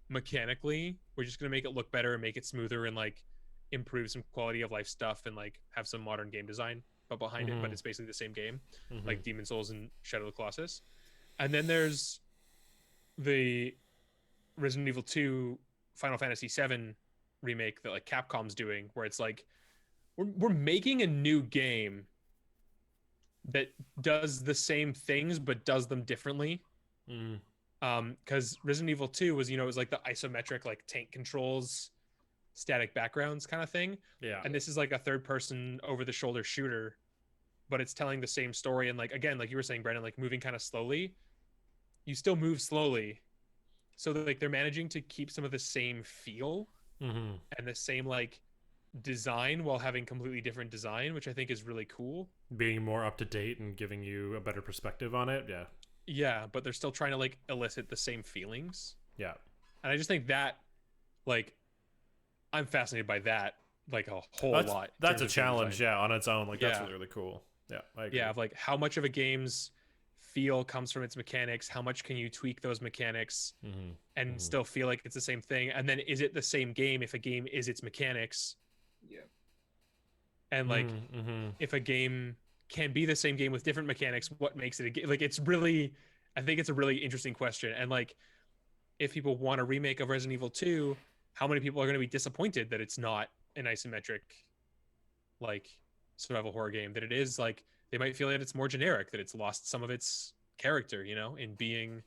Speaker 1: mechanically. We're just gonna make it look better and make it smoother and like improve some quality of life stuff and like have some modern game design but behind it, but
Speaker 2: Mhm.
Speaker 1: it's basically the same game,
Speaker 2: Mhm.
Speaker 1: like Demon Souls and Shadow of the Colossus. And then there's the Resident Evil 2 Final Fantasy 7 remake that like Capcom's doing, where it's like we're making a new game that does the same things but does them differently.
Speaker 2: Mm.
Speaker 1: Because Resident Evil 2 was, it was like the isometric like tank controls, static backgrounds kind of thing.
Speaker 2: Yeah.
Speaker 1: And this is like a third person over the shoulder shooter, but it's telling the same story. And like, again, like you were saying, Brandon, like moving kind of slowly. You still move slowly. So like they're managing to keep some of the same feel
Speaker 2: Mm-hmm.
Speaker 1: and the same like design while having completely different design, which I think is really cool.
Speaker 2: Being more up to date and giving you a better perspective on it. Yeah.
Speaker 1: Yeah, but they're still trying to like elicit the same feelings.
Speaker 2: Yeah.
Speaker 1: And I just think that like I'm fascinated by that like a whole
Speaker 2: That's,
Speaker 1: lot. in
Speaker 2: that's
Speaker 1: terms
Speaker 2: a
Speaker 1: of game
Speaker 2: challenge.
Speaker 1: design.
Speaker 2: Yeah. On its own. Like that's
Speaker 1: Yeah.
Speaker 2: really, really cool. Yeah. I agree.
Speaker 1: Yeah, of like how much of a game's feel comes from its mechanics, how much can you tweak those mechanics
Speaker 2: Mm-hmm.
Speaker 1: and
Speaker 2: Mhm.
Speaker 1: still feel like it's the same thing, and then is it the same game if a game is its mechanics,
Speaker 4: Yeah.
Speaker 1: and like
Speaker 2: Mm-hmm.
Speaker 1: if a game can be the same game with different mechanics, what makes it a game? Like it's really, I think it's a really interesting question. And like if people want a remake of Resident Evil 2, how many people are going to be disappointed that it's not an isometric like survival horror game, that it is like they might feel that it's more generic, that it's lost some of its character, in being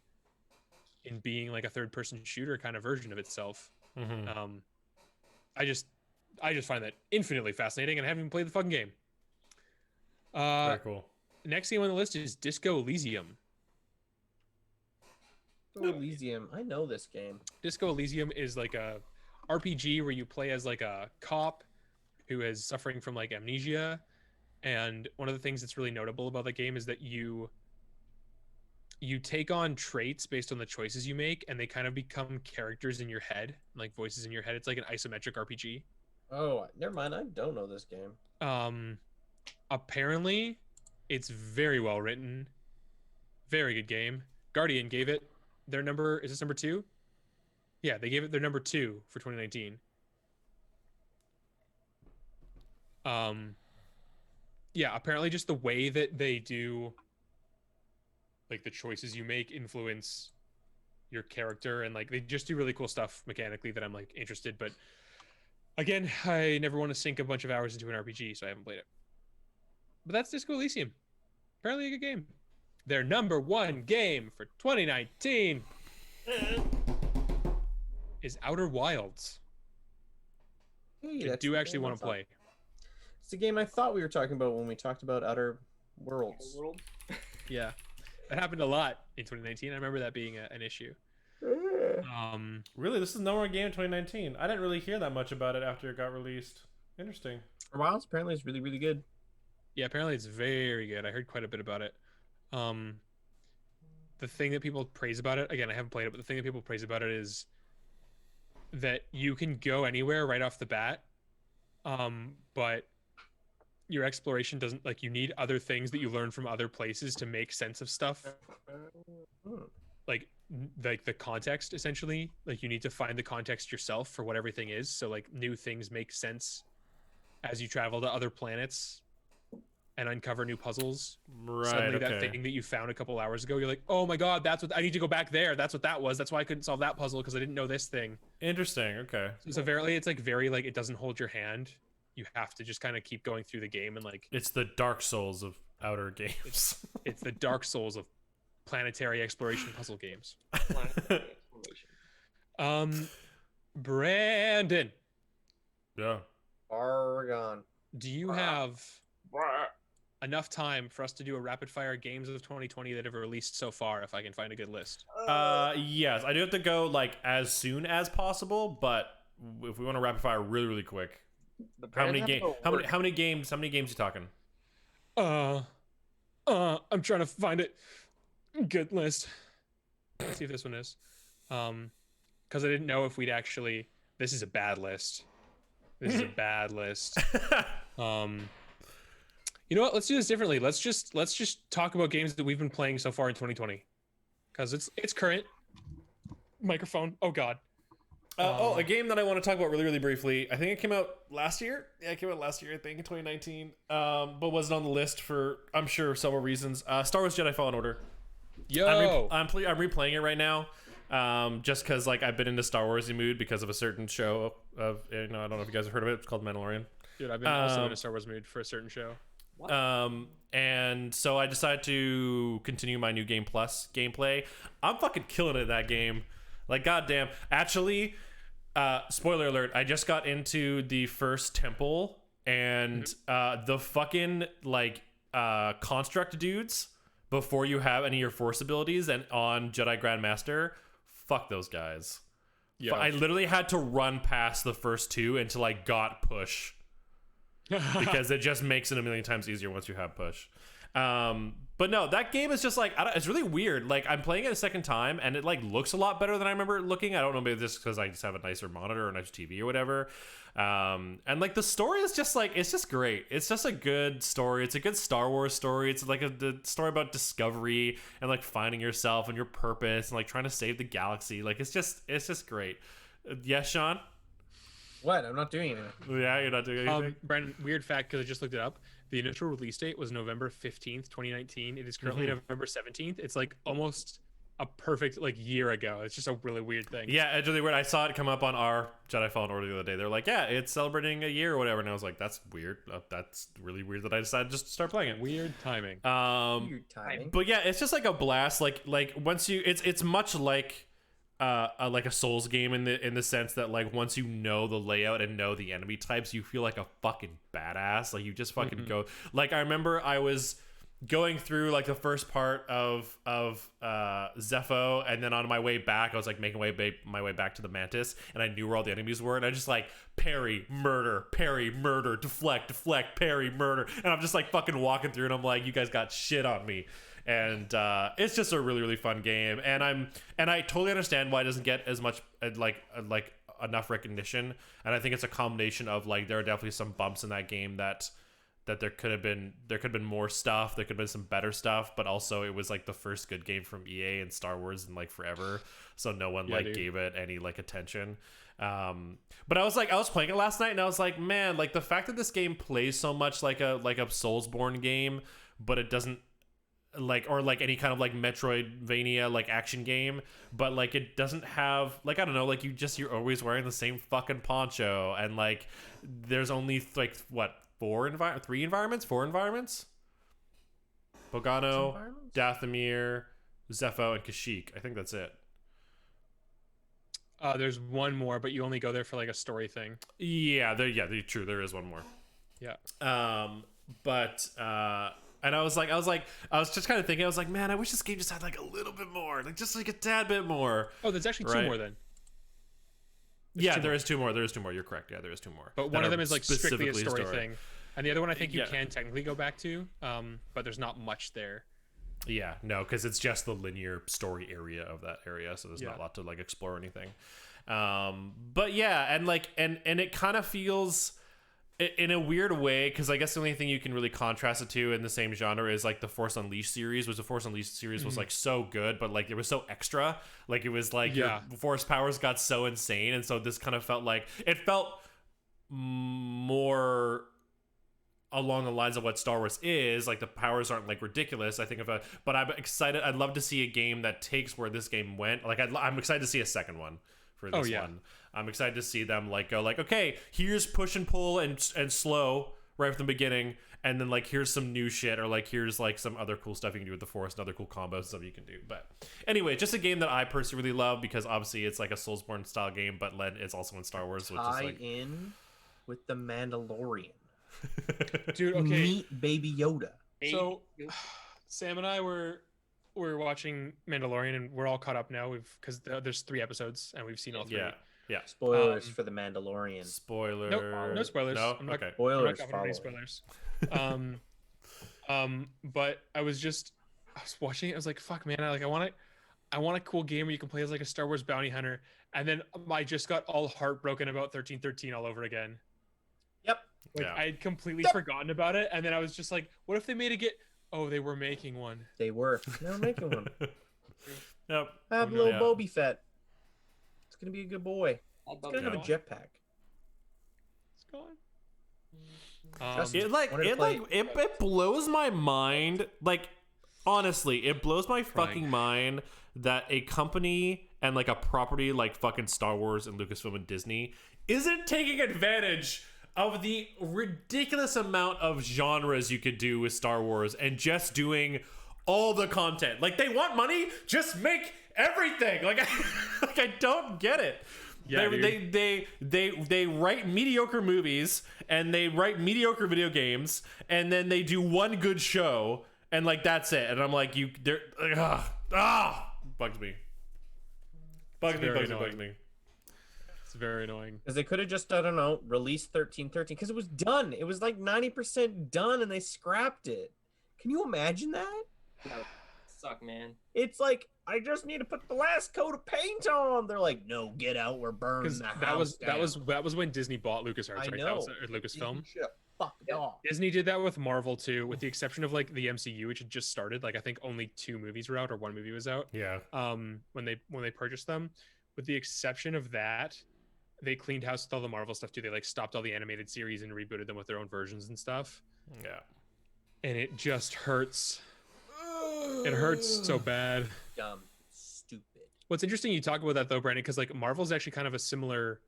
Speaker 1: like a third person shooter kind of version of itself.
Speaker 2: Mm-hmm.
Speaker 1: I just find that infinitely fascinating, and I haven't even played the fucking game.
Speaker 2: Very cool.
Speaker 1: Next game on the list is Disco Elysium.
Speaker 3: Elysium. I know this game.
Speaker 1: Disco Elysium is like a RPG where you play as like a cop who is suffering from like amnesia, And one of the things that's really notable about the game is that you take on traits based on the choices you make, and they kind of become characters in your head, like voices in your head. It's like an isometric RPG.
Speaker 3: Oh, never mind. I don't know this game.
Speaker 1: Apparently it's very well written, very good game. Guardian gave it their number, is this number 2? Yeah, they gave it their number 2 for 2019. Yeah, apparently just the way that they do, like the choices you make influence your character, and like they just do really cool stuff mechanically that I'm like interested. But again, I never want to sink a bunch of hours into an RPG, so I haven't played it. But that's Disco Elysium. Apparently a good game. Their number 1 game for 2019 is Outer Wilds.
Speaker 3: Hey,
Speaker 1: I
Speaker 3: that's
Speaker 1: do
Speaker 3: the
Speaker 1: actually
Speaker 3: game I
Speaker 1: want to
Speaker 3: thought-
Speaker 1: play.
Speaker 3: It's the game I thought we were talking about when we talked about Outer Worlds.
Speaker 4: World.
Speaker 1: Yeah, that happened a lot in 2019. I remember that being an issue.
Speaker 2: Really, this is the number 1 game in 2019. I didn't really hear that much about it after it got released. Interesting.
Speaker 3: For Wilds apparently is really, really good.
Speaker 1: Yeah, apparently it's very good. I heard quite a bit about it. The thing that people praise about it, again, I haven't played it, but the thing that people praise about it is that you can go anywhere right off the bat. But your exploration doesn't, like, you need other things that you learn from other places to make sense of stuff. Like the context, essentially. Like, you need to find the context yourself for what everything is. So like new things make sense as you travel to other planets and uncover new puzzles.
Speaker 2: Right.
Speaker 1: Suddenly
Speaker 2: Okay.
Speaker 1: that thing that you found a couple hours ago, you're like, oh my god, that's what I need to go back there. That's what that was. That's why I couldn't solve that puzzle, because I didn't know this thing.
Speaker 2: Interesting. Okay.
Speaker 1: So very, it's like very like it doesn't hold your hand. You have to just kind of keep going through the game, and like
Speaker 2: It's the Dark Souls of outer games.
Speaker 1: it's the Dark Souls of planetary exploration puzzle games. Brandon,
Speaker 2: Yeah.
Speaker 3: Argon.
Speaker 1: do you have enough time for us to do a rapid fire games of 2020 that have released so far, if I can find a good list?
Speaker 2: Yes, I do have to go like as soon as possible, but if we want to rapid fire really, really quick, how many games? How many games? How many games you talking?
Speaker 1: I'm trying to find it. Good list. Let's see if this one is. Because I didn't know if we'd actually. This is a bad list. This is a bad list. You know what? Let's do this differently. Let's just talk about games that we've been playing so far in 2020, because it's current. Microphone. Oh God.
Speaker 2: A game that I want to talk about really, really briefly. I think it came out last year. Yeah, it came out last year, I think, in 2019. But wasn't on the list for, I'm sure, several reasons. Star Wars Jedi Fallen Order.
Speaker 1: Yo.
Speaker 2: I'm replaying it right now. Just because like I've been in the Star Warsy mood because of a certain show of, I don't know if you guys have heard of it. It's called Mandalorian.
Speaker 1: Dude, I've been also in a Star Wars mood for a certain show.
Speaker 2: And so I decided to continue my New Game Plus gameplay. I'm fucking killing it in that game. Like, goddamn. Actually, spoiler alert, I just got into the first temple, and the fucking, like, construct dudes, before you have any of your force abilities and on Jedi Grandmaster, fuck those guys.
Speaker 1: Yeah.
Speaker 2: I literally had to run past the first two until I got push. Because it just makes it a million times easier once you have push. But no, that game is just like, it's really weird. Like, I'm playing it a second time, and it like looks a lot better than I remember it looking. I don't know, maybe just because I just have a nicer monitor or a nice TV or whatever. And like the story is just like, it's just great. It's just a good story. It's a good Star Wars story. It's like the story about discovery and like finding yourself and your purpose and like trying to save the galaxy. Like, it's just great. Yes, Sean?
Speaker 3: What? I'm not doing anything.
Speaker 2: Yeah, you're not doing anything.
Speaker 1: Brandon, weird fact, because I just looked it up. The initial release date was November 15th, 2019. It is currently November 17th. It's like almost a perfect like year ago. It's just a really weird thing.
Speaker 2: Yeah, it's really weird. I saw it come up on our Jedi Fallen Order the other day. They're like, yeah, it's celebrating a year or whatever. And I was like, that's weird. That's really weird that I decided just to start playing it.
Speaker 1: Weird timing.
Speaker 3: Weird timing.
Speaker 2: But yeah, it's just like a blast. Like once you, it's much like a Souls game in the sense that like once you know the layout and know the enemy types, you feel like a fucking badass. Like you just fucking go. Like I remember I was going through like the first part of Zepho, and then on my way back I was like making my way back to the Mantis, and I knew where all the enemies were, and I just like parry, murder, deflect, parry, murder, and I'm just like fucking walking through, and I'm like, you guys got shit on me. And it's just a really fun game, and I totally understand why it doesn't get as much like enough recognition, and I think it's a combination of like there are definitely some bumps in that game that there could have been more stuff, there could have been some better stuff, but also it was like the first good game from EA and Star Wars in like forever, so no one gave it any like attention. But I was playing it last night, and I was like, man, like the fact that this game plays so much like a Soulsborne game, but it doesn't or any kind of like Metroidvania like action game, but like it doesn't have like, I don't know, like you're always wearing the same fucking poncho, and like there's only like what, four environments, Bogano, Dathomir, Zepho, and Kashyyyk. I think that's it.
Speaker 1: There's one more, but you only go there for like a story thing.
Speaker 2: True, there is one more.
Speaker 1: Yeah.
Speaker 2: And I was just kind of thinking, I was like, man, I wish this game just had like a little bit more, like just like a tad bit more.
Speaker 1: Oh, there's actually two more then.
Speaker 2: There is two more. You're correct. Yeah, there is two more.
Speaker 1: But one of them is like strictly a story thing, and the other one I think you can technically go back to, but there's not much there.
Speaker 2: Yeah, no, because it's just the linear story area of that area, so there's not a lot to like explore or anything. But yeah, and like and it kind of feels in a weird way, because I guess the only thing you can really contrast it to in the same genre is like the Force Unleashed series, was like so good, but like it was so extra, like it was like your force powers got so insane, and so this kind of felt like it felt more along the lines of what Star Wars is. Like the powers aren't like ridiculous. But I'm excited. I'd love to see a game that takes where this game went. Like I'm excited to see a second one for this one. I'm excited to see them like go like, okay, here's push and pull and slow right from the beginning, and then like here's some new shit, or like here's like some other cool stuff you can do with the Force and other cool combos and stuff you can do. But anyway, just a game that I personally really love, because obviously it's like a Soulsborne style game, but it's also in Star Wars, which is like
Speaker 3: in with the Mandalorian.
Speaker 1: Dude, okay.
Speaker 3: Meet Baby Yoda.
Speaker 1: So Sam and I were watching Mandalorian, and we're all caught up now. Because there's 3 episodes, and we've seen all 3.
Speaker 2: Yeah.
Speaker 3: Spoilers for the Mandalorian.
Speaker 2: Spoilers.
Speaker 1: Nope, no spoilers.
Speaker 2: No?
Speaker 1: I'm not,
Speaker 2: Okay.
Speaker 3: Spoilers.
Speaker 1: I'm not covering any spoilers. But I was watching it. I was like, fuck, man. I want a cool game where you can play as like a Star Wars bounty hunter. And then I just got all heartbroken about 1313 all over again.
Speaker 3: Yep.
Speaker 1: I had completely forgotten about it, and then I was just like, what if they made they were making one.
Speaker 3: They were making one.
Speaker 2: Yep.
Speaker 3: Have little Boba Fett. It's gonna be a good boy. It's gonna have a jetpack.
Speaker 1: It's going.
Speaker 2: It blows my mind. Like, honestly, it blows my fucking mind that a company and like a property like fucking Star Wars and Lucasfilm and Disney isn't taking advantage of the ridiculous amount of genres you could do with Star Wars and just doing all the content. Like, they want money, just make everything. Like, I don't get it.
Speaker 1: Yeah,
Speaker 2: they write mediocre movies, and they write mediocre video games, and then they do one good show, and like that's it. And I'm like, bugs me. Bugs me.
Speaker 1: It's very annoying.
Speaker 3: Because they could have just, I don't know, released 1313, because it was done. It was like 90% done, and they scrapped it. Can you imagine that?
Speaker 4: That would suck, man.
Speaker 3: It's like, I just need to put the last coat of paint on. They're like, no, get out, we're burning the house down.
Speaker 1: that was when Disney bought LucasArts, right?
Speaker 3: know.
Speaker 1: That was, or Lucasfilm.
Speaker 3: Fucked off.
Speaker 1: Disney did that with Marvel too, with the exception of like the MCU, which had just started. Like I think only 2 movies were out, or 1 movie was out.
Speaker 2: Yeah.
Speaker 1: When they purchased them, with the exception of that, they cleaned house with all the Marvel stuff too. They like stopped all the animated series and rebooted them with their own versions and stuff.
Speaker 2: Yeah.
Speaker 1: And it just hurts. It hurts so bad.
Speaker 3: Dumb. Stupid.
Speaker 1: What's interesting you talk about that though, Brandon, because like Marvel's actually kind of a similar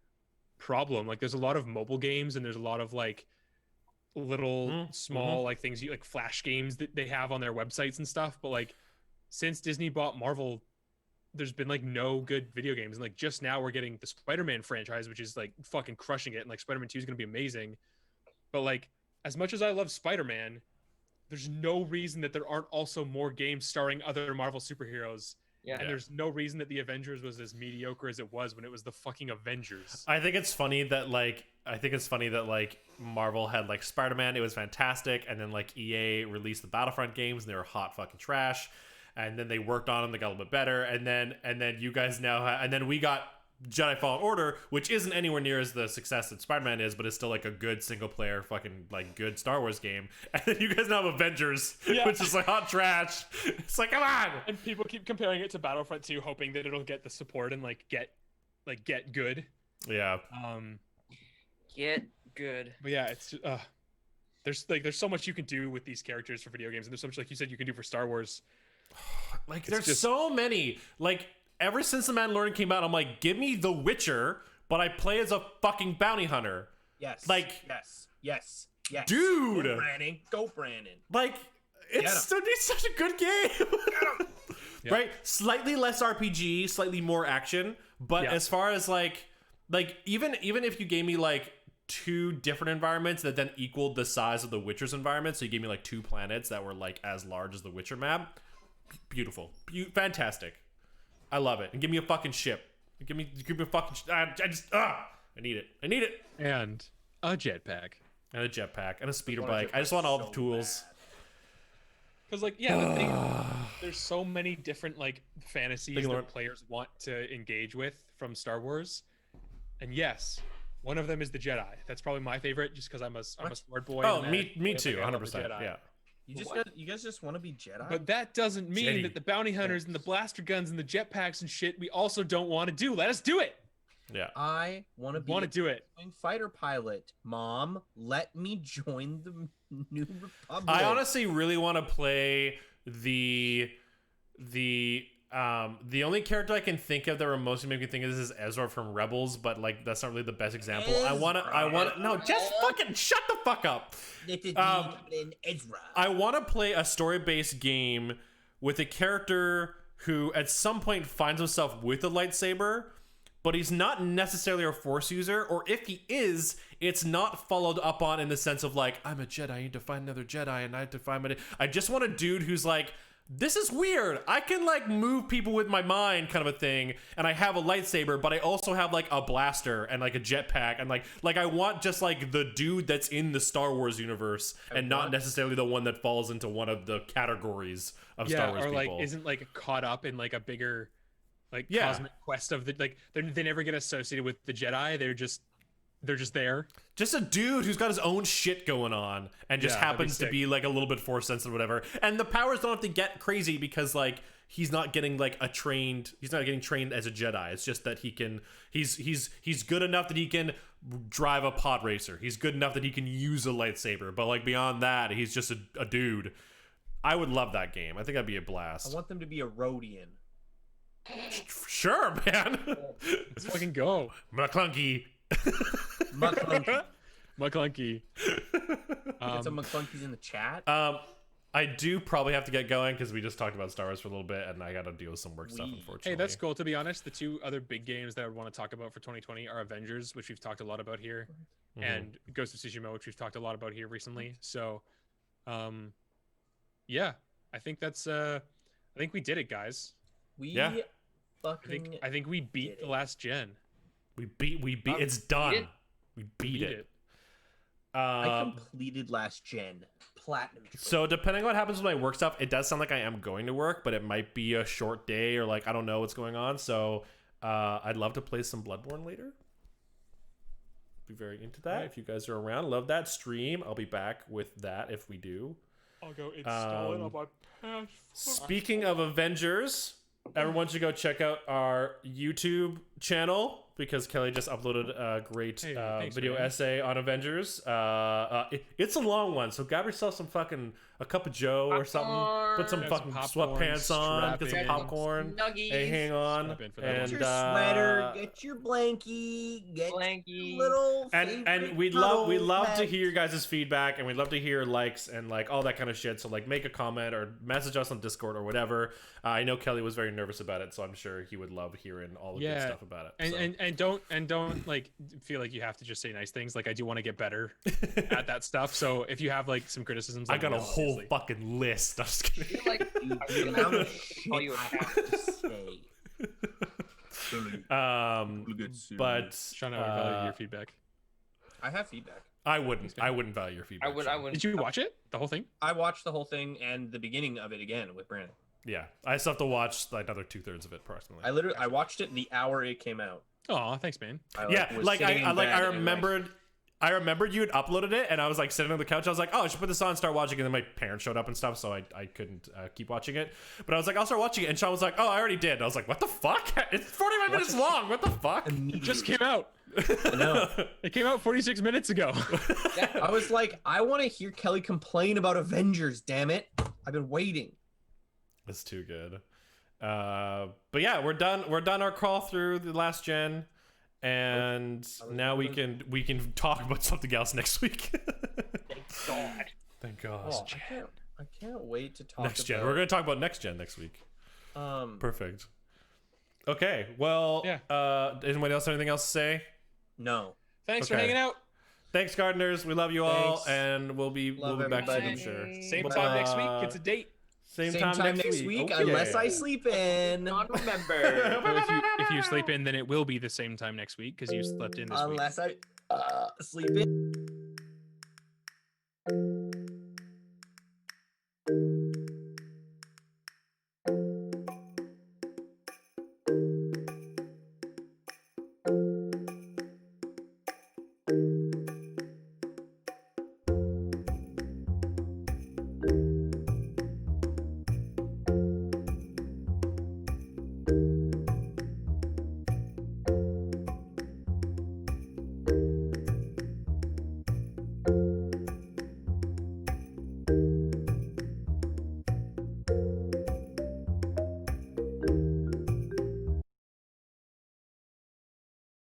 Speaker 1: problem. Like there's a lot of mobile games, and there's a lot of like little small like things like flash games that they have on their websites and stuff. But like since Disney bought Marvel, there's been like no good video games. And like just now we're getting the Spider-Man franchise, which is like fucking crushing it. And like Spider-Man 2 is going to be amazing. But like as much as I love Spider-Man, there's no reason that there aren't also more games starring other Marvel superheroes.
Speaker 4: Yeah.
Speaker 1: And there's no reason that the Avengers was as mediocre as it was when it was the fucking Avengers.
Speaker 2: I think it's funny that like Marvel had like Spider-Man, it was fantastic, and then like EA released the Battlefront games and they were hot fucking trash, and then they worked on them, they got a little bit better, and then you guys now and then we got Jedi Fallen Order, which isn't anywhere near as the success that Spider-Man is, but it's still like a good single player fucking like good Star Wars game. And then you guys now have Avengers, which is like hot trash. It's like, come on.
Speaker 1: And people keep comparing it to Battlefront 2, hoping that it'll get the support and like get good.
Speaker 2: Yeah.
Speaker 4: Get good.
Speaker 1: But yeah, it's there's so much you can do with these characters for video games, and there's so much, like you said, you can do for Star Wars.
Speaker 2: Like there's so many. Like ever since The Mandalorian came out, I'm like, give me The Witcher, but I play as a fucking bounty hunter.
Speaker 3: Yes.
Speaker 2: Like,
Speaker 3: yes.
Speaker 2: dude.
Speaker 3: Go Brandon.
Speaker 2: Like, it's such a good game.
Speaker 1: Yeah.
Speaker 2: Right? Slightly less RPG, slightly more action, but
Speaker 1: Yeah.
Speaker 2: as far as like even if you gave me like 2 different environments that then equaled the size of the Witcher's environment, so you gave me like 2 planets that were like as large as the Witcher map, beautiful, fantastic. I love it. And give me a fucking ship. Give me a fucking. I need it.
Speaker 1: And a jetpack.
Speaker 2: And a jetpack and a speeder
Speaker 3: want a
Speaker 2: bike. I just want all the
Speaker 3: jetpack so
Speaker 2: tools.
Speaker 1: Because like the thing, there's so many different like fantasies
Speaker 2: Big Lord.
Speaker 1: that players want to engage with from Star Wars, and yes, one of them is the Jedi. That's probably my favorite, just because I'm a sword boy.
Speaker 2: Oh,
Speaker 1: and
Speaker 2: me too.
Speaker 1: I love the
Speaker 2: 100%.
Speaker 1: Jedi.
Speaker 2: Yeah.
Speaker 3: You guys just want to be Jedi?
Speaker 1: But that doesn't mean
Speaker 2: Jedi.
Speaker 1: that the bounty hunters and the blaster guns and the jetpacks and shit we also don't want to do. Let us do it.
Speaker 2: Yeah.
Speaker 3: I want to be
Speaker 1: Want to do it.
Speaker 3: a fighter pilot. Mom, let me join the New Republic.
Speaker 2: I honestly really want to play the only character I can think of that remotely make me think of this is Ezra from Rebels, but like that's not really the best example. I want no, just fucking shut the fuck up.
Speaker 3: Ezra.
Speaker 2: I want to play a story-based game with a character who at some point finds himself with a lightsaber, but he's not necessarily a Force user, or if he is, it's not followed up on in the sense of like, I'm a Jedi, I need to find another Jedi, and I have to find my... I just want a dude who's like, this is weird. I can like move people with my mind kind of a thing, and I have a lightsaber, but I also have like a blaster and like a jetpack, and like I want just like the dude that's in the Star Wars universe, and not necessarily the one that falls into one of the categories of Star Wars
Speaker 1: or
Speaker 2: people.
Speaker 1: like isn't like caught up in like a bigger like
Speaker 2: Yeah.
Speaker 1: cosmic quest of the like they never get associated with the Jedi. They're just there.
Speaker 2: Just a dude who's got his own shit going on and just
Speaker 1: Yeah, that'd be
Speaker 2: happens to
Speaker 1: sick.
Speaker 2: be like a little bit force sensitive, whatever. And the powers don't have to get crazy because like he's not getting like he's not getting trained as a Jedi. It's just that he's good enough that he can drive a pod racer. He's good enough that he can use a lightsaber. But like beyond that, he's just a dude. I would love that game. I think that'd be a
Speaker 3: I
Speaker 2: blast.
Speaker 3: want them to be a Rhodian.
Speaker 2: Sure, man.
Speaker 1: Let's fucking go.
Speaker 2: McClunky.
Speaker 3: McClunky.
Speaker 1: McClunky.
Speaker 3: Get some McClunkies in the chat.
Speaker 2: I do probably have to get going because we just talked about Star Wars for a little bit, and I got to deal with some work stuff, unfortunately.
Speaker 1: Hey, that's cool. To be honest, the 2 other big games that I would want to talk about for 2020 are Avengers, which we've talked a lot about here, and Ghost of Tsushima, which we've talked a lot about here recently. So, yeah, I think that's I think we did it, guys.
Speaker 2: Yeah.
Speaker 3: Fucking.
Speaker 1: I think we beat the last gen.
Speaker 2: We beat. It's done. We beat
Speaker 1: Beat
Speaker 2: it.
Speaker 3: I completed last gen platinum.
Speaker 2: So depending on what happens with my work stuff, it does sound like I am going to work, but it might be a short day or like I don't know what's going on. So I'd love to play some Bloodborne later. Be very into that.
Speaker 1: Right.
Speaker 2: If you guys are around, love that stream. I'll be back with that if we do.
Speaker 1: I'll go install it on my PS4.
Speaker 2: Speaking of Avengers, everyone should go check out our YouTube channel because Kelly just uploaded a great
Speaker 1: Hey, thanks,
Speaker 2: video
Speaker 1: man.
Speaker 2: essay on Avengers. It's a long one, so grab yourself some fucking a cup of Joe or something. Put some
Speaker 1: Get
Speaker 2: fucking
Speaker 1: some popcorn,
Speaker 2: sweatpants on, get some
Speaker 1: strap in.
Speaker 2: popcorn.
Speaker 4: Nuggies.
Speaker 2: Hey, hang on,
Speaker 1: Strap in for that
Speaker 2: and
Speaker 3: Get your sweater. Get your blankie. Get
Speaker 4: Blankie.
Speaker 3: your little.
Speaker 2: and
Speaker 3: favorite
Speaker 2: we'd love
Speaker 3: cuddle
Speaker 2: to
Speaker 3: pet.
Speaker 2: hear your guys' feedback, and we'd love to hear likes and like all that kind of shit. So like make a comment or message us on Discord or whatever. I know Kelly was very nervous about it, so I'm sure he would love hearing all the good
Speaker 1: Yeah,
Speaker 2: stuff about it.
Speaker 1: And don't like feel like you have to just say nice things. Like I do want to get better at that stuff. So if you have like some criticisms,
Speaker 2: I
Speaker 1: let
Speaker 2: got
Speaker 1: me
Speaker 2: a
Speaker 1: know,
Speaker 2: whole
Speaker 1: obviously.
Speaker 2: fucking list. I'm just kidding.
Speaker 4: I feel like
Speaker 3: The amount of shit
Speaker 4: Oh, you
Speaker 3: I have to say.
Speaker 2: But
Speaker 1: Sean, I would value your feedback.
Speaker 3: I have feedback.
Speaker 2: I wouldn't value your feedback.
Speaker 4: I would.
Speaker 2: Sean.
Speaker 1: Did you watch it? The whole thing?
Speaker 3: I watched the whole thing and the beginning of it again with Brandon.
Speaker 2: Yeah, I still have to watch like another 2/3 of it approximately.
Speaker 3: I watched it the hour it came out.
Speaker 1: Oh, thanks, man.
Speaker 2: Yeah,
Speaker 3: was
Speaker 2: like
Speaker 3: sitting in
Speaker 2: I
Speaker 3: bed and,
Speaker 2: remembered you had uploaded it, and I was like sitting on the couch. I was like, oh, I should put this on, start watching. And then my parents showed up and stuff, so I couldn't keep watching it. But I was like, I'll start watching it. And Sean was like, oh, I already did. And I was like, what the fuck? It's 45 minutes long. What the fuck?
Speaker 1: It just came out.
Speaker 3: No.
Speaker 1: It came out 46 minutes ago.
Speaker 3: I was like, I want to hear Kelly complain about Avengers. Damn it! I've been waiting.
Speaker 2: It's too good. But yeah, we're done. We're done our crawl through the last gen, and now we can talk about something else next week.
Speaker 4: Thank God.
Speaker 2: Thank God.
Speaker 3: Oh, I can't wait to talk
Speaker 2: Next gen.
Speaker 3: about
Speaker 2: We're gonna talk about next gen next week. Perfect. Okay. Well.
Speaker 1: Yeah.
Speaker 2: Anybody else have anything else to say?
Speaker 3: No.
Speaker 1: Thanks for
Speaker 2: Okay.
Speaker 1: hanging out.
Speaker 2: Thanks, gardeners. We love you all,
Speaker 3: Thanks.
Speaker 2: and we'll be
Speaker 3: Love
Speaker 2: back soon, I'm
Speaker 3: everybody.
Speaker 2: sure.
Speaker 1: Same time next week. It's a date.
Speaker 2: Same
Speaker 3: Same time next week,
Speaker 2: Okay.
Speaker 3: unless I sleep in.
Speaker 4: Not remember.
Speaker 1: Well, if you sleep in, then it will be the same time next week because you slept in this week.
Speaker 3: Unless I sleep in.